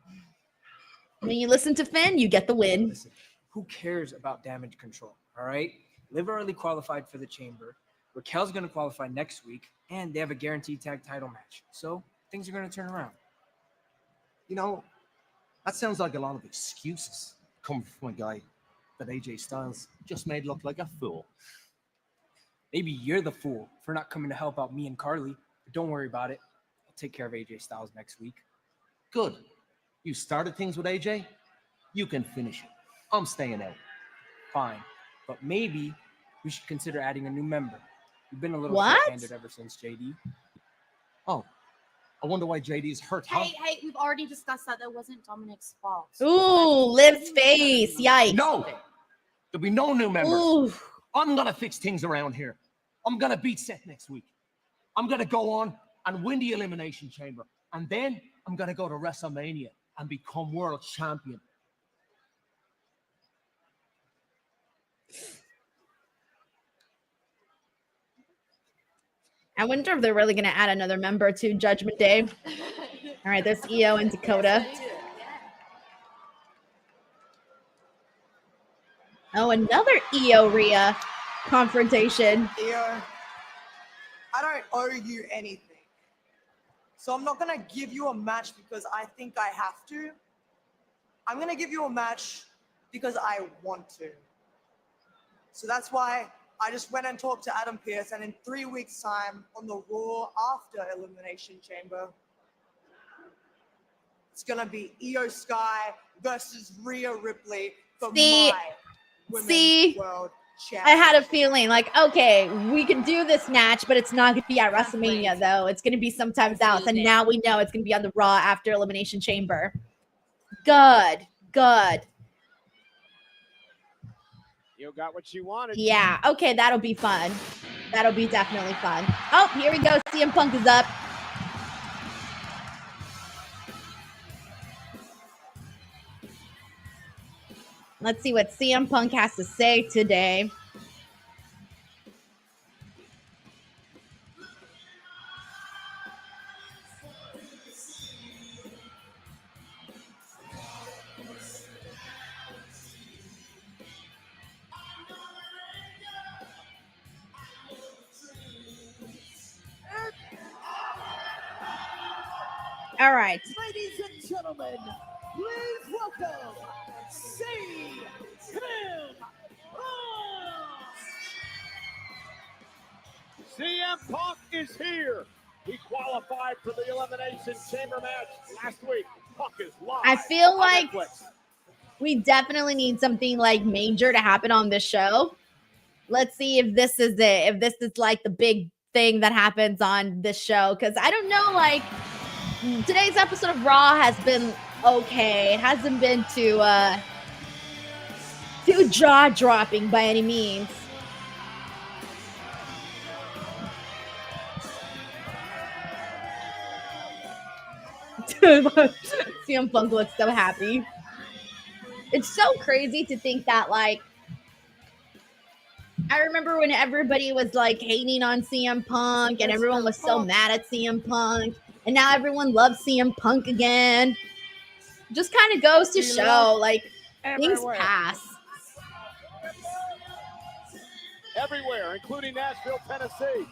When you listen to Finn, you get the win. Listen, who cares about damage control, all right? Liv already qualified for the chamber. Raquel's going to qualify next week, and they have a guaranteed tag title match. So things are going to turn around. You know, that sounds like a lot of excuses coming from a guy that AJ Styles just made look like a fool. Maybe you're the fool for not coming to help out me and Carly. But don't worry about it. I'll take care of AJ Styles next week. Good. You started things with AJ. You can finish it. I'm staying out. Fine. But maybe we should consider adding a new member. We've been a little What? short-handed ever since JD. Oh, I wonder why JD's hurt. Huh? Hey, we've already discussed that. That wasn't Dominic's fault. Ooh, Liv's face. Yikes. No. There'll be no new member. Ooh. I'm going to fix things around here. I'm going to beat Seth next week. I'm going to go on and win the Elimination Chamber. And then I'm going to go to WrestleMania and become world champion. I wonder if they're really going to add another member to Judgment Day. All right, there's IYO and Dakota. Oh, another IYO Rhea confrontation. IYO, I don't owe you anything. So I'm not going to give you a match because I think I have to. I'm going to give you a match because I want to. So that's why I just went and talked to Adam Pearce, and in 3 weeks' time on the Raw after Elimination Chamber, it's going to be IYO SKY versus Rhea Ripley for my Women's World Championship. I had a feeling like, okay, we can do this match, but it's not going to be at WrestleMania, though. It's going to be sometime else. And now we know it's going to be on the Raw after Elimination Chamber. Good. You got what you wanted. Yeah. Okay, that'll be fun. That'll be definitely fun. Oh, here we go. CM Punk is up. Let's see what CM Punk has to say today. All right. Ladies and gentlemen, please welcome CM Punk. CM Punk is here. He qualified for the Elimination Chamber match last week. Punk is live. I feel on like Netflix. we definitely need something like major to happen on this show. Let's see if this is it. If this is like the big thing that happens on this show. Because I don't know, like, today's episode of Raw has been okay. It hasn't been too jaw-dropping by any means. CM Punk looks so happy. It's so crazy to think that, like, I remember when everybody was like hating on CM Punk and everyone was so mad at CM Punk, and now everyone loves CM Punk again. Just kind of goes to show, like, things pass. Everywhere, including Nashville, Tennessee.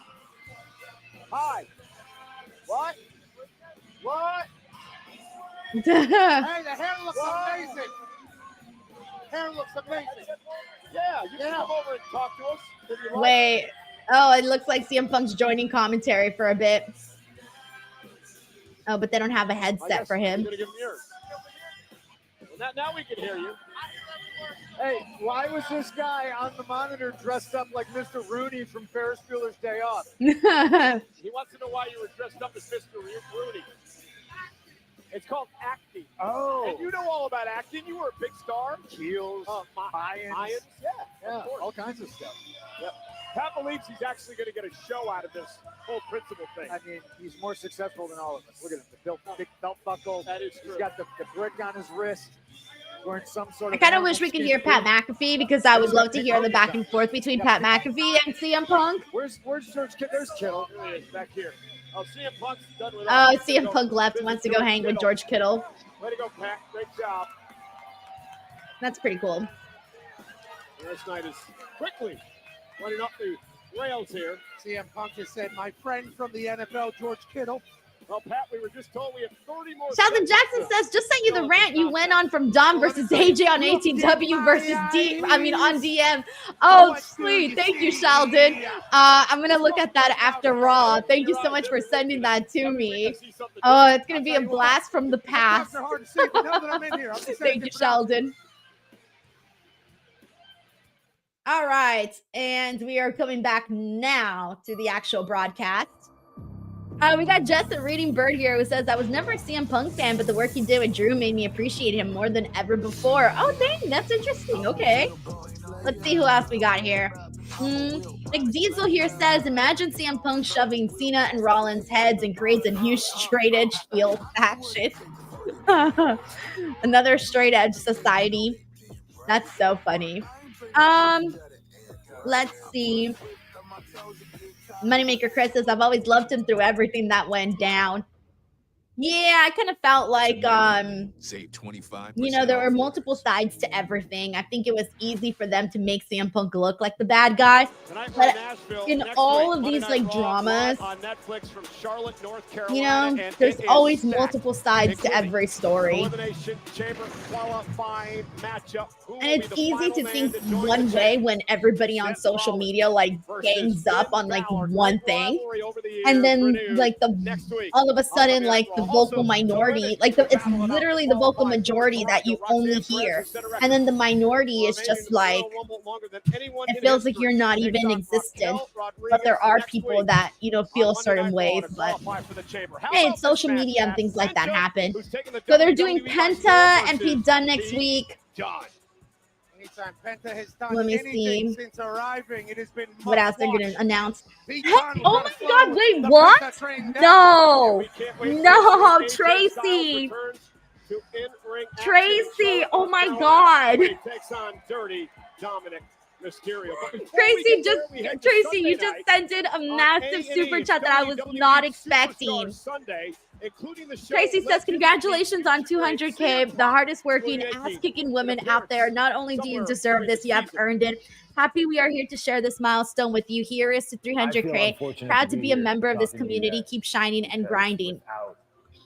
Hi. What? Hey, the hair looks amazing. Hair looks amazing. Yeah, you can come over and talk to us if you like. Wait. Oh, it looks like CM Punk's joining commentary for a bit. Oh, but they don't have a headset for him. You're gonna give him yours. Well, now we can hear you. Hey, why was this guy on the monitor dressed up like Mr. Rooney from Ferris Bueller's Day Off? He wants to know why you were dressed up as Mr. Rooney. It's called acting. Oh. And you know all about acting. You were a big star. Heels, Mayans. Yeah, all kinds of stuff. Yep. Pat believes he's actually going to get a show out of this whole principal thing. I mean, he's more successful than all of us. Look at him, the big belt buckle. That is true. He's got the brick on his wrist. Wearing some sort I of. kind of wish we could hear Pat McAfee, because I would love to hear the back and forth between Pat McAfee and CM Punk. Where's George Kittle? There's Kittle. There he is, back here. Oh, CM Punk's done with Oh, CM Punk left, wants to go hang with George Kittle. Way to go, Pat. Great job. That's pretty cool. Last night is quickly running up the rails here. CM Punk just said, my friend from the NFL, George Kittle. Well, Pat, we were just told we have 30 more. Sheldon Jackson says, just sent you the rant you went on from Dom versus AJ on ATW versus on DM. Oh, sweet. Thank you, Sheldon. I'm going to look at that after Raw. Thank you so much for sending that to me. Oh, it's going to be a blast from the past. Thank you, Sheldon. All right. And we are coming back now to the actual broadcast. We got Justin Reading Bird here who says, I was never a CM Punk fan, but the work he did with Drew made me appreciate him more than ever before. Oh, dang, that's interesting. Okay. Let's see who else we got here. McDiesel here says, imagine CM Punk shoving Cena and Rollins' heads and creates a new straight edge heel faction. Another straight edge society. That's so funny. Let's see. Moneymaker Chris says, I've always loved him through everything that went down. Yeah, I kind of felt like, Save 25%. you know, there were multiple sides to everything. I think it was easy for them to make CM Punk look like the bad guy. But in all of these like dramas, you know, there's always multiple sides to every story. And it's easy to think one way when everybody on social media like gangs up on like one thing. And then like all of a sudden like the vocal minority, like it's literally the vocal majority that you only hear. And then the minority is just like, it feels like you're not even existent. But there are people that, you know, feel certain ways. But hey, it's social media and things like that happen. So they're doing Penta and Pete Dunne next week. Anytime Penta has done Let me anything see since arriving, it has been what else they're going to announce. Hey, oh my God, wait, what? No, no, Tracy. Tracy, oh my God. Tracy, you just sent in a massive super chat that I was not expecting. Tracy says, congratulations on 200K, the hardest working, ass-kicking women out there. Not only do you deserve this, you have earned it. Happy we are here to share this milestone with you. Here is to 300K. Proud to be a member of this community. Keep shining and grinding.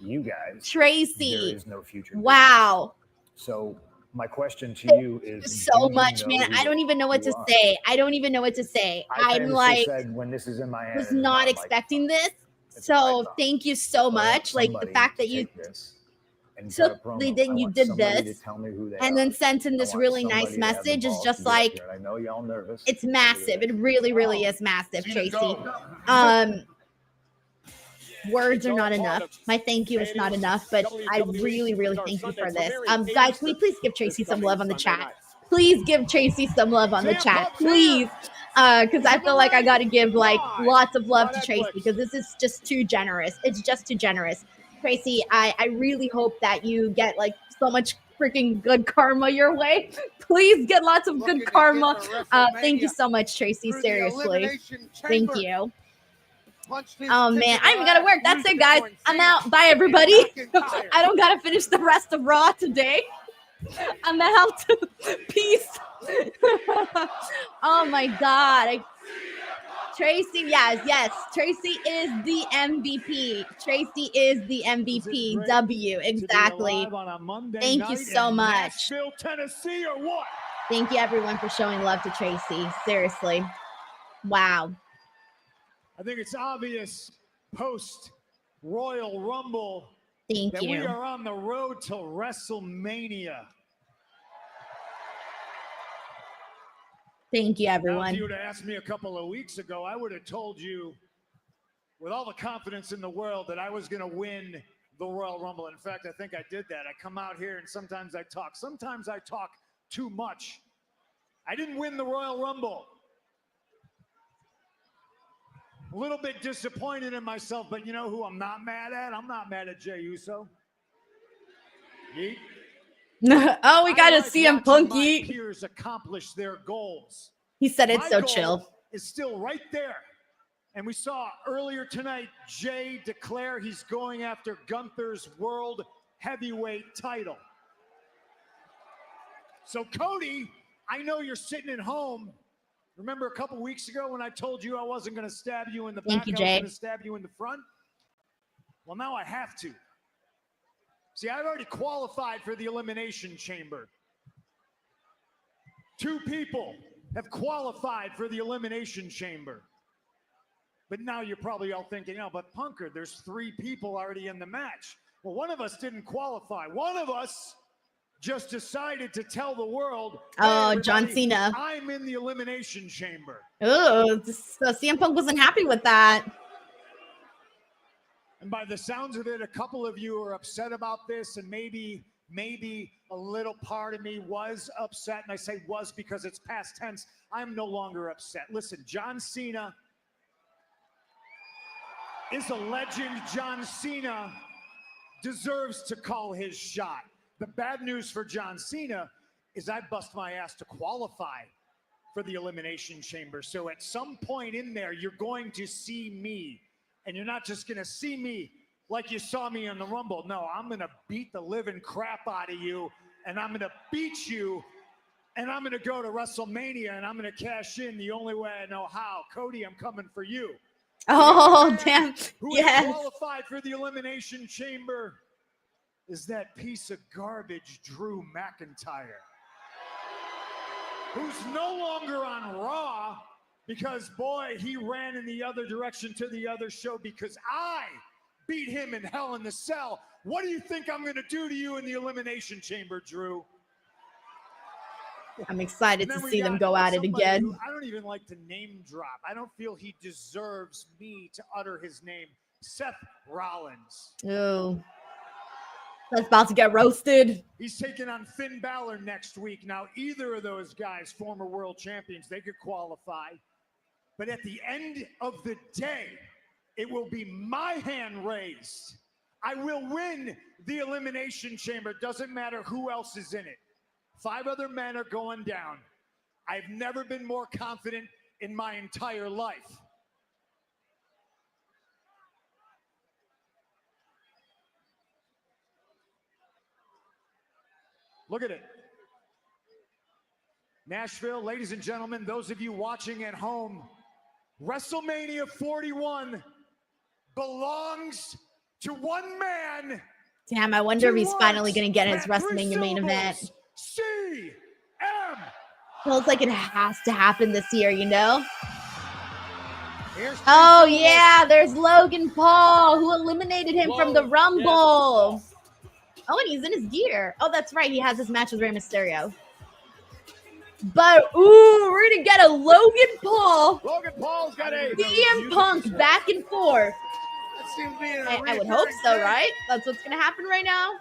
You guys, Tracy, there is no future. Wow. So my question to you is so much, man. I don't even know what to say. I don't even know what to say. I'm like, when this is in my hand, was not expecting this. So thank you so much. Like the fact that you took then you did this and then sent in this really nice message is just like, I know y'all nervous. It's massive. It really, really is massive, Tracy. Words are not enough. My thank you is not enough, but I really, really thank you for this. Guys, can we please give Tracy some love on the chat? Please give Tracy some love on the chat, please. Because I feel like I got to give like lots of love to Tracy because this is just too generous. It's just too generous. Tracy, I really hope that you get like so much freaking good karma your way. Please get lots of good karma. Thank you so much, Tracy. Seriously. Thank you. Oh man, I even gotta work. That's it, guys. I'm out. Bye, everybody. I don't gotta finish the rest of Raw today. I'm out. Peace. Oh my God. Tracy, yes. Tracy is the MVP. Tracy is the MVP. W, exactly. Thank you so much. Tennessee or what? Thank you, everyone, for showing love to Tracy. Seriously. Wow. I think it's obvious post Royal Rumble that we are on the road to WrestleMania. Thank you, everyone. Now, if you would have asked me a couple of weeks ago, I would have told you with all the confidence in the world that I was going to win the Royal Rumble. In fact, I think I did that. I come out here and sometimes I talk. Sometimes I talk too much. I didn't win the Royal Rumble. A little bit disappointed in myself, but you know who I'm not mad at? I'm not mad at Jey Uso. Yeet. Oh, we got to see him Punk yeet. Peers accomplish their goals. He said it's My so goal chill. Is still right there. And we saw earlier tonight, Jey declare he's going after Gunther's World Heavyweight title. So Cody, I know you're sitting at home. Remember a couple weeks ago when I told you I wasn't going to stab you in the back, I was going to stab you in the front? Well, now I have to. See, I've already qualified for the Elimination Chamber. 2 people have qualified for the Elimination Chamber. But now you're probably all thinking, oh, but Punker, there's 3 people already in the match. Well, one of us didn't qualify. One of us just decided to tell the world, oh, John Cena. I'm in the Elimination Chamber. Oh, CM Punk wasn't happy with that. And by the sounds of it, a couple of you are upset about this, and maybe maybe a little part of me was upset, and I say was because it's past tense. I'm no longer upset. Listen, John Cena is a legend. John Cena deserves to call his shot. The bad news for John Cena is I bust my ass to qualify for the Elimination Chamber. So at some point in there, you're going to see me, and you're not just going to see me like you saw me in the Rumble. No, I'm going to beat the living crap out of you, and I'm going to beat you, and I'm going to go to WrestleMania, and I'm going to cash in the only way I know how. Cody, I'm coming for you. Oh, damn. Who Yes. qualified for the Elimination Chamber is that piece of garbage, Drew McIntyre, who's no longer on Raw because, boy, he ran in the other direction to the other show because I beat him in Hell in the Cell. What do you think I'm going to do to you in the Elimination Chamber, Drew? I'm excited And to then see we them got go at it somebody again. who I don't even like to name drop. I don't feel he deserves me to utter his name. Seth Rollins. Oh, that's about to get roasted. He's taking on Finn Balor next week. Now, either of those guys, former world champions, they could qualify. But at the end of the day, it will be my hand raised. I will win the Elimination Chamber. Doesn't matter who else is in it. 5 other men are going down. I've never been more confident in my entire life. Look at it. Nashville, ladies and gentlemen, those of you watching at home, WrestleMania 41 belongs to one man. Damn, I wonder if he's finally going to get his WrestleMania main event. CM. Feels like it has to happen this year, you know? Oh, yeah, there's Logan Paul, who eliminated him from the Rumble. Oh, and he's in his gear. Oh, that's right. He has his match with Rey Mysterio. But, ooh, we're going to get a Logan Paul. Logan Paul's got a CM Punk back and forth. I would hope so, right? That's what's going to happen right now.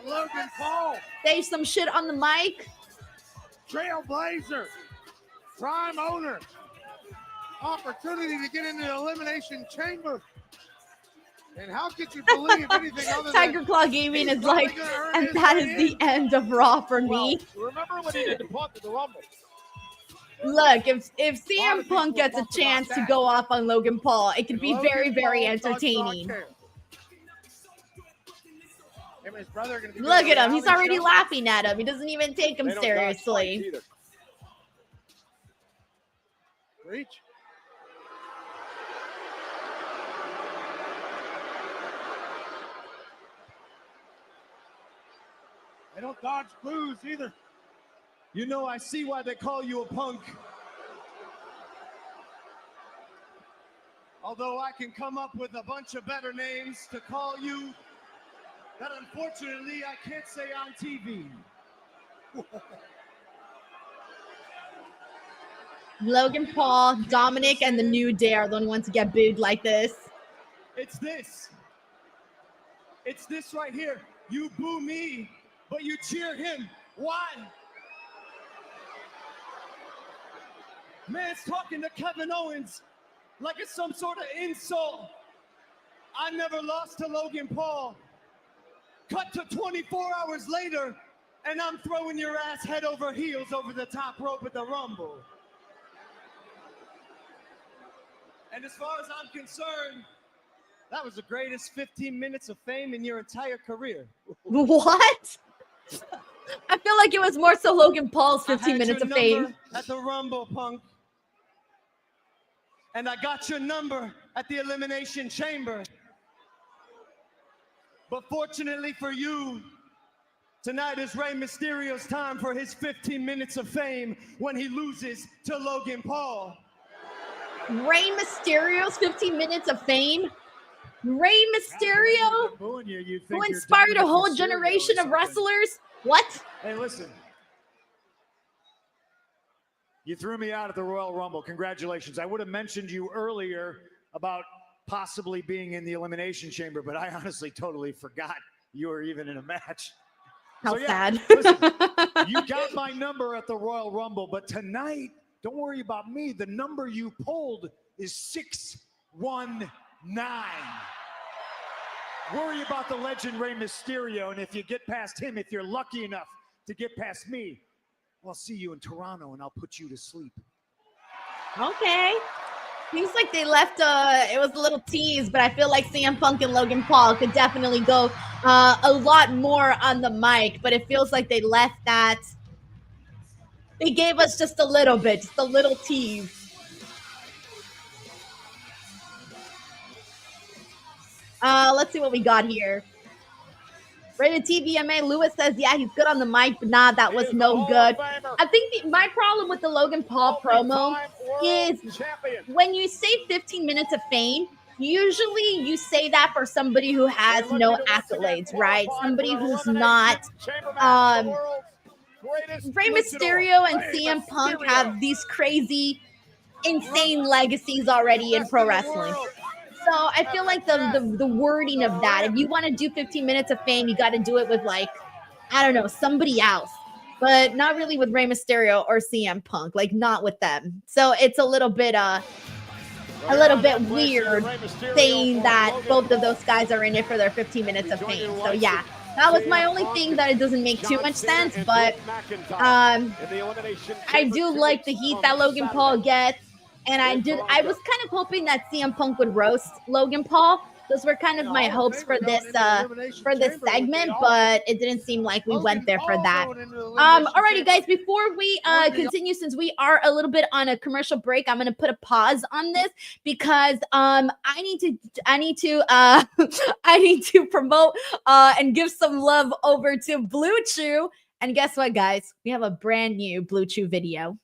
Logan Paul. Say some shit on the mic. Trailblazer. Prime owner. Opportunity to get into the Elimination Chamber. And how could you believe anything other than Tiger Claw Gaming is like, and that is the end of Raw for me. Remember when he did the Punk at the Rumble? Look, if CM Punk gets a chance to go off on Logan Paul, it could be very, very entertaining. Look at him. He's already laughing at him. He doesn't even take him seriously. Reach. They don't dodge blues either. You know, I see why they call you a punk. Although I can come up with a bunch of better names to call you that unfortunately I can't say on TV. Logan Paul, Dominic, and the New Day are the only ones to get booed like this. It's this. It's this right here. You boo me, but you cheer him. Why? Man's talking to Kevin Owens like it's some sort of insult. I never lost to Logan Paul. Cut to 24 hours later, and I'm throwing your ass head over heels over the top rope at the Rumble. And as far as I'm concerned, that was the greatest 15 minutes of fame in your entire career. What? I feel like it was more so Logan Paul's 15 minutes of fame. At the Rumble, Punk. And I got your number at the Elimination Chamber. But fortunately for you, tonight is Rey Mysterio's time for his 15 minutes of fame when he loses to Logan Paul. Rey Mysterio's 15 minutes of fame? Rey Mysterio? Who inspired a whole generation of wrestlers? What? Hey, listen. You threw me out at the Royal Rumble. Congratulations. I would have mentioned you earlier about possibly being in the Elimination Chamber, but I honestly totally forgot you were even in a match. How sad. Listen, you got my number at the Royal Rumble, but tonight, don't worry about me. The number you pulled is 619. Worry about the legend Rey Mysterio, and if you get past him, if you're lucky enough to get past me, I'll see you in Toronto and I'll put you to sleep. Okay. Seems like they left it was a little tease, but I feel like CM Punk and Logan Paul could definitely go a lot more on the mic, but it feels like they left that. They gave us just a little bit, just a little tease. Let's see what we got here. Rated TVMA, Lewis says, yeah, he's good on the mic, but nah, that was no good. I think my problem with the Logan Paul promo is when you say 15 minutes of fame, usually you say that for somebody who has no accolades, right? Somebody who's not. Rey Mysterio and CM Punk have these crazy, insane legacies already in pro wrestling. So I feel like the wording of that, if you want to do 15 minutes of fame, you got to do it with, like, I don't know, somebody else, but not really with Rey Mysterio or CM Punk, like not with them. So it's a little bit weird saying that both of those guys are in it for their 15 minutes of fame. So yeah, that was my only thing that it doesn't make too much sense, but I do like the heat that Logan Paul gets. And I was kind of hoping that CM Punk would roast Logan Paul. Those were kind of my hopes for this segment, but it didn't seem like we went there for that. Alrighty, guys, before we continue, since we are a little bit on a commercial break, I'm gonna put a pause on this because I need to promote and give some love over to Blue Chew. And guess what, guys? We have a brand new Blue Chew video.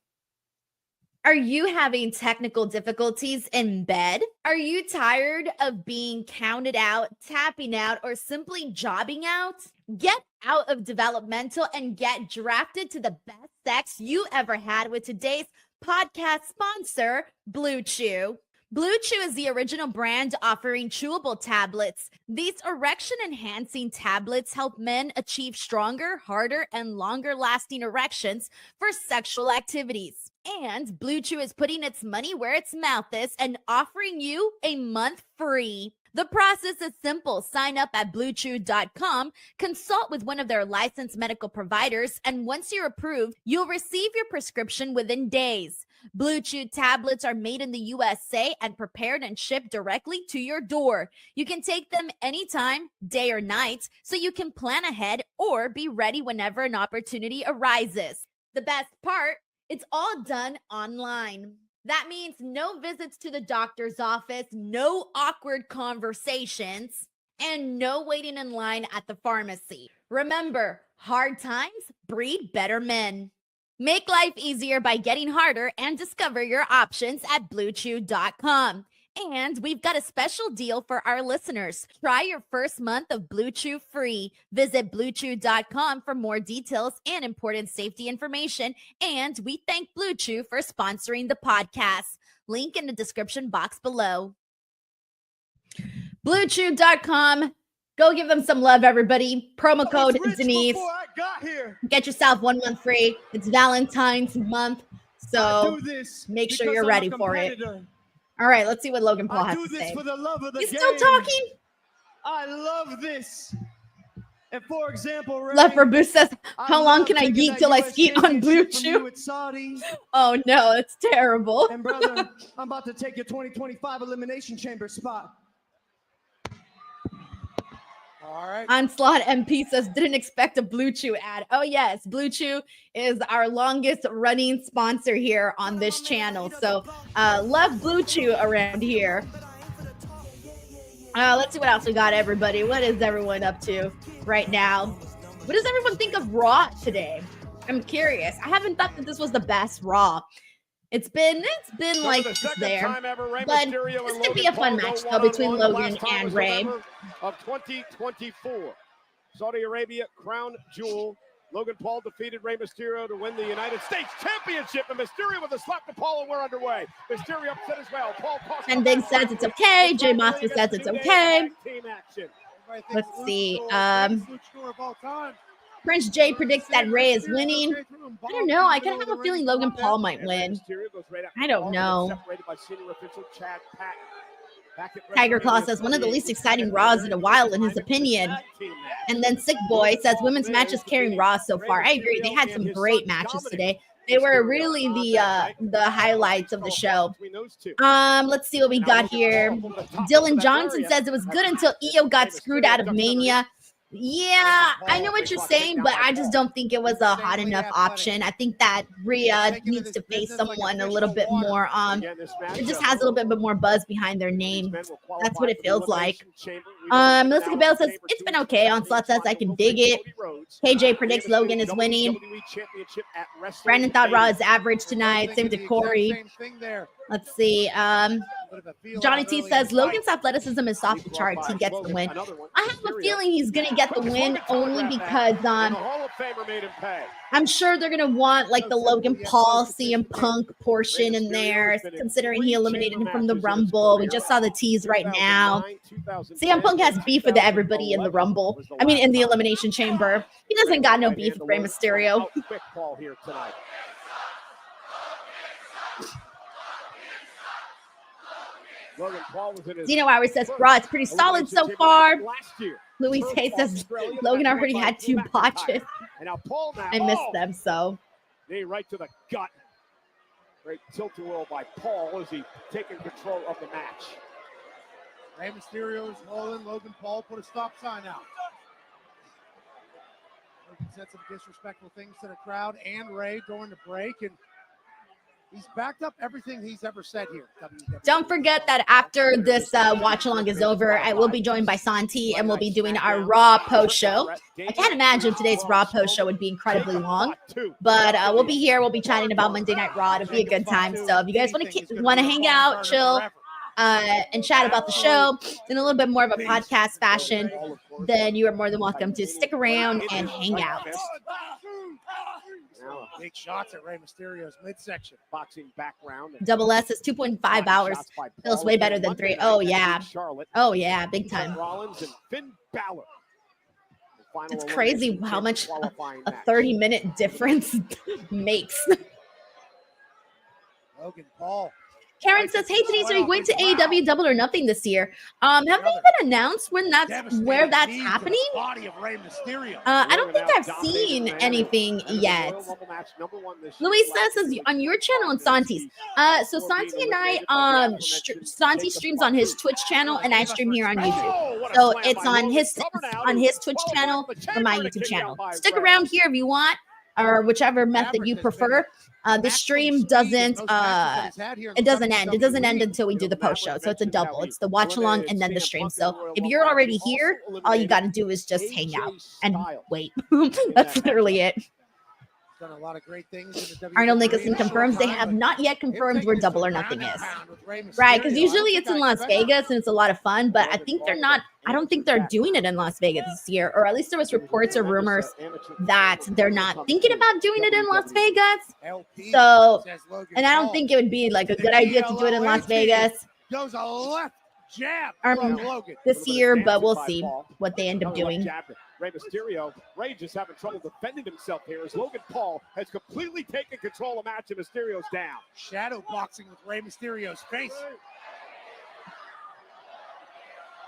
Are you having technical difficulties in bed? Are you tired of being counted out, tapping out, or simply jobbing out? Get out of developmental and get drafted to the best sex you ever had with today's podcast sponsor, Blue Chew. Blue Chew is the original brand offering chewable tablets. These erection-enhancing tablets help men achieve stronger, harder, and longer-lasting erections for sexual activities. And Blue Chew is putting its money where its mouth is and offering you a month free. The process is simple. Sign up at BlueChew.com, consult with one of their licensed medical providers, and once you're approved, you'll receive your prescription within days. Blue Chew tablets are made in the USA and prepared and shipped directly to your door. You can take them anytime, day or night, so you can plan ahead or be ready whenever an opportunity arises. The best part, it's all done online. That means no visits to the doctor's office, no awkward conversations, and no waiting in line at the pharmacy. Remember, hard times breed better men. Make life easier by getting harder and discover your options at BlueChew.com. And we've got a special deal for our listeners. Try your first month of Blue Chew free. Visit BlueChew.com for more details and important safety information. And we thank Blue Chew for sponsoring the podcast. Link in the description box below. BlueChew.com. Go give them some love, everybody. Promo code Denise. Get yourself 1 month free. It's Valentine's month, so make sure you're ready for it. All right, let's see what Logan Paul has to say. For the love of the He's game. still talking? I love this. And for example, Ray, Left Rabu says, how long can I eat till I ski on Blue Chew? Oh no, it's terrible. And brother, I'm about to take your 2025 Elimination Chamber spot. All right. Onslaught MP says, didn't expect a Blue Chew ad. Oh yes, Blue Chew is our longest running sponsor here on this channel. So love Blue Chew around here. Let's see what else we got, everybody. What is everyone up to right now? What does everyone think of Raw today? I'm curious. I haven't thought that this was the best Raw. It's been like there, but this could be a fun match though between Logan and Rey. Of 2024, Saudi Arabia crown jewel. Logan Paul defeated Rey Mysterio to win the United States Championship. And Mysterio with a slap to Paul, and we're underway. Mysterio upset as well. Paul and Big says it's okay. Jay Mossman says it's okay. Let's see. Prince Jay predicts that Rey is winning. I don't know. I kind of have a feeling Logan Paul might win. I don't know. Tiger Claw says one of the least exciting Raws in a while, in his opinion. And then Sick Boy says women's matches carrying Raw so far. I agree. They had some great matches today. They were really the highlights of the show. Let's see what we got here. Dylan Johnson says it was good until IYO got screwed out of Mania. Yeah, I know what you're saying, but I just don't think it was a hot enough option. I think that Rhea needs to face someone a little bit more. It just has a little bit more buzz behind their name. That's what it feels like. Melissa Cabell says it's been okay. Onslaught says I can dig it. KJ predicts Logan is winning. Brandon thought Raw is average tonight. Same to Corey. Let's see. Johnny T says Logan's athleticism is off the charts. He gets the win. I have a feeling he's gonna get the win only because I'm sure they're gonna want like the Logan Paul CM Punk portion in there, considering he eliminated him from the Rumble. We just saw the tease right now. CM Punk has beef with everybody in the Rumble. I mean, in the Elimination Chamber. He doesn't got no beef with Rey Mysterio. Zeno Hours says, Raw, it's pretty solid so far. Louis Hayes says, Logan already had 2 botches. I missed them, so. Knee right to the gut. Great tilt-a-whirl by Paul as he taking control of the match. Rey Mysterio's rolling. Logan Paul put a stop sign out. Logan said some disrespectful things to the crowd and Rey going to break, and he's backed up everything he's ever said here. Don't forget that after this watch along is over, I will be joined by Santi and we'll be doing our Raw post show. I can't imagine today's Raw post show would be incredibly long, but we'll be here. We'll be chatting about Monday Night Raw. It'll be a good time. So if you guys want to hang out, chill, and chat about the show in a little bit more of a podcast fashion, then you are more than welcome to stick around and hang out. Big shots at Rey Mysterio's midsection. Boxing background. Double S is 2.5 hours. Feels way better than 3. Oh, yeah. Oh, yeah. Big time. Rollins and Finn Balor. It's crazy how much a 30-minute difference makes. Logan Paul. Karen says, hey, Denise, are you going to AEW Double or Nothing this year? Have they even announced where that's happening? I don't think I've seen anything yet. Luis says, on your channel and Santi's. So Santi and I, Santi streams on his Twitch channel and I stream here on YouTube. So it's on his Twitch channel or my YouTube channel. Stick around here if you want, or whichever method you prefer. The stream doesn't it doesn't end. It doesn't end until we do the post show. So it's a double. It's the watch along and then the stream. So if you're already here, all you got to do is just hang out and wait. That's literally it. Done a lot of great things. Arnold Nicholson confirms they have not yet confirmed where Double or Nothing is. Right, because usually it's in Las Vegas and it's a lot of fun, but I think they're not. I don't think they're doing it in Las Vegas this year, or at least there was reports or rumors that they're not thinking about doing it in Las Vegas. So, and I don't think it would be like a good idea to do it in Las Vegas. Goes a left jab this year, but we'll see what they end up doing. Rey Mysterio, Rey just having trouble defending himself here as Logan Paul has completely taken control of the match and Mysterio's down. Shadow boxing with Rey Mysterio's face.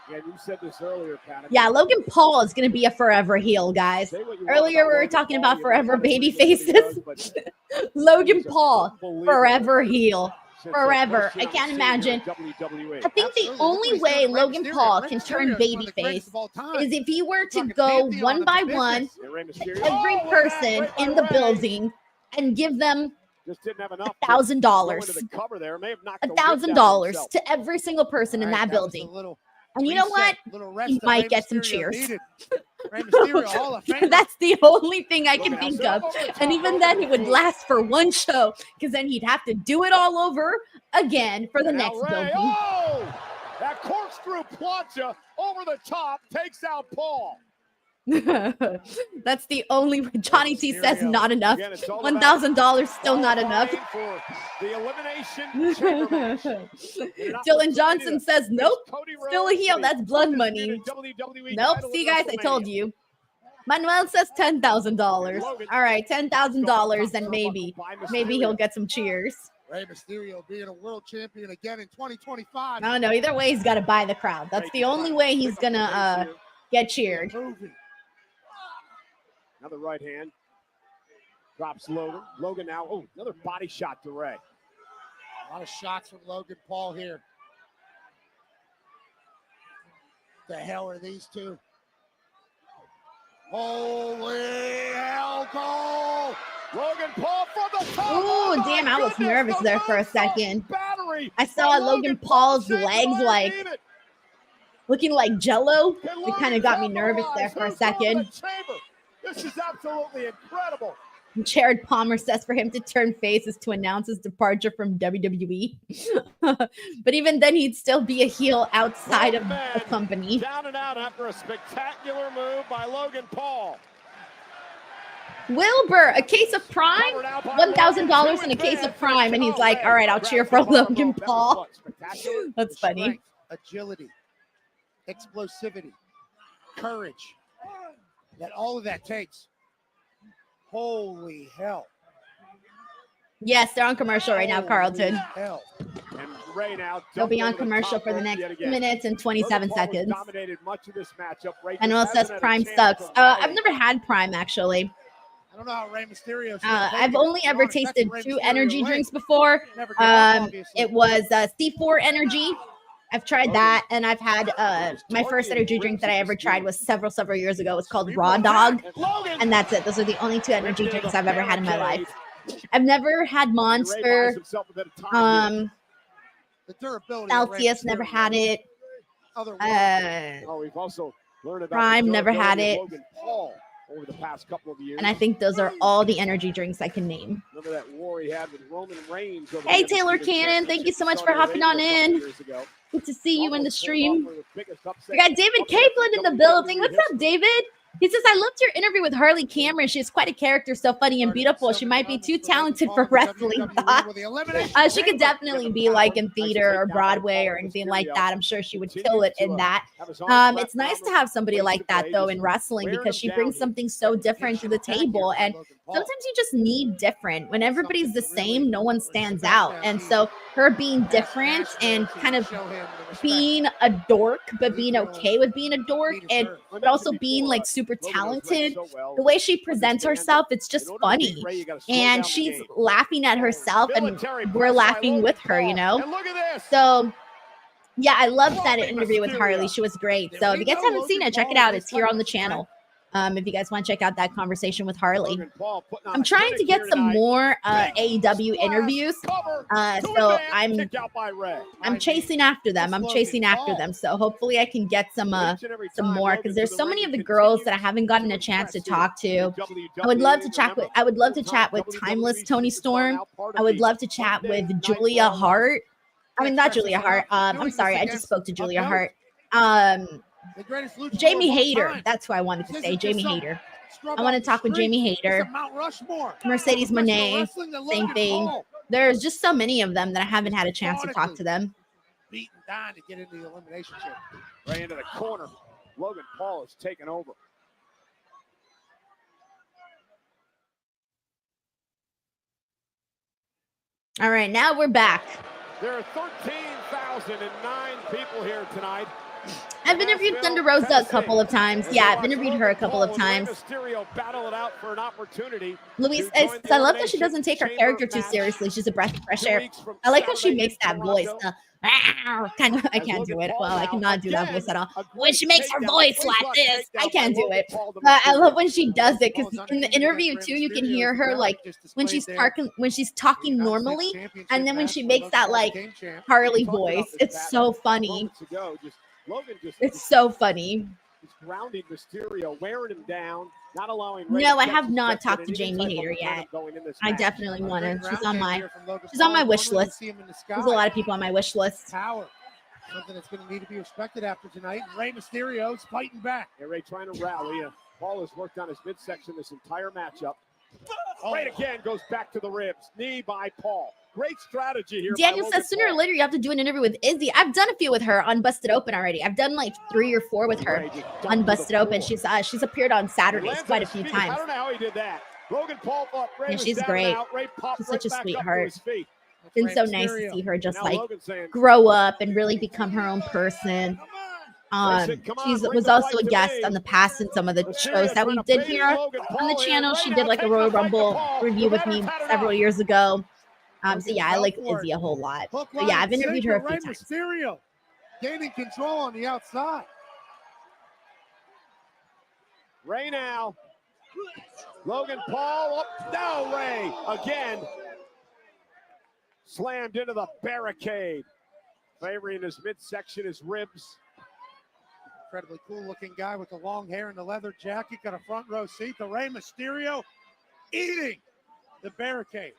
Yeah, you said this earlier, Pat. Yeah, Logan Paul is going to be a forever heel, guys. Earlier we were talking about forever baby faces. Logan Paul, forever heel. Forever. I can't imagine. I think the only way Logan Paul can turn babyface is if he were to go one by one to every person in the building and give them $1,000. $1,000 to every single person in that building. And you know what? He might get some cheers. That's the only thing I can think of. And even then, it would last for one show because then he'd have to do it all over again for the next building. Oh, that corkscrew plancha over the top takes out Paul. That's the only way. Johnny T says not enough. $1,000 still not enough. The elimination chamber. Dylan Johnson says nope. Still a heel. That's blood money. Nope. See, guys, I told you. Manuel says $10,000. All right, $10,000, and maybe he'll get some cheers. Rey Mysterio being a world champion again in 2025. No, either way, he's got to buy the crowd. That's the only way he's gonna get cheered. Another right hand. Drops Logan. Logan now. Oh, another body shot to Rey. A lot of shots from Logan Paul here. The hell are these two? Holy hell, goal! Logan Paul from the top. Ooh, damn, I was nervous there for a second. I saw Logan Paul's legs like looking like jello. It kind of got me nervous there for a second. This is absolutely incredible. Jared Palmer says for him to turn face is to announce his departure from WWE. But even then, he'd still be a heel outside of the company. Down and out after a spectacular move by Logan Paul. Wilbur, a case of Prime, $1,000 in a case of Prime, and he's like, all right, I'll cheer for Logan Paul. That's funny. Agility, explosivity, courage. That all of that takes. Holy hell. Yes, they're on commercial right now, Carlton. Hell. And Rey now They'll be on commercial for the next minutes and 27 seconds. Dominated much of this matchup. And it says Prime sucks. I've never had Prime, actually. I don't know how Rey Mysterio. I've only ever tasted 2 energy drinks before. It was C4 Energy. I've tried that, and I've had my first energy drink that I ever tried was several years ago. It's called Raw Dog, and that's it. Those are the only 2 energy drinks I've ever had in my life. I've never had Monster. Celsius, never had it. We've also learned about Prime, never had it. Over the past couple of years. And I think those are all the energy drinks I can name. Remember that war he had with Roman Reigns. Hey, Taylor Cannon, thank you so much for hopping on in. Good to see you in the stream. We got David Capelin in the building. What's up, David? He says, I loved your interview with Harley Cameron. She's quite a character, so funny and beautiful. She might be too talented for wrestling. She could definitely be like in theater or Broadway or anything like that. I'm sure she would kill it in that. It's nice to have somebody like that, though, in wrestling because she brings something so different to the table. And sometimes you just need different. When everybody's the same, no one stands out. And so her being different and kind of being a dork, but being okay with being a dork, and but also being like super talented, the way she presents herself, it's just funny. And she's laughing at herself, and we're laughing with her, you know? So yeah, I loved that interview with Harley. She was great. So if you guys haven't seen it, check it out. It's here on the channel. If you guys want to check out that conversation with Harley. I'm trying to get some more AEW interviews. So I'm chasing after them. So hopefully I can get some more, because there's so many of the girls that I haven't gotten a chance to talk to. I would love to chat with Timeless Tony Storm. I would love to chat with Julia Hart. I mean, not Julia Hart. I'm sorry, I just spoke to Julia Hart. Jamie Hayter. That's who I wanted to say. Jamie Hayter. I want to talk with Jamie Hayter. Mercedes Moné. Same thing. There's just so many of them that I haven't had a chance to talk to them. Beaten down to get into the elimination chamber. Right into the corner. Logan Paul is taking over. All right, now we're back. There are 13,009 people here tonight. I've interviewed Thunder Rosa a couple of times. Yeah, I've interviewed her a couple of times. Luis, I love that she doesn't take her character too seriously. She's a breath of fresh air. I like how she makes that voice. Kind of, I can't do it. Well, I cannot do that voice at all. When she makes her voice like this, I can't do it. I love when she does it, because in the interview too, you can hear her like when she's talking normally, and then when she makes that like Harley voice. It's so funny. It's so funny. He's grounding Mysterio, wearing him down, not allowing. No, I have not talked to Jamie Hayter yet. I definitely want to. She's on my wish list. There's a lot of people on my wish list. Power, something that's going to need to be respected after tonight. Rey Mysterio's fighting back. Yeah, Rey trying to rally. Paul has worked on his midsection this entire matchup. Right again, goes back to the ribs. Knee by Paul. Great strategy here. Daniel by says sooner or Paul. later you have to do an interview with Izzy. I've done a few with her on Busted Open already. I've done like 3 or 4 with her on Busted Open. She's appeared on Saturdays Lands quite on a few his feet. I times. don't know how he did that. Logan Paul thought Ray Yeah, was she's down great. and out. Ray popped She's right such a back up to sweetheart. his feet. Been so nice to see her just Now like Logan saying, grow up and really become her own person. She was also a guest on the past in some of the shows that we did here on the channel. She did like a Royal Rumble review with me several years ago. So yeah, I like Izzy a whole lot. So yeah, I've interviewed her a few times. Mysterio gaining control on the outside. Ray now. Logan Paul up. No, Ray again. Slammed into the barricade. Favoring his midsection, his ribs. Incredibly cool looking guy with the long hair and the leather jacket. Got a front row seat. The Rey Mysterio eating the barricade.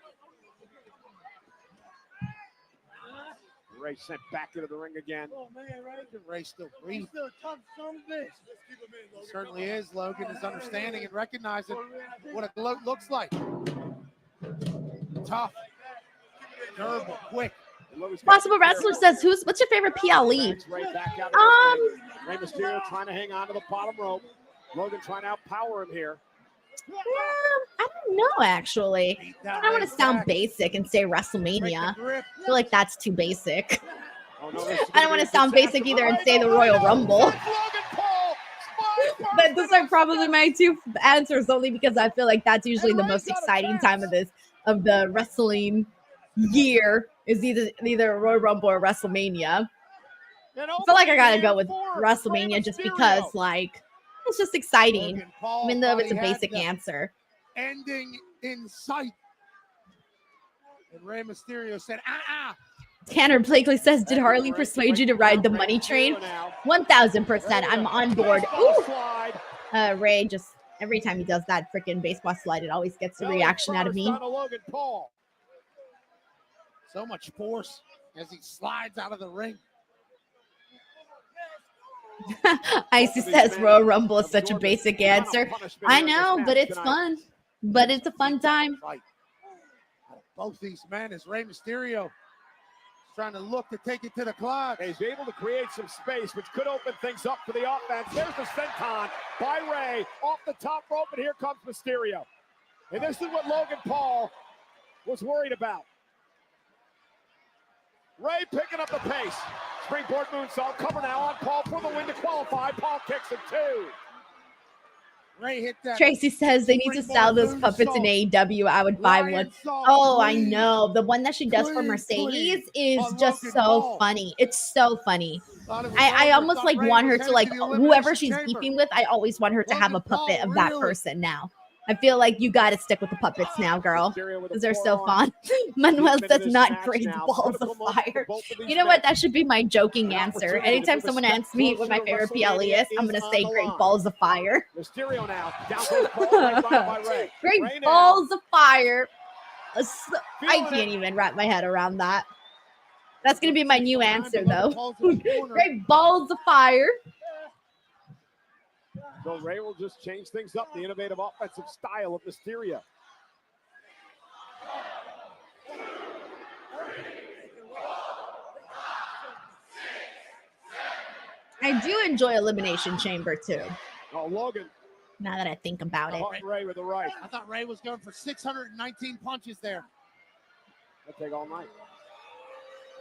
Ray sent back into the ring again. Oh man, Ray still breathing. Still a tough son of a bitch. He certainly is. Logan is understanding and recognizing what a gloat looks like. Tough, durable, quick. Possible Wrestler says, what's your favorite PLE? Right back out of the ring. Rey Mysterio trying to hang on to the bottom rope. Logan trying to outpower him here. I don't know, actually. I don't want to sound basic and say WrestleMania. I feel like that's too basic. I don't want to sound basic either and say the Royal Rumble. But those are probably my 2 answers, only because I feel like that's usually the most exciting time of the wrestling year is either Royal Rumble or WrestleMania. I feel like I gotta go with WrestleMania just because, like, it's just exciting, even though it's a basic answer. Ending in sight. And Rey Mysterio said, Tanner Blakely says, did Harley persuade you to ride the money train? 1,000%. I'm on board. Ooh. Ray just, every time he does that freaking baseball slide, it always gets a reaction out of me. So much force as he slides out of the ring. Icy says Royal Rumble is such a basic answer. I know, but it's fun. But it's a fun time. Both these men as Rey Mysterio trying to look to take it to the clock. He's able to create some space, which could open things up for the offense. There's the senton by Ray off the top rope, and here comes Mysterio. And this is what Logan Paul was worried about. Ray picking up the pace. Springboard moonsault, cover now on Paul for the win to qualify. Paul kicks it 2. Ray hit that. Tracy says they need to sell those puppets in AEW. I would buy one. Oh, I know. The one that she does for Mercedes is just so funny. It's so funny. I almost like want her to, like, whoever she's beefing with, I always want her to have a puppet of that person now. I feel like you got to stick with the puppets now, girl, because they're so fun. Manuel says not great balls of fire. You know what? That should be my joking answer. Anytime someone asks me what my favorite PLE is, I'm going to say great balls of fire. Mysterio now. Down goes Paul, by Ray. Great balls of fire. I can't even wrap my head around that. That's going to be my new answer, though. Great balls of fire. So Ray will just change things up, the innovative offensive style of Mysterio. I do enjoy Elimination Chamber, too. Oh, Logan. Now that I think about it. Ray with the right. I thought Ray was going for 619 punches there. That'll take all night.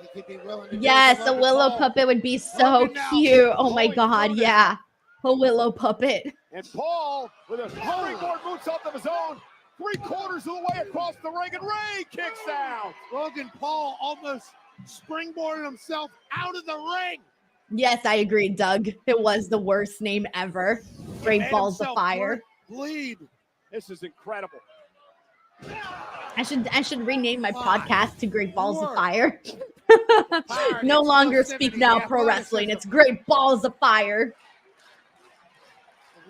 He could be willing to Yes, a Willow puppet would be so cute. Oh my God, yeah. A Willow puppet. And Paul with a springboard moonsault of his own, 3/4 of the way across the ring, and Ray kicks out. Logan Paul almost springboarded himself out of the ring. Yes, I agree, Doug. It was the worst name ever. Great balls of fire. Bleed. This is incredible. I should rename my podcast to Great Balls of Fire. No longer Speak Now Pro Wrestling. It's Great Balls of Fire.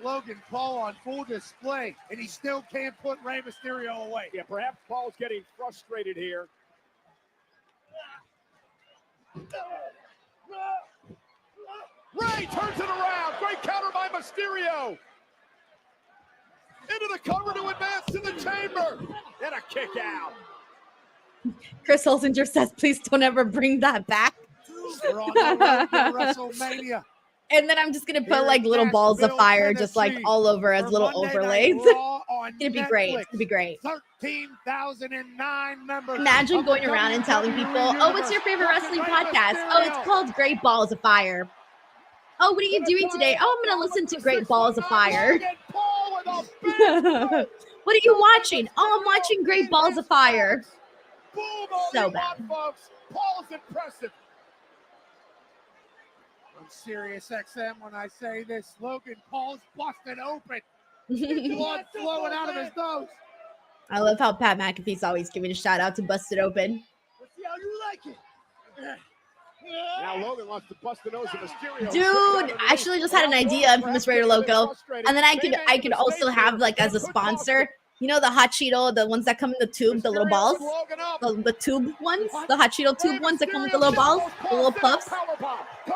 Logan Paul on full display, and he still can't put Rey Mysterio away. Yeah, perhaps Paul's getting frustrated here. Ray turns it around. Great counter by Mysterio. Into the cover to advance to the chamber. And a kick out. Chris Holsinger says, please don't ever bring that back. We're on the road to WrestleMania. And then I'm just going to put like little balls of fire just like all over as little overlays. It's going to be great. It's going to be great. 13,009 members. Imagine going around and telling people, oh, what's your favorite wrestling podcast? Oh, it's called Great Balls of Fire. Oh, what are you doing today? Oh, I'm going to listen to Great Balls of Fire. What are you watching? Oh, I'm watching Great Balls of Fire. So bad. Paul is impressive. On Sirius XM, when I say this, Logan Paul's busted open. Blood flowing out of his nose. I love how Pat McAfee's always giving a shout out to Busted Open. Let's see how you like it. Now Logan wants to bust the nose of Mysterio. Dude, I actually just had an idea from Miss Raider Loco. And then I could also have like as a sponsor, you know, the hot Cheeto, the ones that come in the tube, the little balls, the tube ones, the hot Cheeto tube ones that come with the little balls, the little puffs.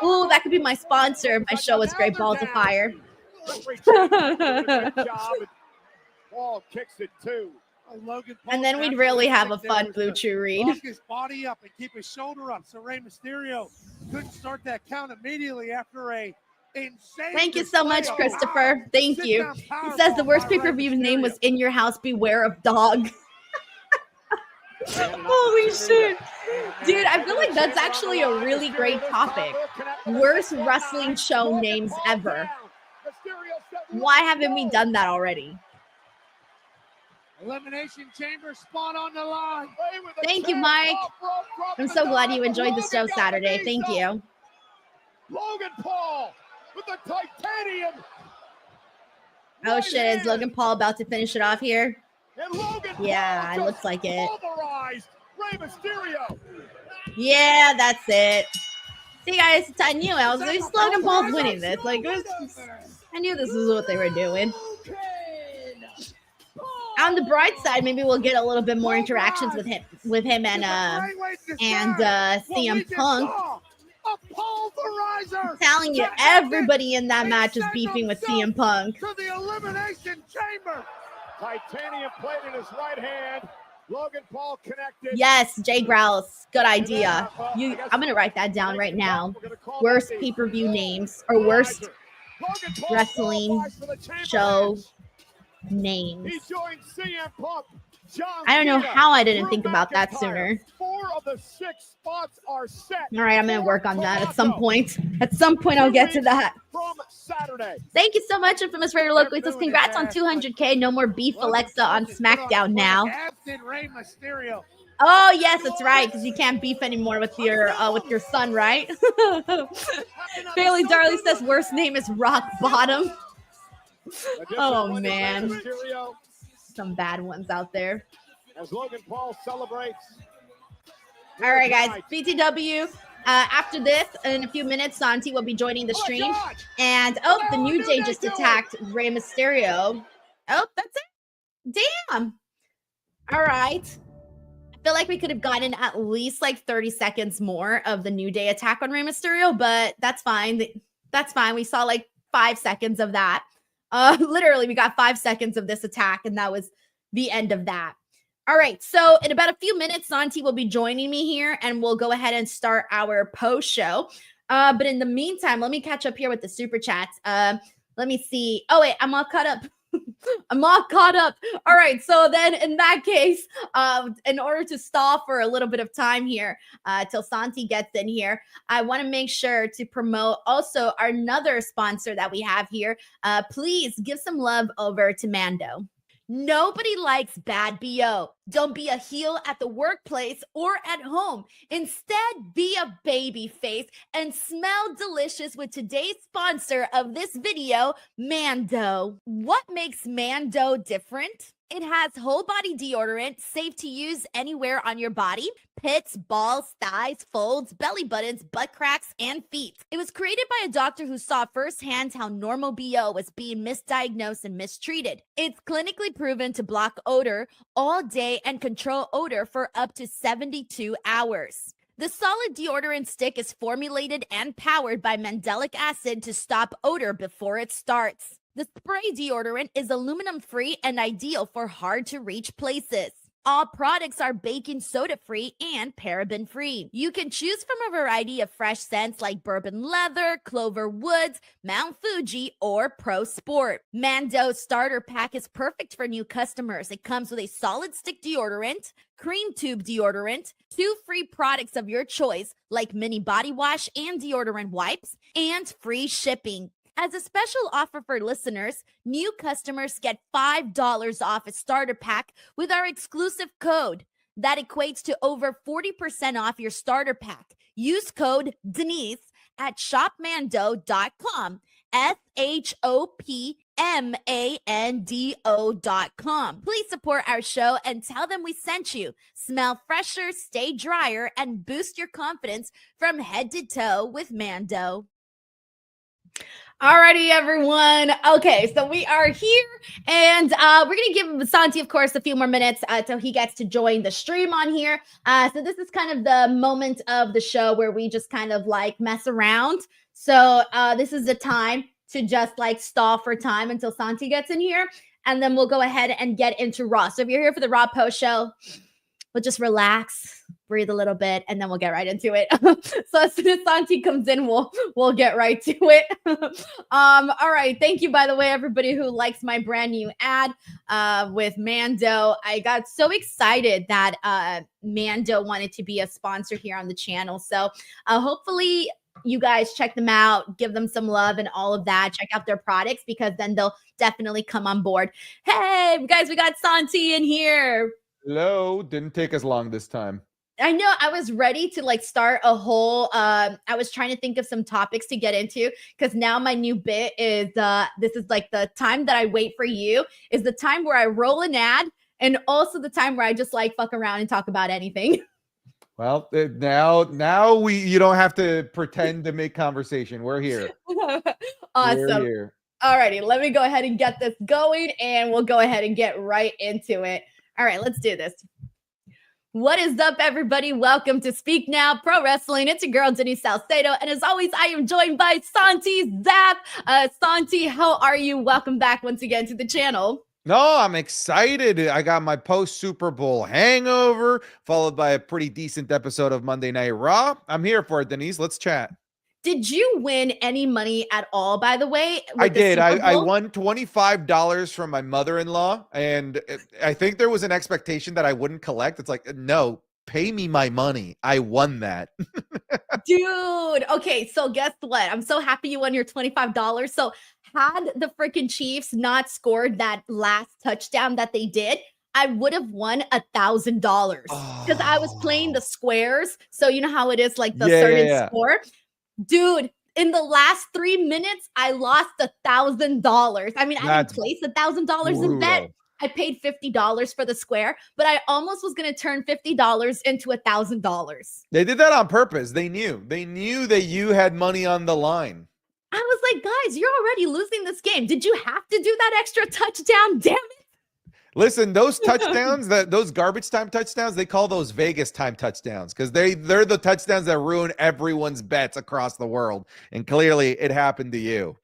Ooh, that could be my sponsor. My show is Great Balls of Fire. Paul kicks it too. And then we'd really have a fun Blue Chew read. Lock his body up and keep his shoulder up. So Rey Mysterio couldn't start that count immediately after a insane. Thank you so much, Christopher. Thank you. He says the worst pay-per-view name was In Your House, Beware of Dog. Holy shit. Dude, I feel like that's actually a really great topic. Worst wrestling show names ever. Why haven't we done that already? Elimination Chamber spot on the line. Thank you, Mike. I'm so glad you enjoyed the show Saturday. Thank you. Logan Paul with the titanium. Oh shit, is Logan Paul about to finish it off here? Yeah, it looks like it. Rey Mysterio. Yeah, that's it. See, guys, I knew I was like, Logan Paul's winning this. Like, I knew this was what they were doing. On the bright side, maybe we'll get a little bit more interactions with him and CM Punk. I'm telling you, everybody in that match is beefing with CM Punk. To the Elimination Chamber. Titanium plate in his right hand. Logan Paul connected. Yes, Jay Grouse. Good idea. I'm going to write that down right now. Worst pay-per-view names or worst wrestling show names. I don't know how I didn't think about that sooner. 4 of the 6 spots are set. All right, I'm going to work on that at some point. At some point, I'll get to that. From Saturday. Thank you so much, Infamous Raider Loco. He says, congrats on 200K. No more beef Alexa on SmackDown now. Oh, yes, that's right, because you can't beef anymore with your son, right? Bailey Darley says, worst name is Rock Bottom. Oh, man. Some bad ones out there. As Logan Paul celebrates. All right, guys. BTW. After this, in a few minutes, Santi will be joining the stream. And, the New Day just attacked Rey Mysterio. Oh, that's it. Damn. All right. I feel like we could have gotten at least like 30 seconds more of the New Day attack on Rey Mysterio, but that's fine. That's fine. We saw like 5 seconds of that. Literally, we got 5 seconds of this attack, and that was the end of that. All right, so in about a few minutes, Santi will be joining me here, and we'll go ahead and start our post show. But in the meantime, let me catch up here with the super chats. Let me see. Oh wait, I'm all caught up. I'm all caught up. All right, so then in that case, in order to stall for a little bit of time here till Santi gets in here, I want to make sure to promote also our another sponsor that we have here. Please give some love over to Mando. Nobody likes bad BO. Don't be a heel at the workplace or at home. Instead, be a baby face and smell delicious with today's sponsor of this video, Mando. What makes Mando different? It has whole body deodorant, safe to use anywhere on your body, pits, balls, thighs, folds, belly buttons, butt cracks, and feet. It was created by a doctor who saw firsthand how normal BO was being misdiagnosed and mistreated. It's clinically proven to block odor all day and control odor for up to 72 hours. The solid deodorant stick is formulated and powered by mandelic acid to stop odor before it starts. The spray deodorant is aluminum-free and ideal for hard-to-reach places. All products are baking soda free and paraben free. You can choose from a variety of fresh scents like bourbon leather, clover woods, Mount Fuji, or Pro Sport. Mando's starter pack is perfect for new customers. It comes with a solid stick deodorant, cream tube deodorant, 2 free products of your choice like mini body wash and deodorant wipes, and free shipping. As a special offer for listeners, new customers get $5 off a starter pack with our exclusive code. That equates to over 40% off your starter pack. Use code Denise at shopmando.com, SHOPMANDO.com. Please support our show and tell them we sent you. Smell fresher, stay drier, and boost your confidence from head to toe with Mando. Alrighty, everyone. Okay, so we are here, and we're gonna give Santi, of course, a few more minutes till he gets to join the stream on here. So this is kind of the moment of the show where we just kind of like mess around. So this is the time to just like stall for time until Santi gets in here, and then we'll go ahead and get into Raw. So if you're here for the Raw post show, we'll just relax, breathe a little bit, and then we'll get right into it. So as soon as Santi comes in, we'll get right to it. All right. Thank you, by the way, everybody who likes my brand new ad with Mando. I got so excited that Mando wanted to be a sponsor here on the channel. So hopefully you guys check them out, give them some love and all of that. Check out their products because then they'll definitely come on board. Hey, guys, we got Santi in here. Hello. Didn't take us long this time. I know. I was ready to like start a whole I was trying to think of some topics to get into because now my new bit is this is like the time that I wait for you is the time where I roll an ad and also the time where I just like fuck around and talk about anything. Well, now you don't have to pretend to make conversation. We're here. Awesome. We're here. Alrighty, let me go ahead and get this going and we'll go ahead and get right into it. All right, let's do this. What is up, everybody? Welcome to Speak Now Pro Wrestling. It's your girl, Denise Salcedo. And as always, I am joined by Santi Zap. Santi, how are you? Welcome back once again to the channel. No, I'm excited. I got my post-Super Bowl hangover, followed by a pretty decent episode of Monday Night Raw. I'm here for it, Denise. Let's chat. Did you win any money at all, by the way? I did. I won $25 from my mother-in-law, and I think there was an expectation that I wouldn't collect. It's like, no, pay me my money. I won that. Dude, okay, so guess what? I'm so happy you won your $25. So had the freaking Chiefs not scored that last touchdown that they did, I would have won $1,000 because I was playing the squares. So you know how it is like the certain score? Dude, in the last 3 minutes, I lost $1,000. I mean, I didn't place $1,000 in bet. I paid $50 for the square, but I almost was going to turn $50 into $1,000. They did that on purpose. They knew that you had money on the line. I was like, guys, you're already losing this game. Did you have to do that extra touchdown? Damn it. Listen, those touchdowns, those garbage time touchdowns, they call those Vegas time touchdowns because they're the touchdowns that ruin everyone's bets across the world. And clearly it happened to you.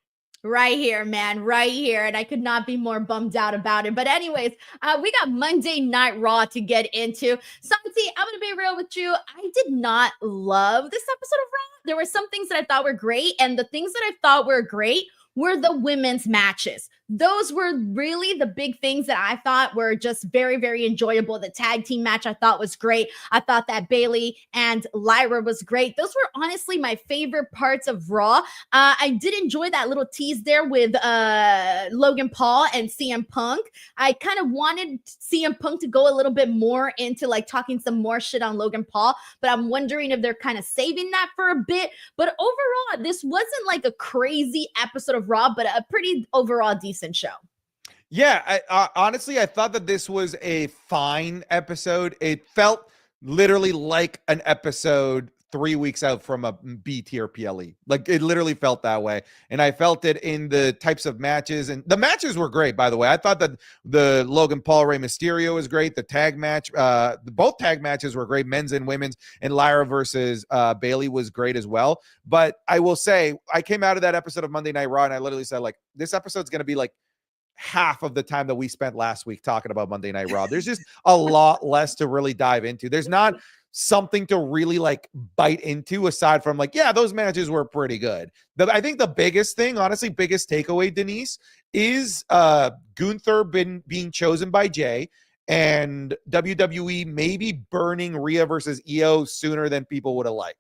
Right here, man, right here. And I could not be more bummed out about it. But anyways, we got Monday Night Raw to get into. Santi, I'm going to be real with you. I did not love this episode of Raw. There were some things that I thought were great. And the things that I thought were great were the women's matches. Those were really the big things that I thought were just very, very enjoyable. The tag team match I thought was great. I thought that Bayley and Lyra was great. Those were honestly my favorite parts of Raw. I did enjoy that little tease there with Logan Paul and CM Punk. I kind of wanted CM Punk to go a little bit more into like talking some more shit on Logan Paul, but I'm wondering if they're kind of saving that for a bit. But overall, this wasn't like a crazy episode of Raw, but a pretty overall decent show. Yeah, honestly, I thought that this was a fine episode. It felt literally like an episode 3 weeks out from a B tier PLE. Like it literally felt that way. And I felt it in the types of matches, and the matches were great, by the way. I thought that the Logan Paul REY Mysterio was great. The tag match, both tag matches were great, men's and women's, and Lyra versus Bayley was great as well. But I will say, I came out of that episode of Monday Night Raw and I literally said, like, this episode's going to be like half of the time that we spent last week talking about Monday Night Raw. There's just a lot less to really dive into. There's not something to really like bite into aside from like, yeah, those matches were pretty good. I think the biggest thing, honestly, biggest takeaway, Denise, is Gunther being chosen by Jey and WWE maybe burning Rhea versus IYO sooner than people would have liked.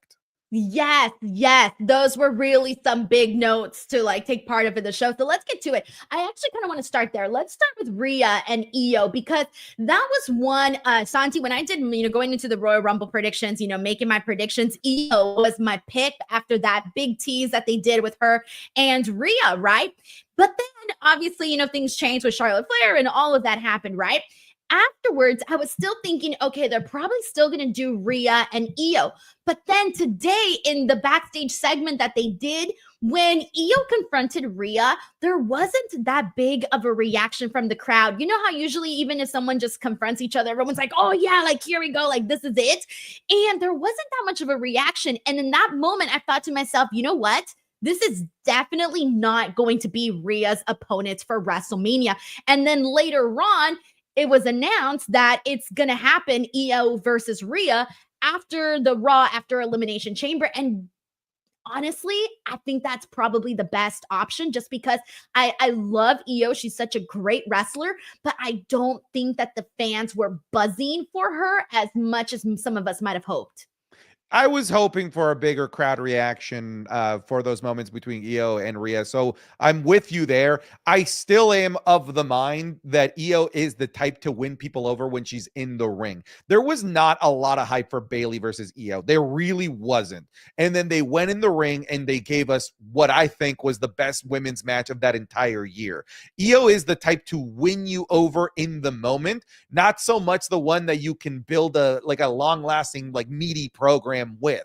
Yes. Those were really some big notes to like take part of in the show. So let's get to it. I actually kind of want to start there. Let's start with Rhea and IYO because that was one, Santi, when I did, going into the Royal Rumble predictions, making my predictions, IYO was my pick after that big tease that they did with her and Rhea, right? But then obviously, things changed with Charlotte Flair and all of that happened, right? Afterwards, I was still thinking, okay, they're probably still going to do Rhea and IYO. But then today in the backstage segment that they did, when IYO confronted Rhea, there wasn't that big of a reaction from the crowd. You know how usually even if someone just confronts each other, everyone's like, oh yeah, like here we go, like this is it. And there wasn't that much of a reaction. And in that moment, I thought to myself, you know what? This is definitely not going to be Rhea's opponent for WrestleMania. And then later on, it was announced that it's going to happen, IYO versus Rhea, after the Raw, after Elimination Chamber. And honestly, I think that's probably the best option just because I love IYO. She's such a great wrestler, but I don't think that the fans were buzzing for her as much as some of us might have hoped. I was hoping for a bigger crowd reaction for those moments between IYO and Rhea. So I'm with you there. I still am of the mind that IYO is the type to win people over when she's in the ring. There was not a lot of hype for Bayley versus IYO. There really wasn't. And then they went in the ring and they gave us what I think was the best women's match of that entire year. IYO is the type to win you over in the moment, not so much the one that you can build a long-lasting, meaty program with.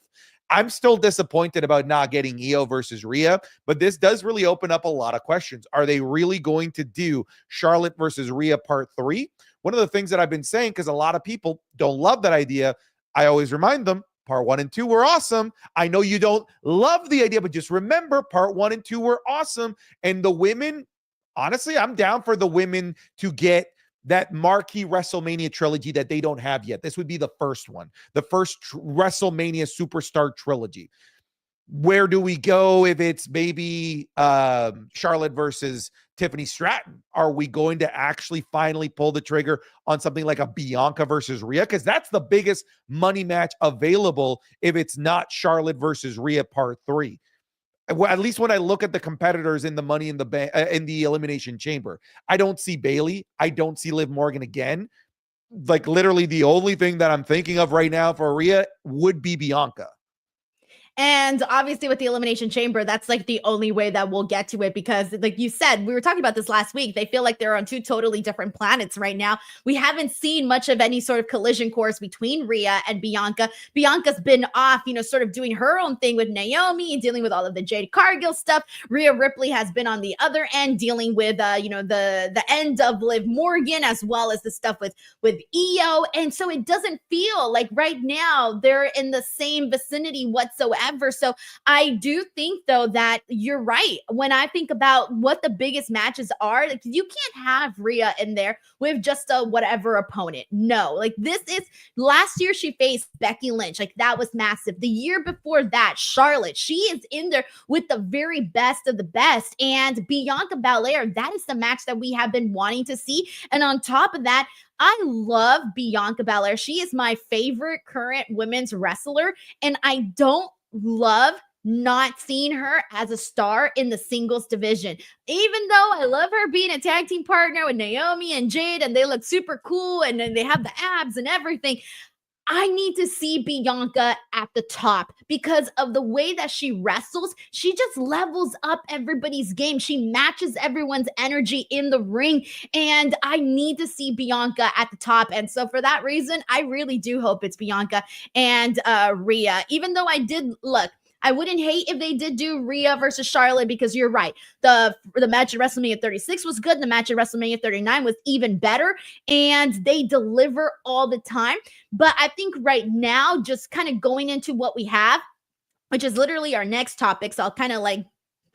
I'm still disappointed about not getting IYO versus Rhea, but this does really open up a lot of questions. Are they really going to do Charlotte versus Rhea part 3? One of the things that I've been saying, because a lot of people don't love that idea, I always remind them, part 1 and 2 were awesome. I know you don't love the idea, but just remember, part 1 and 2 were awesome. And the women, honestly, I'm down for the women to get that marquee WrestleMania trilogy that they don't have yet. This would be the first one, the first WrestleMania Superstar trilogy. Where do we go if it's maybe Charlotte versus Tiffany Stratton? Are we going to actually finally pull the trigger on something like a Bianca versus Rhea? Because that's the biggest money match available if it's not Charlotte versus Rhea part 3. Well, at least when I look at the competitors in the Money in the Bank, in the Elimination Chamber, I don't see Bayley. I don't see Liv Morgan again. Literally the only thing that I'm thinking of right now for Rhea would be Bianca. And obviously with the Elimination Chamber, that's the only way that we'll get to it because like you said, we were talking about this last week. They feel like they're on two totally different planets right now. We haven't seen much of any sort of collision course between Rhea and Bianca. Bianca's been off, sort of doing her own thing with Naomi and dealing with all of the Jade Cargill stuff. Rhea Ripley has been on the other end dealing with, the end of Liv Morgan as well as the stuff with IYO. And so it doesn't feel like right now they're in the same vicinity whatsoever. So I do think though that you're right. When I think about what the biggest matches are, you can't have Rhea in there with just a whatever opponent. No, this is last year she faced Becky Lynch. That was massive. The year before that, Charlotte, she is in there with the very best of the best. And Bianca Belair, that is the match that we have been wanting to see. And on top of that, I love Bianca Belair. She is my favorite current women's wrestler. And I don't love not seeing her as a star in the singles division. Even though I love her being a tag team partner with Naomi and Jade, and they look super cool, and then they have the abs and everything, I need to see Bianca at the top because of the way that she wrestles. She just levels up everybody's game. She matches everyone's energy in the ring, and I need to see Bianca at the top. And so for that reason, I really do hope it's Bianca and Rhea, even though I wouldn't hate if they did do Rhea versus Charlotte because you're right. The match at WrestleMania 36 was good. The match at WrestleMania 39 was even better. And they deliver all the time. But I think right now, just kind of going into what we have, which is literally our next topic. So I'll kind of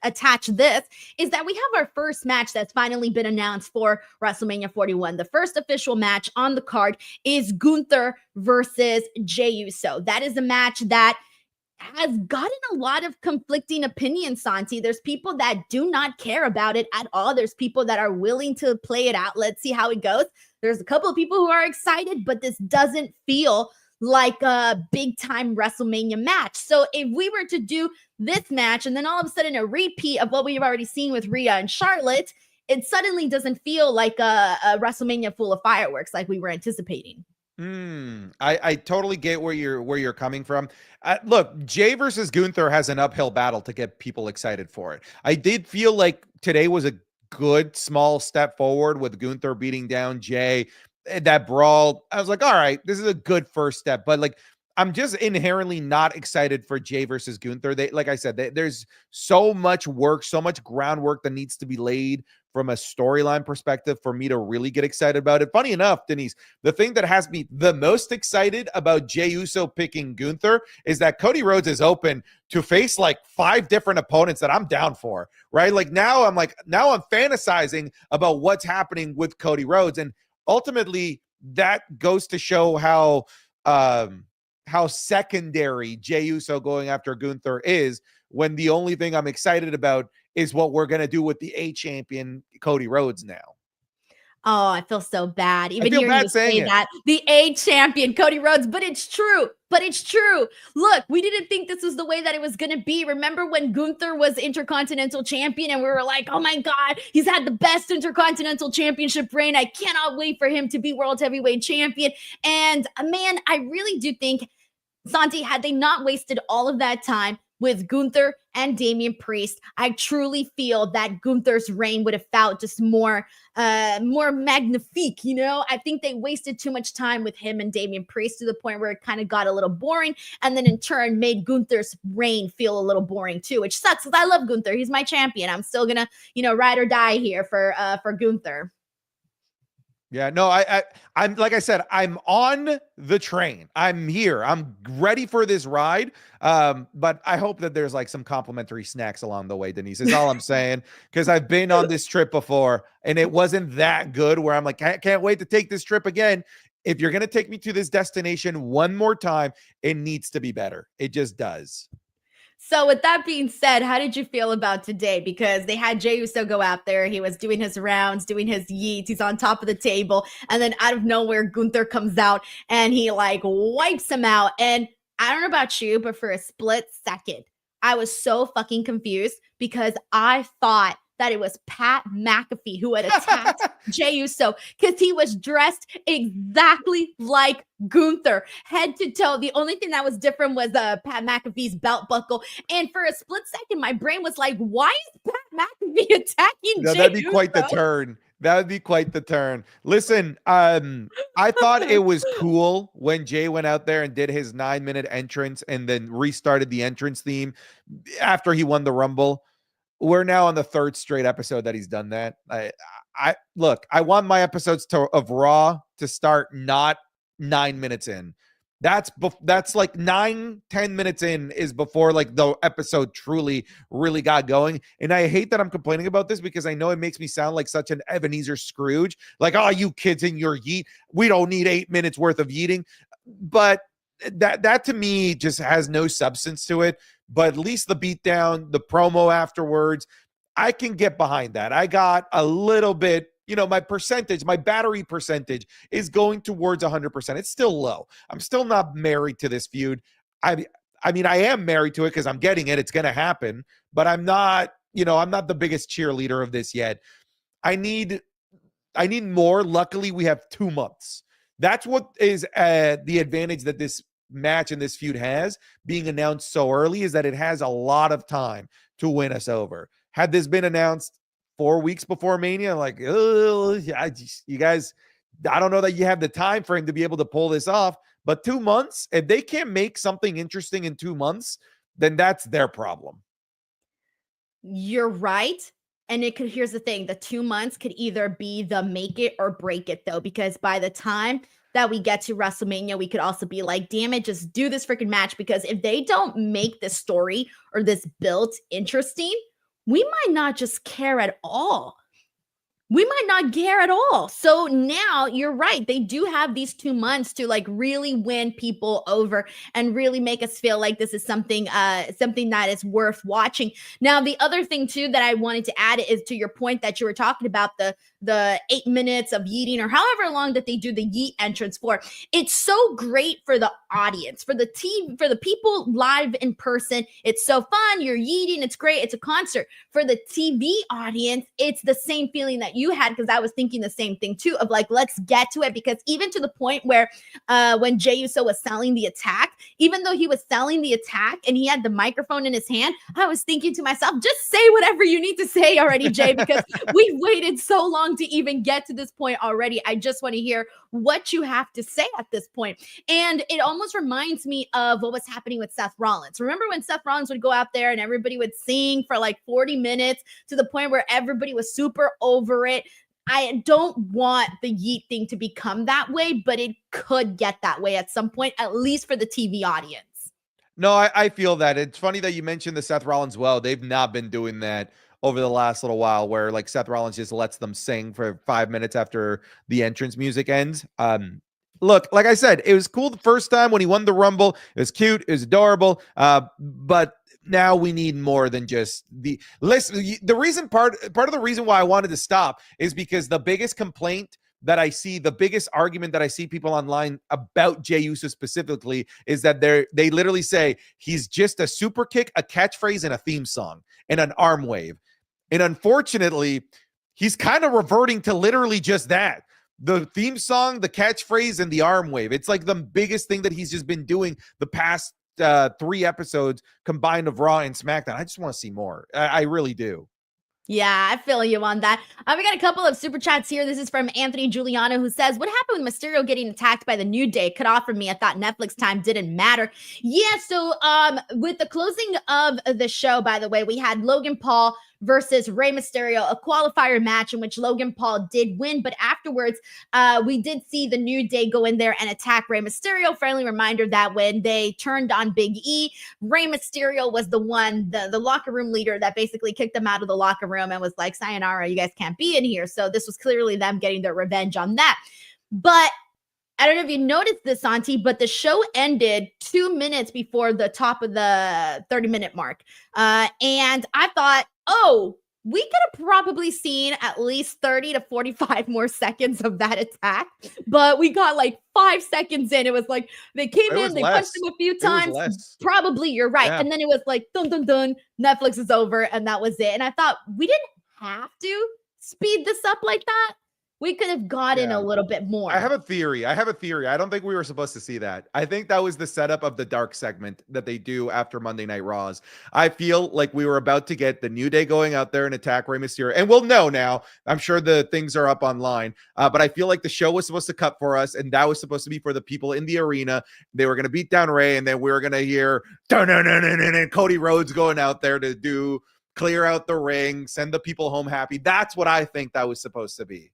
attach this is that we have our first match that's finally been announced for WrestleMania 41. The first official match on the card is Gunther versus Jey Uso. That is a match that has gotten a lot of conflicting opinions, Santi. There's people that do not care about it at all. There's people that are willing to play it out. Let's see how it goes. There's a couple of people who are excited, but this doesn't feel like a big time WrestleMania match. So if we were to do this match and then all of a sudden a repeat of what we've already seen with Rhea and Charlotte, it suddenly doesn't feel like a WrestleMania full of fireworks like we were anticipating. I totally get where you're coming from. Look, Jey versus Gunther has an uphill battle to get people excited for it. I did feel like today was a good small step forward with Gunther beating down Jey. That brawl, I was like, all right, this is a good first step. But like, I'm just inherently not excited for Jey versus Gunther. Like I said, there's so much work, so much groundwork that needs to be laid from a storyline perspective for me to really get excited about it. Funny enough, Denise, the thing that has me the most excited about Jey Uso picking Gunther is that Cody Rhodes is open to face like 5 different opponents that I'm down for, right? Now I'm fantasizing about what's happening with Cody Rhodes. And ultimately that goes to show how secondary Jey Uso going after Gunther is, when the only thing I'm excited about is what we're going to do with the A champion Cody Rhodes now. Oh, I feel so bad. Even hearing you say that. The A champion, Cody Rhodes, but it's true. Look, we didn't think this was the way that it was going to be. Remember when Gunther was Intercontinental Champion and we were like, oh my God, he's had the best Intercontinental Championship reign. I cannot wait for him to be World Heavyweight Champion. And man, I really do think, Santi, had they not wasted all of that time with Gunther and Damian Priest, I truly feel that Gunther's reign would have felt just more magnifique, you know? I think they wasted too much time with him and Damian Priest to the point where it kind of got a little boring, and then in turn made Gunther's reign feel a little boring too, which sucks because I love Gunther. He's my champion. I'm still gonna, ride or die here for Gunther. Yeah, no, I'm like I said, I'm on the train. I'm here. I'm ready for this ride. But I hope that there's like some complimentary snacks along the way, Denise, is all I'm saying. Because I've been on this trip before and it wasn't that good, where I'm like, I can't wait to take this trip again. If you're going to take me to this destination one more time, it needs to be better. It just does. So with that being said, how did you feel about today? Because they had Jey Uso go out there. He was doing his rounds, doing his yeets. He's on top of the table. And then out of nowhere, Gunther comes out and he like wipes him out. And I don't know about you, but for a split second, I was so fucking confused because I thought that it was Pat McAfee who had attacked Jey Uso, because he was dressed exactly like Gunther, head to toe. The only thing that was different was Pat McAfee's belt buckle. And for a split second, my brain was like, why is Pat McAfee attacking Jey Uso? That'd be quite the turn. That would be quite the turn. Listen, I thought it was cool when Jey went out there and did his 9-minute entrance and then restarted the entrance theme after he won the Rumble. We're now on the 3rd straight episode that he's done that. I look, I want my episodes of Raw to start not 9 minutes in. That's like 9-10 minutes in is before like the episode truly really got going. And I hate that I'm complaining about this because I know it makes me sound like such an Ebenezer Scrooge. Like, oh, you kids in your yeet. We don't need 8 minutes worth of yeeting. But that to me just has no substance to it. But at least the beatdown, the promo afterwards, I can get behind that. I got a little bit, my battery percentage is going towards 100%. It's still low. I'm still not married to this feud. I mean, I am married to it because I'm getting it. It's going to happen, but I'm not, I'm not the biggest cheerleader of this yet. I need more. Luckily, we have 2 months. That's what is the advantage that this match and this feud has, being announced so early, is that it has a lot of time to win us over. Had this been announced 4 weeks before Mania, like, oh, you guys, I don't know that you have the time frame to be able to pull this off. But 2 months, if they can't make something interesting in 2 months, then that's their problem. You're right. And here's the thing, the 2 months could either be the make it or break it, though, because by the time that we get to WrestleMania, we could also be like, damn it, just do this freaking match. Because if they don't make this story or this build interesting, we might not just care at all. We might not care at all. So now you're right. They do have these 2 months to like really win people over and really make us feel like this is something that is worth watching. Now, the other thing too that I wanted to add is to your point that you were talking about the 8 minutes of yeeting or however long that they do the yeet entrance for. It's so great for the audience, for the team, for the people live in person. It's so fun. You're yeeting. It's great. It's a concert. For the TV audience, it's the same feeling that you had, because I was thinking the same thing too, of like, let's get to it. Because even to the point where when Jey Uso was selling the attack, even though he was selling the attack and he had the microphone in his hand, I was thinking to myself, just say whatever you need to say already, Jey, because we've waited so long to even get to this point already. I just want to hear what you have to say at this point. And it almost reminds me of what was happening with Seth Rollins. Remember when Seth Rollins would go out there and everybody would sing for like 40 minutes to the point where everybody was super over it? I don't want the yeet thing to become that way, but it could get that way at some point, at least for the TV audience. No, I feel that. It's funny that you mentioned the Seth Rollins. Well, they've not been doing that over the last little while, where like Seth Rollins just lets them sing for 5 minutes after the entrance music ends. Look, like I said, it was cool the first time when he won the Rumble. It was cute. It was adorable. But now we need more than just the listen. The reason part of the reason why I wanted to stop is because the biggest complaint that I see, the biggest argument that I see people online about Jey Uso specifically, is that they literally say he's just a super kick, a catchphrase, and a theme song, and an arm wave. And unfortunately, he's kind of reverting to literally just that. The theme song, the catchphrase, and the arm wave. It's like the biggest thing that he's just been doing the past 3 episodes combined of Raw and SmackDown. I just want to see more. I really do. Yeah, I feel you on that. We got a couple of super chats here. This is from Anthony Giuliano, who says, what happened with Mysterio getting attacked by the New Day? Cut off from me. I thought Netflix time didn't matter. Yeah, so with the closing of the show, by the way, we had Logan Paul versus Rey Mysterio, a qualifier match in which Logan Paul did win. But afterwards, we did see the New Day go in there and attack Rey Mysterio. Friendly reminder that when they turned on Big E, Rey Mysterio was the one, the locker room leader that basically kicked them out of the locker room and was like, sayonara, you guys can't be in here. So this was clearly them getting their revenge on that. But I don't know if you noticed this, Santi, but the show ended 2 minutes before the top of the 30-minute mark. And I thought, oh, we could have probably seen at least 30 to 45 more seconds of that attack, but we got like 5 seconds in. It was like they came in, they punched him a few times. Probably, you're right. Yeah. And then it was like, dun, dun, dun, Netflix is over, and that was it. And I thought, we didn't have to speed this up like that. We could have gotten a little bit more. I have a theory. I don't think we were supposed to see that. I think that was the setup of the dark segment that they do after Monday Night Raws. I feel like we were about to get the New Day going out there and attack Rey Mysterio. And we'll know now. I'm sure the things are up online. But I feel like the show was supposed to cut for us, and that was supposed to be for the people in the arena. They were going to beat down Rey, and then we were going to hear and Cody Rhodes going out there to clear out the ring, send the people home happy. That's what I think that was supposed to be.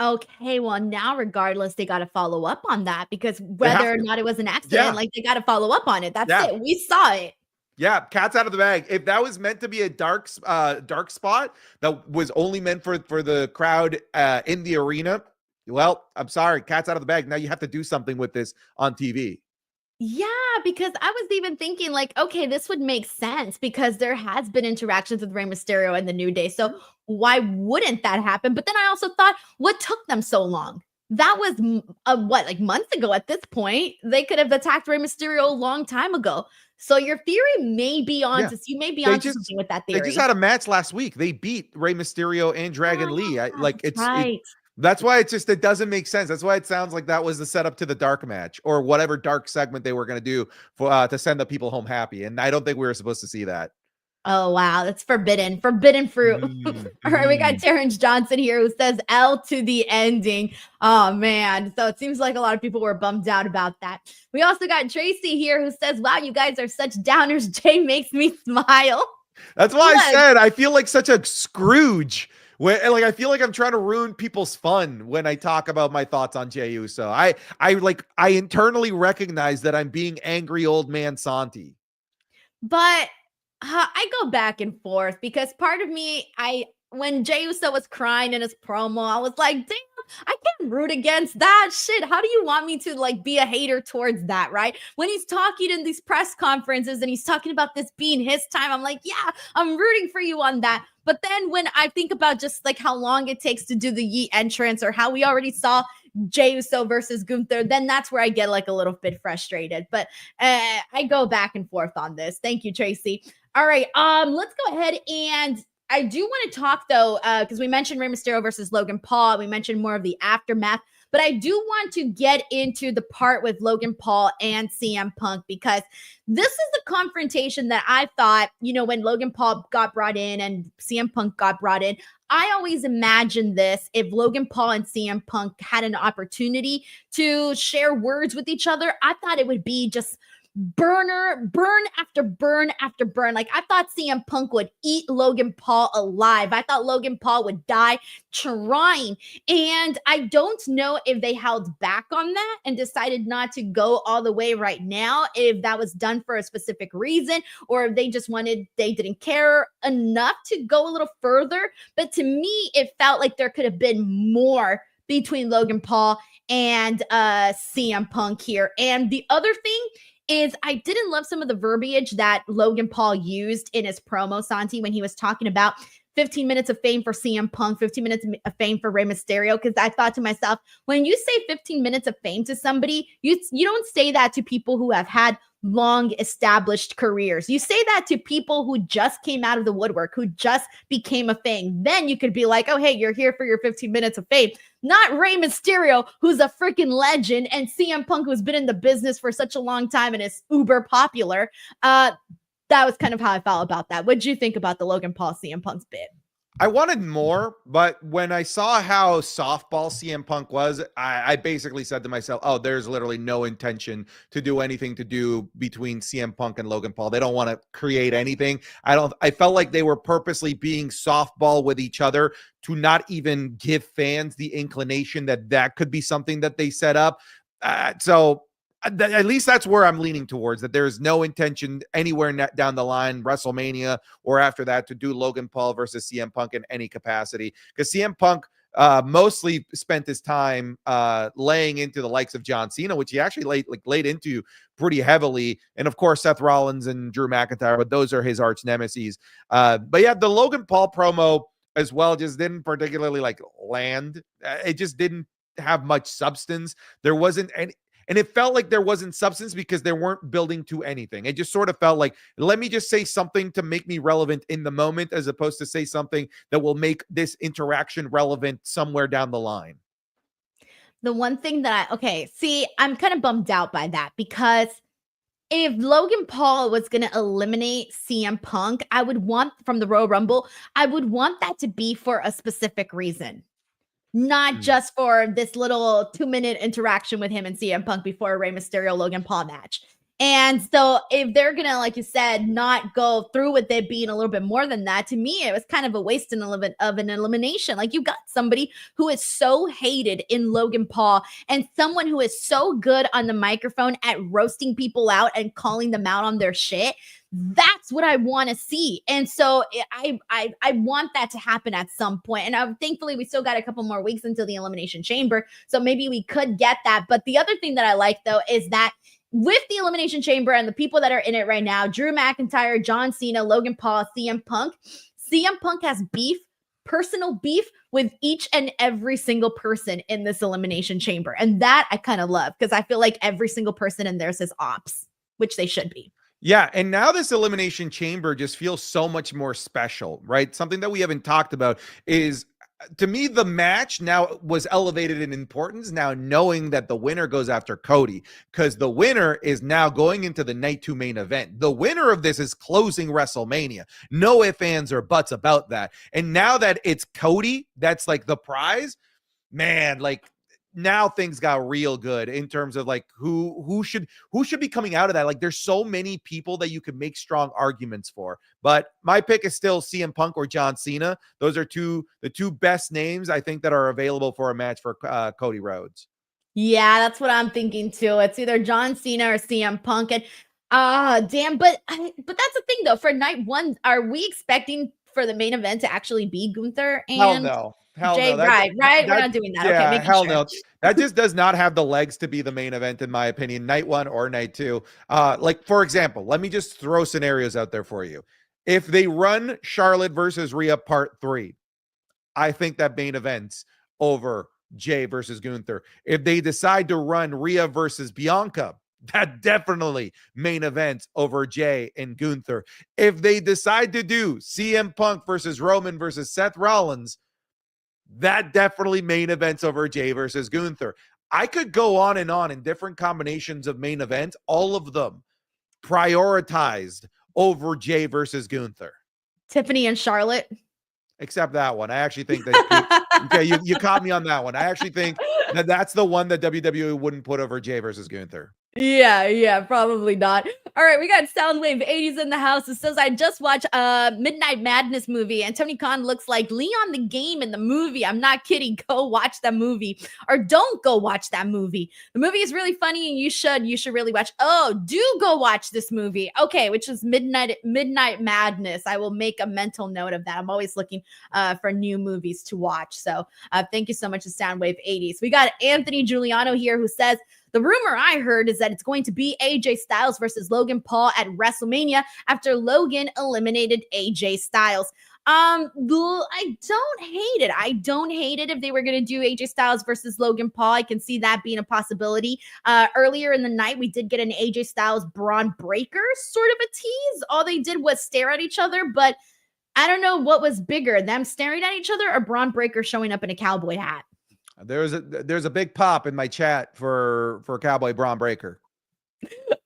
Okay, well, now regardless, they got to follow up on that, because whether or not it was an accident, like they got to follow up on it. That's it. We saw it. Yeah, cat's out of the bag. If that was meant to be a dark spot that was only meant for the crowd in the arena, well, I'm sorry, cat's out of the bag. Now you have to do something with this on TV. Yeah, because I was even thinking like, okay, this would make sense because there has been interactions with Rey Mysterio and the New Day. So why wouldn't that happen? But then I also thought, what took them so long? That was like months ago at this point. They could have attacked Rey Mysterio a long time ago. So your theory may be on you may be on something with that theory. They just had a match last week. They beat Rey Mysterio and Dragon Lee. That's why it doesn't make sense. That's why it sounds like that was the setup to the dark match or whatever dark segment they were going to do for to send the people home happy. And I don't think we were supposed to see that. Oh, wow. That's forbidden fruit. All right. We got Terrence Johnson here who says L to the ending. Oh, man. So it seems like a lot of people were bummed out about that. We also got Tracy here who says, wow, you guys are such downers. Jey makes me smile. That's why I said I feel like such a Scrooge. I feel like I'm trying to ruin people's fun when I talk about my thoughts on Jey Uso. I internally recognize that I'm being angry old man Santi. But I go back and forth because part of me, when Jey Uso was crying in his promo, I was like, damn, I can't root against that shit. How do you want me to like be a hater towards that, right? When he's talking in these press conferences and he's talking about this being his time, I'm like, yeah, I'm rooting for you on that. But then when I think about just like how long it takes to do the Yeet entrance or how we already saw Jey Uso versus Gunther, then that's where I get like a little bit frustrated. But I go back and forth on this. Thank you, Tracy. All right, let's go ahead and I do want to talk though, because we mentioned Rey Mysterio versus Logan Paul. We mentioned more of the aftermath, but I do want to get into the part with Logan Paul and CM Punk because this is the confrontation that I thought, you know, when Logan Paul got brought in and CM Punk got brought in, I always imagined this if Logan Paul and CM Punk had an opportunity to share words with each other. I thought it would be just burn after burn after burn. Like I thought CM Punk would eat Logan Paul alive. I thought Logan Paul would die trying. And I don't know if they held back on that and decided not to go all the way right now, if that was done for a specific reason, or if they just they didn't care enough to go a little further. But to me, it felt like there could have been more between Logan Paul and CM Punk here. And the other thing is I didn't love some of the verbiage that Logan Paul used in his promo, Santi, when he was talking about 15 minutes of fame for CM Punk, 15 minutes of fame for Rey Mysterio, because I thought to myself, when you say 15 minutes of fame to somebody, you don't say that to people who have had long established careers. You say that to people who just came out of the woodwork, who just became a thing. Then you could be like, oh, hey, you're here for your 15 minutes of fame. Not Rey Mysterio, who's a freaking legend, and CM Punk, who's been in the business for such a long time and is uber popular. That was kind of how I felt about that. What did you think about the Logan Paul CM Punk's bit? I wanted more, but when I saw how softball CM Punk was, I basically said to myself, oh, there's literally no intention to do anything to do between CM Punk and Logan Paul. They don't want to create anything. I felt like they were purposely being softball with each other to not even give fans the inclination that that could be something that they set up. So at least that's where I'm leaning towards, that there is no intention anywhere down the line, WrestleMania or after that, to do Logan Paul versus CM Punk in any capacity, because CM Punk mostly spent his time laying into the likes of John Cena, which he actually laid into pretty heavily, and of course Seth Rollins and Drew McIntyre, but those are his arch nemesis. But yeah, the Logan Paul promo as well just didn't particularly land. It just didn't have much substance. There wasn't any. And it felt like there wasn't substance because they weren't building to anything. It just sort of felt like, let me just say something to make me relevant in the moment, as opposed to say something that will make this interaction relevant somewhere down the line. The one thing that I'm kind of bummed out by that, because if Logan Paul was going to eliminate CM Punk, I would want, from the Royal Rumble, I would want that to be for a specific reason. Not just for this little 2-minute interaction with him and CM Punk before a Rey Mysterio Logan Paul match. And so if they're going to, like you said, not go through with it being a little bit more than that, to me, it was kind of a waste of an elimination. Like, you got somebody who is so hated in Logan Paul and someone who is so good on the microphone at roasting people out and calling them out on their shit. That's what I want to see. And so I want that to happen at some point. And thankfully, we still got a couple more weeks until the Elimination Chamber. So maybe we could get that. But the other thing that I like, though, is that with the Elimination Chamber and the people that are in it right now, Drew McIntyre, John Cena, Logan Paul, CM Punk has personal beef with each and every single person in this Elimination Chamber. And that I kind of love, because I feel like every single person in there is ops, which they should be. Yeah, and now this Elimination Chamber just feels so much more special, right? Something that we haven't talked about is, to me, the match now was elevated in importance, now knowing that the winner goes after Cody, because the winner is now going into the Night 2 main event. The winner of this is closing WrestleMania. No ifs, ands, or buts about that. And now that it's Cody, that's like the prize, man, like, now things got real good in terms of like who should be coming out of that. Like, there's so many people that you could make strong arguments for, but my pick is still CM Punk or John Cena. Those are the two best names I think that are available for a match for Cody Rhodes. Yeah, that's what I'm thinking too. It's either John Cena or CM Punk. And Damn, but that's the thing though. For night one, are we expecting for the main event to actually be Gunther Hell and no. Hell Jey? no. Right. We're not doing that. Okay, Yeah, making hell sure. no. That just does not have the legs to be the main event, in my opinion, night one or night two. Like, for example, let me just throw scenarios out there for you. If they run Charlotte versus Rhea part 3, I think that main events over Jey versus Gunther. If they decide to run Rhea versus Bianca, that definitely main events over Jey and Gunther. If they decide to do CM Punk versus Roman versus Seth Rollins, that definitely main events over Jey versus Gunther. I could go on in different combinations of main events, all of them prioritized over Jey versus Gunther. Tiffany and Charlotte. Except that one. I actually think that okay, you caught me on that one. I actually think that that's the one that WWE wouldn't put over Jey versus Gunther. Yeah, probably not. All right, we got Soundwave 80s in the house. It says, I just watched a Midnight Madness movie, and Tony Khan looks like Leon the Game in the movie. I'm not kidding. Go watch that movie, or don't go watch that movie. The movie is really funny, and you should really watch. Oh, do go watch this movie. Okay, which is Midnight Madness. I will make a mental note of that. I'm always looking for new movies to watch. So thank you so much to Soundwave 80s. We got Anthony Giuliano here who says, the rumor I heard is that it's going to be AJ Styles versus Logan Paul at WrestleMania after Logan eliminated AJ Styles. I don't hate it. I don't hate it if they were going to do AJ Styles versus Logan Paul. I can see that being a possibility. Earlier in the night, we did get an AJ Styles Braun Breaker sort of a tease. All they did was stare at each other, but I don't know what was bigger, them staring at each other or Braun Breaker showing up in a cowboy hat. There's a big pop in my chat for Cowboy Braun Breaker.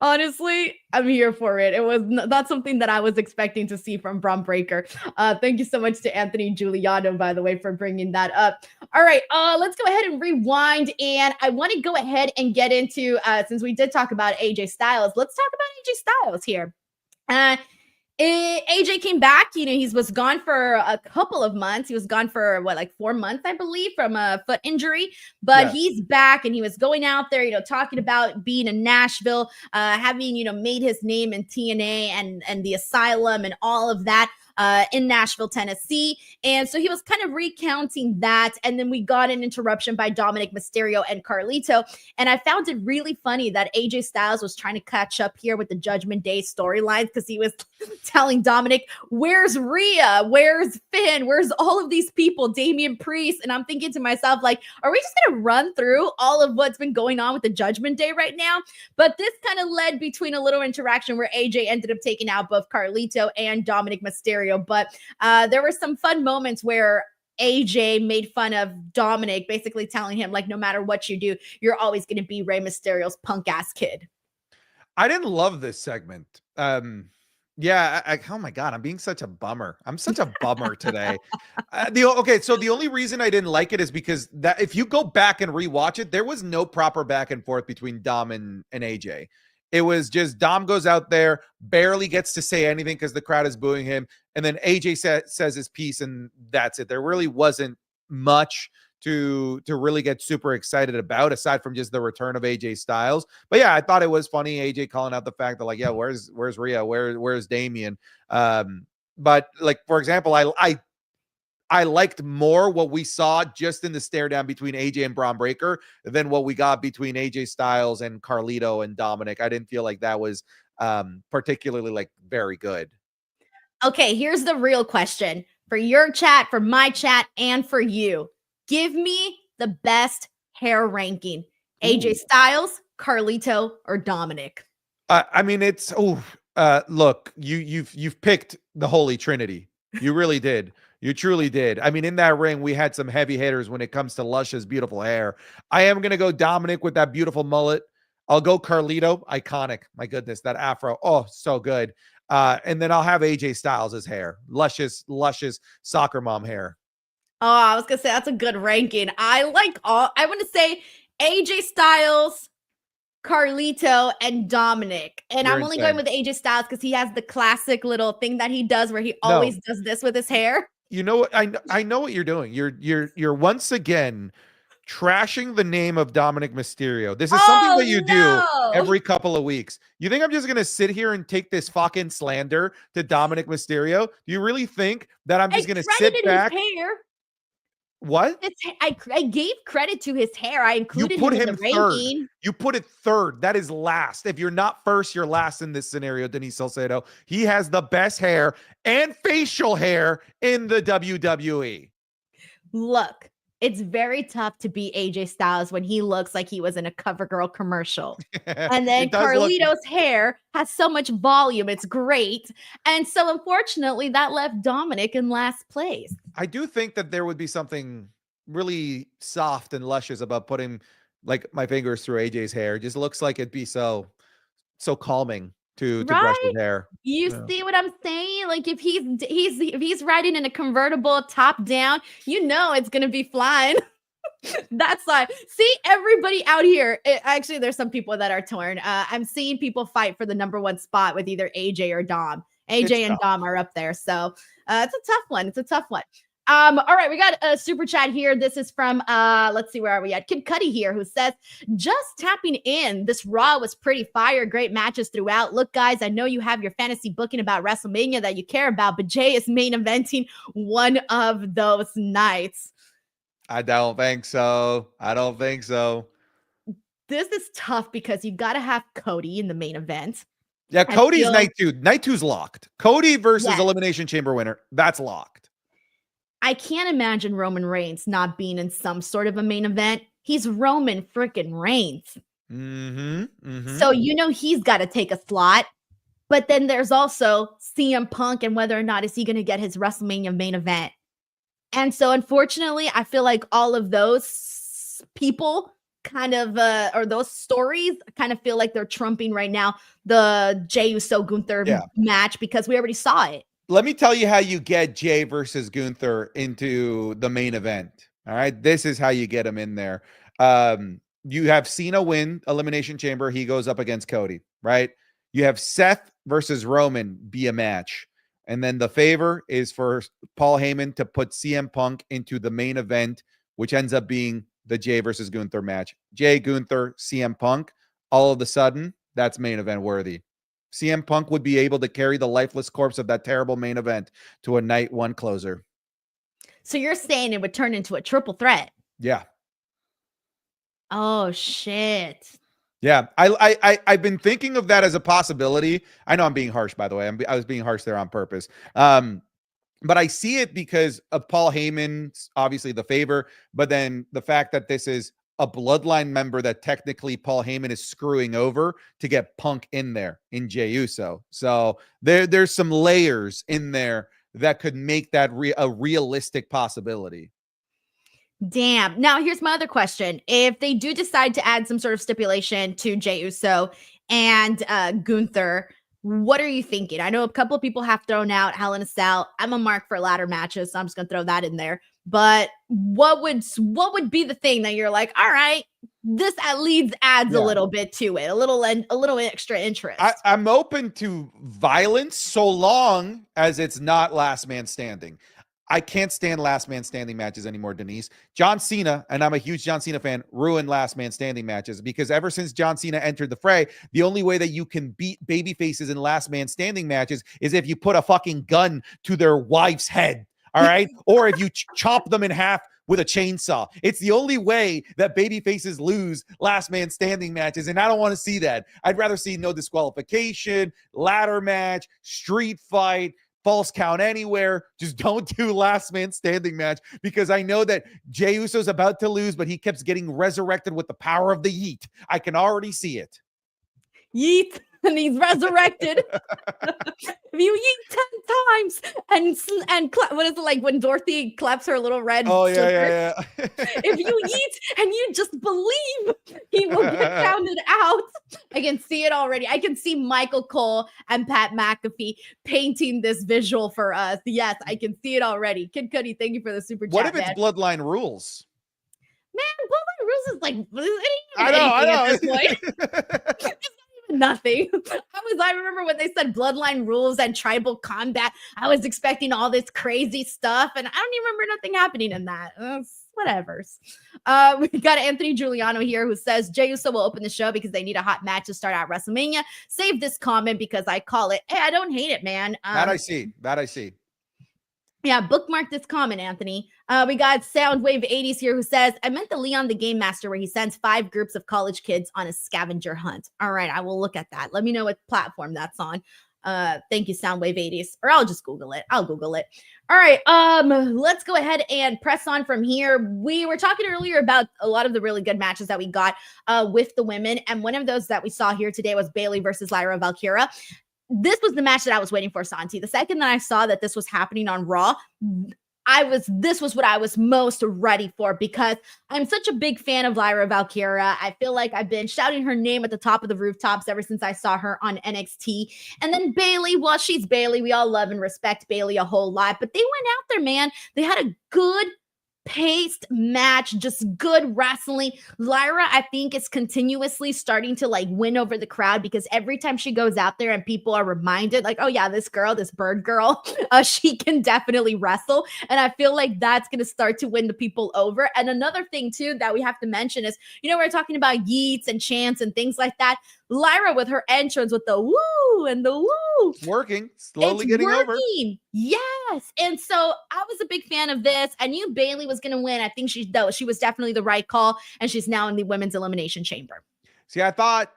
Honestly, I'm here for it. It was not something that I was expecting to see from Braun Breaker. Thank you so much to Anthony Giuliano, by the way, for bringing that up. All right, let's go ahead and rewind. And I want to go ahead and get into, since we did talk about AJ Styles, let's talk about AJ Styles here. AJ came back, he was gone for a couple of months. He was gone for like 4 months, I believe, from a foot injury, but he's back and he was going out there, talking about being in Nashville, having, made his name in TNA and the Asylum and all of that. In Nashville, Tennessee. And so he was kind of recounting that. And then we got an interruption by Dominic Mysterio and Carlito. And I found it really funny that AJ Styles was trying to catch up here with the Judgment Day storylines because he was telling Dominic, where's Rhea? Where's Finn? Where's all of these people? Damian Priest. And I'm thinking to myself, like, are we just going to run through all of what's been going on with the Judgment Day right now? But this kind of led between a little interaction where AJ ended up taking out both Carlito and Dominic Mysterio. But there were some fun moments where AJ made fun of Dominic, basically telling him, like, no matter what you do, you're always going to be Rey Mysterio's punk ass kid. I didn't love this segment. Yeah, oh my God, I'm being such a bummer. I'm such a bummer today. So the only reason I didn't like it is because that if you go back and rewatch it, there was no proper back and forth between Dom and AJ. It was just Dom goes out there, barely gets to say anything because the crowd is booing him. And then AJ says his piece and that's it. There really wasn't much to really get super excited about aside from just the return of AJ Styles. But yeah, I thought it was funny. AJ calling out the fact that like, yeah, where's Rhea? Where's Damian? But like, for example, I liked more what we saw just in the stare down between AJ and Braun Breaker than what we got between AJ Styles and Carlito and Dominic. I didn't feel like that was particularly like very good. Okay, here's the real question for your chat, for my chat, and for you. Give me the best hair ranking. AJ Styles, Carlito, or Dominic? I mean, it's look, you've picked the Holy Trinity. You really did. You truly did. I mean, in that ring, we had some heavy hitters when it comes to Luscious, beautiful hair. I am going to go Dominic with that beautiful mullet. I'll go Carlito, iconic. My goodness, that afro. Oh, so good. And then I'll have AJ Styles' hair. Luscious soccer mom hair. Oh, I was going to say that's a good ranking. I want to say AJ Styles, Carlito, and Dominic. And I'm only going with AJ Styles because he has the classic little thing that he does where he always does this with his hair. You know what? I know what you're doing. You're once again trashing the name of Dominic Mysterio. This is something that you do every couple of weeks. You think I'm just going to sit here and take this fucking slander to Dominic Mysterio? Do you really think that I'm just going to sit back? His hair. What? I gave credit to his hair. I included You put him him in the third. ranking. You put it third. That is last. If you're not first, you're last in this scenario, Denise Salcedo. He has the best hair and facial hair in the WWE. Look, it's very tough to beat AJ Styles when he looks like he was in a CoverGirl commercial. And then Carlito's hair has so much volume. It's great. And so unfortunately, that left Dominic in last place. I do think that there would be something really soft and luscious about putting like my fingers through AJ's hair. It just looks like it'd be so calming to brush his hair. You see what I'm saying? Like if he's riding in a convertible top down, you know it's gonna be flying. That's why. See, everybody out here. Actually, there's some people that are torn. I'm seeing people fight for the #1 spot with either AJ or Dom. AJ and Dom are up there, so it's a tough one. It's a tough one. All right, we got a super chat here. This is from let's see, where are we at? Kid Cuddy here, who says, just tapping in. This Raw was pretty fire. Great matches throughout. Look, guys, I know you have your fantasy booking about WrestleMania that you care about, but Jey is main eventing one of those nights. I don't think so. I don't think so. This is tough because you got to have Cody in the main event. Yeah, Cody's night 2. Night 2's locked. Cody versus Elimination Chamber winner. That's locked. I can't imagine Roman Reigns not being in some sort of a main event. He's Roman freaking Reigns. So you know he's got to take a slot. But then there's also CM Punk and whether or not is he going to get his WrestleMania main event. And so unfortunately, I feel like all of those people kind of, or those stories kind of feel like they're trumping right now the Jey Uso Gunther match because we already saw it. Let me tell you how you get Jey versus Gunther into the main event. All right. This is how you get him in there. You have Cena win Elimination Chamber. He goes up against Cody, right? You have Seth versus Roman be a match. And then the favor is for Paul Heyman to put CM Punk into the main event, which ends up being the Jey versus Gunther match. Jey, Gunther, CM Punk. All of a sudden, that's main event worthy. CM Punk would be able to carry the lifeless corpse of that terrible main event to a night 1 closer. So you're saying it would turn into a triple threat? Yeah. Oh, shit. Yeah. I've been thinking of that as a possibility. I know I'm being harsh, by the way. I was being harsh there on purpose. But I see it because of Paul Heyman's obviously the favor, but then the fact that this is a bloodline member that technically Paul Heyman is screwing over to get Punk in there in Jey Uso. So there's some layers in there that could make that a realistic possibility. Damn. Now, here's my other question. If they do decide to add some sort of stipulation to Jey Uso and Gunther, what are you thinking? I know a couple of people have thrown out Hell in a Cell. I'm a mark for ladder matches, so I'm just going to throw that in there. But what would be the thing that you're like, all right, this at least adds a little bit to it, a little extra interest? I'm open to violence so long as it's not last man standing. I can't stand last man standing matches anymore, Denise. John Cena, and I'm a huge John Cena fan, ruined last man standing matches because ever since John Cena entered the fray, the only way that you can beat baby faces in last man standing matches is if you put a fucking gun to their wife's head. All right. Or if you chop them in half with a chainsaw. It's the only way that baby faces lose last man standing matches. And I don't want to see that. I'd rather see no disqualification, ladder match, street fight, false count anywhere. Just don't do last man standing match because I know that Jey Uso's about to lose, but he keeps getting resurrected with the power of the yeet. I can already see it. Yeet. And he's resurrected. If you eat 10 times and what is it like when Dorothy claps her little red? Oh yeah. If you eat and you just believe, he will get counted out. I can see it already. I can see Michael Cole and Pat McAfee painting this visual for us. Yes, I can see it already. Kid Cudi, thank you for the super chat. What if it's Bloodline Rules? Man, Bloodline Rules is like I know. At this point. Nothing. I remember when they said Bloodline Rules and Tribal Combat, I was expecting all this crazy stuff, and I don't even remember nothing happening in that. Whatevers. We got Anthony Giuliano here who says Jey Uso will open the show because they need a hot match to start out WrestleMania. Save this comment because I call it. Hey, I don't hate it, man. That I see. Yeah, bookmark this comment, Anthony. We got Soundwave 80s here who says, I meant the Leon the Game Master where he sends 5 groups of college kids on a scavenger hunt. All right, I will look at that. Let me know what platform that's on. Thank you, Soundwave 80s. Or I'll just Google it. I'll Google it. All right, let's go ahead and press on from here. We were talking earlier about a lot of the really good matches that we got with the women. And one of those that we saw here today was Bayley versus Lyra Valkyria. This was the match that I was waiting for, Santi. The second that I saw that this was happening on Raw, this was what I was most ready for because I'm such a big fan of Lyra Valkyria. I feel like I've been shouting her name at the top of the rooftops ever since I saw her on NXT. And then Bayley, well, she's Bayley. We all love and respect Bayley a whole lot, but they went out there, man. They had a good paced match, just good wrestling. Lyra, I think, is continuously starting to like win over the crowd because every time she goes out there and people are reminded like, oh yeah, this girl, this bird girl, she can definitely wrestle. And I feel like that's going to start to win the people over. And another thing too that we have to mention is, we're talking about yeets and chants and things like that. Lyra with her entrance with the woo and the woo. It's working. Slowly getting over. Yes. And so I was a big fan of this. I knew Bayley was going to win. I think she was definitely the right call. And she's now in the Women's Elimination Chamber. See, I thought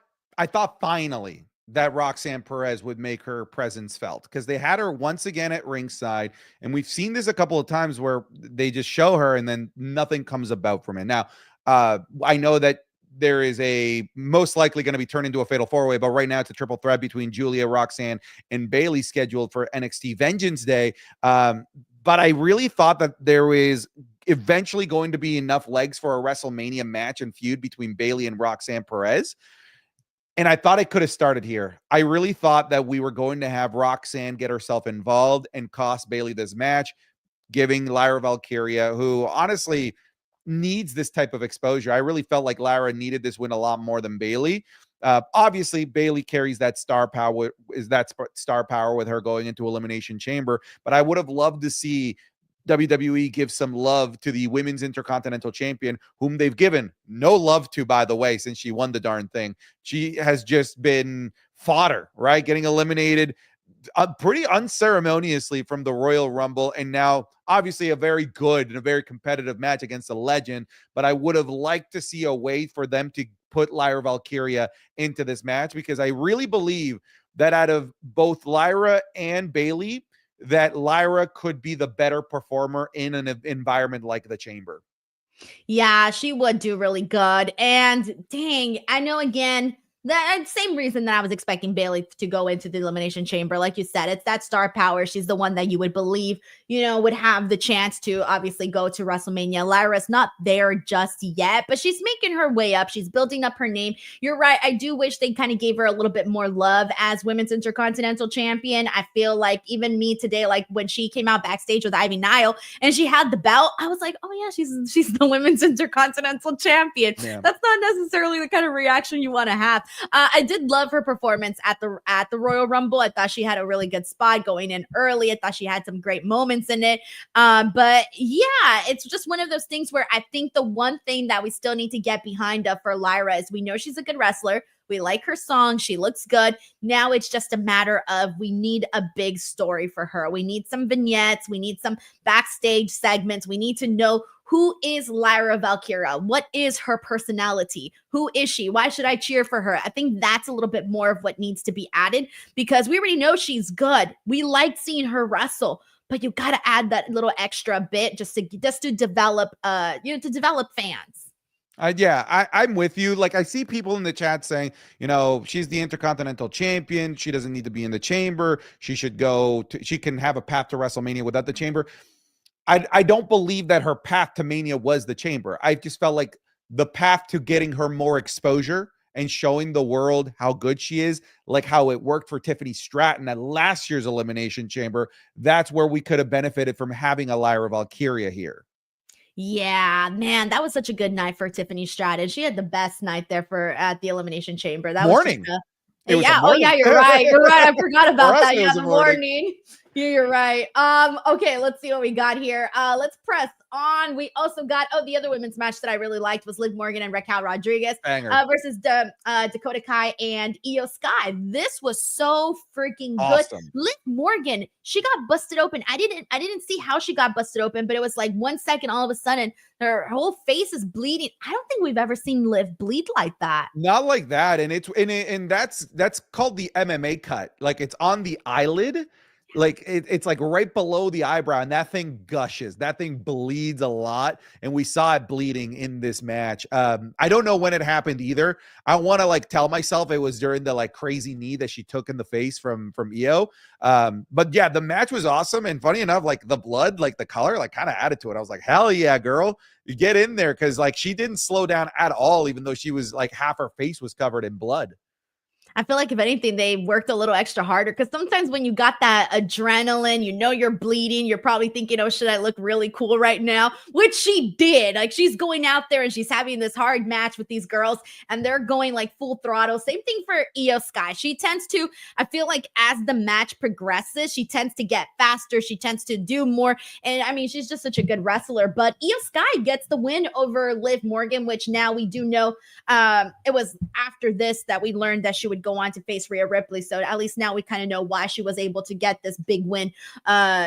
finally that Roxanne Perez would make her presence felt because they had her once again at ringside. And we've seen this a couple of times where they just show her and then nothing comes about from it. Now, I know that there is a most likely going to be turned into a fatal 4-way, but right now it's a triple threat between Julia, Roxanne, and Bayley scheduled for NXT Vengeance Day. But I really thought that there was eventually going to be enough legs for a WrestleMania match and feud between Bayley and Roxanne Perez. And I thought it could have started here. I really thought that we were going to have Roxanne get herself involved and cost Bayley this match, giving Lyra Valkyria, who honestly needs this type of exposure. I really felt like Lyra needed this win a lot more than Bayley. Obviously, Bayley carries that star power with her going into Elimination Chamber, but I would have loved to see WWE give some love to the Women's Intercontinental Champion, whom they've given no love to, by the way, since she won the darn thing. She has just been fodder, right? Getting eliminated pretty unceremoniously from the Royal Rumble, and now obviously a very good and a very competitive match against a legend, but I would have liked to see a way for them to put Lyra Valkyria into this match because I really believe that out of both Lyra and Bayley, that Lyra could be the better performer in an environment like the Chamber. Yeah, she would do really good. And dang, I know again, that same reason that I was expecting Bayley to go into the Elimination Chamber. Like you said, it's that star power. She's the one that you would believe, would have the chance to obviously go to WrestleMania. Lyra's not there just yet, but she's making her way up. She's building up her name. You're right. I do wish they kind of gave her a little bit more love as Women's Intercontinental Champion. I feel like even me today, like when she came out backstage with Ivy Nile and she had the belt, I was like, oh yeah, she's the Women's Intercontinental Champion. Yeah. That's not necessarily the kind of reaction you want to have. I did love her performance at the Royal Rumble. I thought she had a really good spot going in early. I thought she had some great moments in it. But yeah, it's just one of those things where I think the one thing that we still need to get behind for Lyra is we know she's a good wrestler. We like her song. She looks good. Now it's just a matter of we need a big story for her. We need some vignettes. We need some backstage segments. We need to know who is Lyra Valkyria? What is her personality? Who is she? Why should I cheer for her? I think that's a little bit more of what needs to be added because we already know she's good. We like seeing her wrestle, but you got to add that little extra bit just to develop, to develop fans. I'm with you. Like I see people in the chat saying, she's the Intercontinental Champion. She doesn't need to be in the Chamber. She can have a path to WrestleMania without the Chamber. I don't believe that her path to Mania was the Chamber. I just felt like the path to getting her more exposure and showing the world how good she is, like how it worked for Tiffany Stratton at last year's Elimination Chamber, that's where we could have benefited from having a Lyra Valkyria here. Yeah, man, that was such a good night for Tiffany Stratton. She had the best night there at the Elimination Chamber. That morning. Was just oh yeah, you're right. You're right. I forgot about that. Yeah, the morning. You're right. Okay, let's see what we got here. Let's press on. We also got the other women's match that I really liked was Liv Morgan and Raquel Rodriguez versus Dakota Kai and IYO SKY. This was so freaking good. Awesome. Liv Morgan, she got busted open. I didn't see how she got busted open, but it was like 1 second, all of a sudden her whole face is bleeding. I don't think we've ever seen Liv bleed like that. Not like that, and that's called the MMA cut. Like it's on the eyelid. Like it's like right below the eyebrow, and that thing gushes. That thing bleeds a lot, and we saw it bleeding in this match. I don't know when it happened either. I want to like tell myself it was during the like crazy knee that she took in the face from IYO. But yeah, the match was awesome, and funny enough, like the blood, like the color, like kind of added to it. I was like, hell yeah, girl, you get in there, because like she didn't slow down at all, even though she was like half her face was covered in blood. I feel like if anything, they worked a little extra harder, because sometimes when you got that adrenaline, you know you're bleeding, you're probably thinking, oh, should I look really cool right now? Which she did. Like she's going out there and she's having this hard match with these girls and they're going like full throttle. Same thing for IYO SKY. She tends to, I feel like as the match progresses, she tends to get faster. She tends to do more. And I mean, she's just such a good wrestler. But IYO SKY gets the win over Liv Morgan, which now we do know it was after this that we learned that she would go on to face Rhea Ripley. So at least now we kind of know why she was able to get this big win.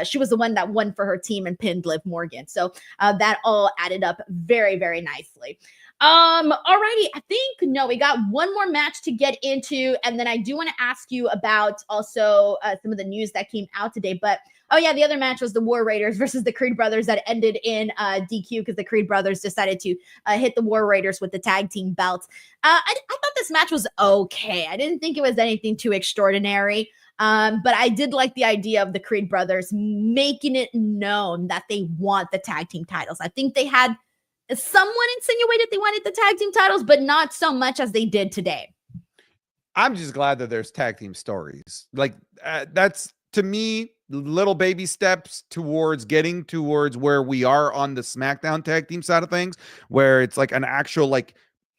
She was the one that won for her team and pinned Liv Morgan. So that all added up very, very nicely. Alrighty, I think we got one more match to get into, and then I do want to ask you about also some of the news that came out today. But oh yeah, the other match was the War Raiders versus the Creed Brothers that ended in DQ because the Creed Brothers decided to hit the War Raiders with the tag team belts. I thought this match was okay. I didn't think it was anything too extraordinary. But I did like the idea of the Creed Brothers making it known that they want the tag team titles. I think they had someone insinuated they wanted the tag team titles, but not so much as they did today. I'm just glad that there's tag team stories. Like that's, to me, little baby steps towards getting towards where we are on the SmackDown tag team side of things, where it's like an actual like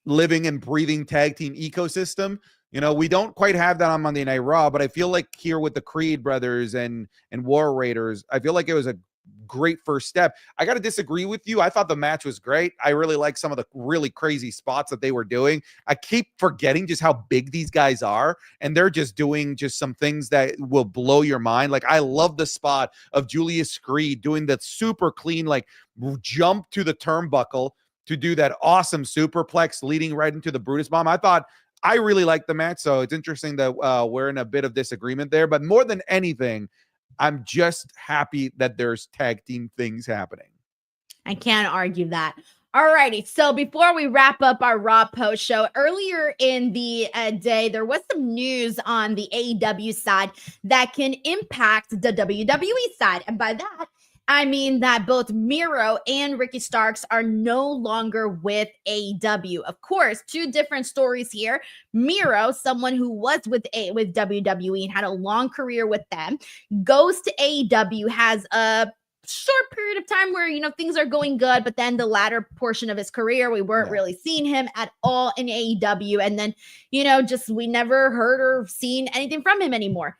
living and breathing tag team ecosystem. You know, we don't quite have that on Monday Night Raw, but I feel like here with the Creed Brothers and War Raiders, I feel like it was a great first step. I got to disagree with you. I thought the match was great. I really like some of the really crazy spots that they were doing. I keep forgetting just how big these guys are, and they're just doing just some things that will blow your mind. Like I love the spot of Julius Creed doing that super clean, like jump to the turnbuckle to do that awesome superplex leading right into the Brutus Bomb. I really liked the match, so it's interesting that we're in a bit of disagreement there. But more than anything, I'm just happy that there's tag team things happening. I can't argue that. Alrighty, so before we wrap up our Raw post show, earlier in the day, there was some news on the AEW side that can impact the WWE side. And by that, I mean that both Miro and Ricky Starks are no longer with AEW. Of course, two different stories here. Miro, someone who was with WWE and had a long career with them, goes to AEW, has a short period of time where, things are going good, but then the latter portion of his career, we weren't really seeing him at all in AEW. And then, we never heard or seen anything from him anymore.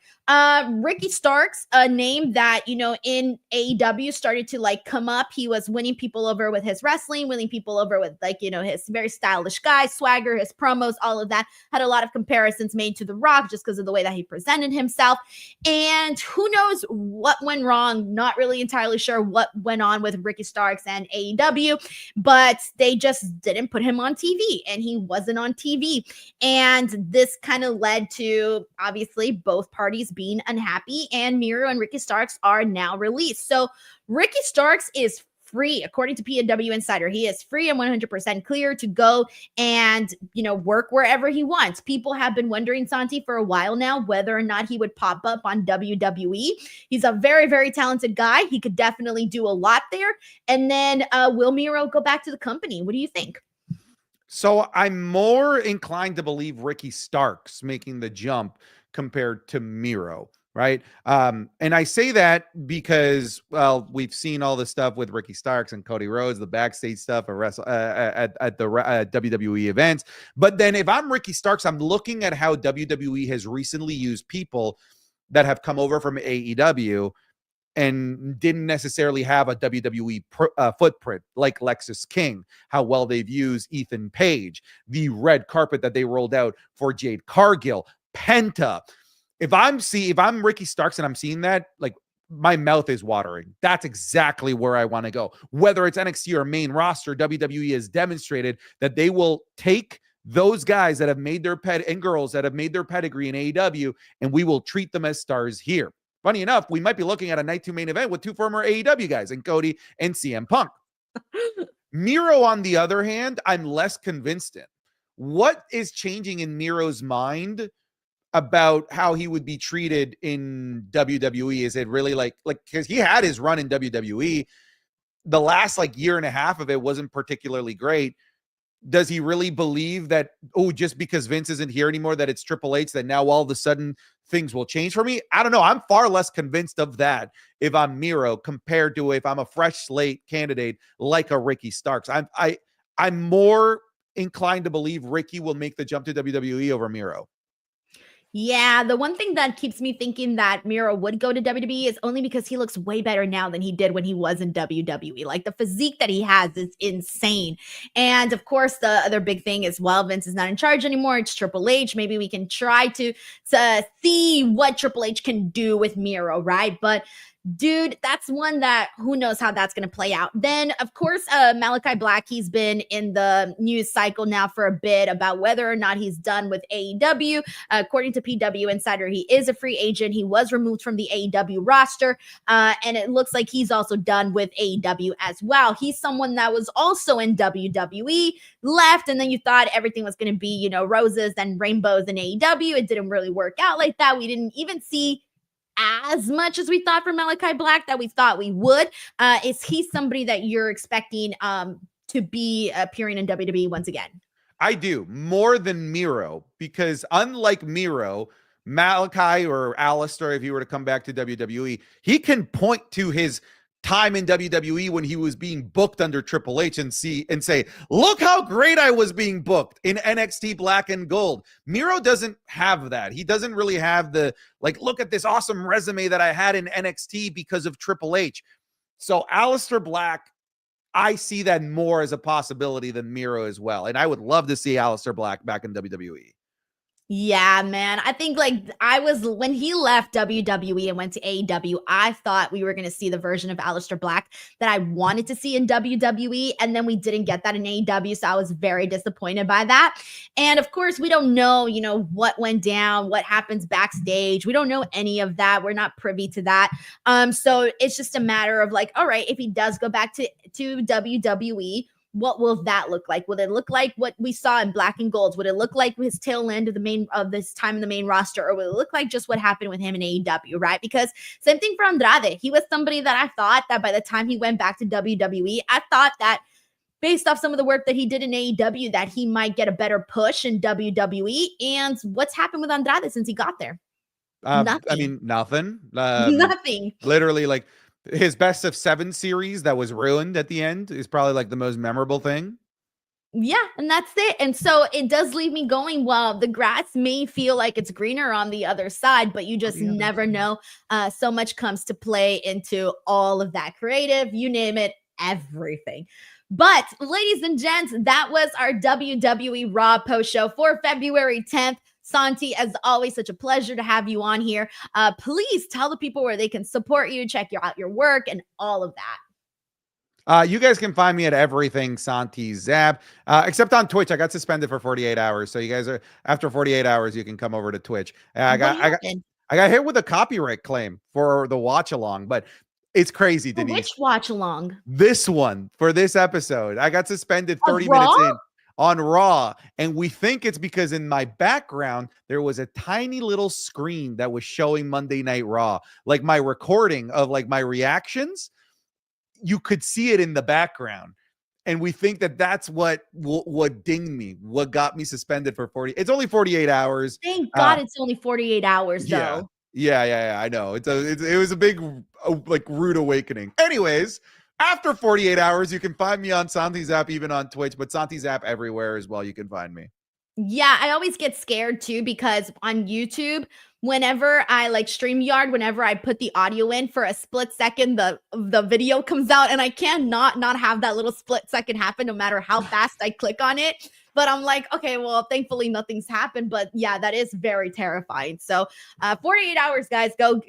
Ricky Starks, a name that, in AEW started to come up. He was winning people over with his wrestling, winning people over with his very stylish guy, swagger, his promos, all of that. Had a lot of comparisons made to The Rock just because of the way that he presented himself. And who knows what went wrong? Not really entirely sure what went on with Ricky Starks and AEW, but they just didn't put him on TV, and he wasn't on TV. And this kind of led to, obviously, both parties being unhappy, and Miro and Ricky Starks are now released. So Ricky Starks is free, according to PNW Insider. He is free and 100% clear to go and, work wherever he wants. People have been wondering, Santi, for a while now, whether or not he would pop up on WWE. He's a very, very talented guy. He could definitely do a lot there. And then will Miro go back to the company? What do you think? So I'm more inclined to believe Ricky Starks making the jump compared to Miro, right? And I say that because, well, we've seen all the stuff with Ricky Starks and Cody Rhodes, the backstage stuff at the WWE events. But then if I'm Ricky Starks, I'm looking at how WWE has recently used people that have come over from AEW and didn't necessarily have a WWE footprint, like Lexis King, how well they've used Ethan Page, the red carpet that they rolled out for Jade Cargill, Penta. If I'm Ricky Starks and I'm seeing that, like, my mouth is watering. That's exactly where I want to go. Whether it's NXT or main roster, WWE has demonstrated that they will take those guys that have made their and girls that have made their pedigree in AEW, and we will treat them as stars here. Funny enough, we might be looking at a night 2 main event with 2 former AEW guys, and Cody and CM Punk. Miro, on the other hand, I'm less convinced in. What is changing in Miro's mind about how he would be treated in WWE? Is it really like because he had his run in WWE, the last like year and a half of it wasn't particularly great. Does he really believe that, just because Vince isn't here anymore, that it's Triple H, that now all of a sudden things will change for me? I don't know. I'm far less convinced of that if I'm Miro compared to if I'm a fresh slate candidate like a Ricky Starks. I'm more inclined to believe Ricky will make the jump to WWE over Miro. Yeah, the one thing that keeps me thinking that Miro would go to WWE is only because he looks way better now than he did when he was in WWE. Like, the physique that he has is insane. And of course, the other big thing is, well, Vince is not in charge anymore. It's Triple H. Maybe we can try to see what Triple H can do with Miro, right? But dude, that's one that who knows how that's going to play out. Then, of course, Malachi Black, he's been in the news cycle now for a bit about whether or not he's done with AEW. According to PW Insider, he is a free agent. He was removed from the AEW roster, and it looks like he's also done with AEW as well. He's someone that was also in WWE, left, and then you thought everything was going to be, roses and rainbows in AEW. It didn't really work out like that. We didn't even see as much as we thought from Malachi Black that we thought we would. Is he somebody that you're expecting to be appearing in WWE once again? I do, more than Miro, because unlike Miro, Malachi or Alistair, if he were to come back to WWE, he can point to his time in WWE when he was being booked under Triple H and say, look how great I was being booked in NXT Black and Gold. Miro doesn't have that. He doesn't really have the, look at this awesome resume that I had in NXT because of Triple H. So Alistair Black, I see that more as a possibility than Miro as well. And I would love to see Alistair Black back in WWE. Yeah, man. I think when he left WWE and went to AEW, I thought we were going to see the version of Aleister Black that I wanted to see in WWE. And then we didn't get that in AEW. So I was very disappointed by that. And of course, we don't know, what went down, what happens backstage. We don't know any of that. We're not privy to that. So it's just a matter of all right, if he does go back to WWE, what will that look like? Will it look like what we saw in Black and Gold? Would it look like his tail end of this time in the main roster? Or will it look like just what happened with him in AEW, right? Because same thing for Andrade. He was somebody that I thought that by the time he went back to WWE, I thought that based off some of the work that he did in AEW, that he might get a better push in WWE. And what's happened with Andrade since he got there? Nothing. I mean, nothing. Nothing. Literally, his best of 7 series that was ruined at the end is probably the most memorable thing. Yeah, and that's it. And so it does leave me going, well, the grass may feel like it's greener on the other side, but you just never know. So much comes to play into all of that creative, you name it, everything. But ladies and gents, that was our WWE Raw post show for February 10th. Santi, as always, such a pleasure to have you on here. Please tell the people where they can support you, check out your work, and all of that. You guys can find me at everything Santi Zap, except on Twitch. I got suspended for 48 hours. So you guys are, after 48 hours, you can come over to Twitch. I got hit with a copyright claim for the watch along, but it's crazy, Denise. Which watch along? This one for this episode. I got suspended 30 minutes in on Raw, and we think it's because in my background there was a tiny little screen that was showing Monday Night Raw, like my recording of my reactions. You could see it in the background, and we think that that's what dinged me, what got me suspended for 40. It's only 48 hours. Thank God it's only 48 hours though. Yeah. I know. It was a big rude awakening. Anyways, after 48 hours, you can find me on Santi Zap, even on Twitch, but Santi Zap everywhere as well. You can find me. Yeah, I always get scared too because on YouTube, whenever I like StreamYard, whenever I put the audio in for a split second, the video comes out, and I cannot not have that little split second happen no matter how fast I click on it. But I'm like, okay, well, thankfully nothing's happened. But yeah, that is very terrifying. So 48 hours, guys, go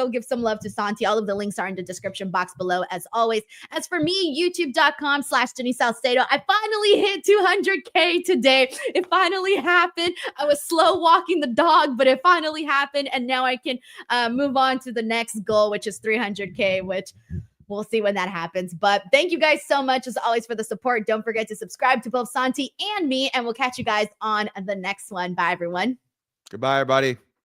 give some love to Santi. All of the links are in the description box below, as always. As for me, youtube.com/Denise Salcedo. I finally hit 200K today. It finally happened. I was slow walking the dog, but it finally happened. And now I can move on to the next goal, which is 300K, which we'll see when that happens. But thank you guys so much, as always, for the support. Don't forget to subscribe to both Santi and me, and we'll catch you guys on the next one. Bye, everyone. Goodbye, everybody.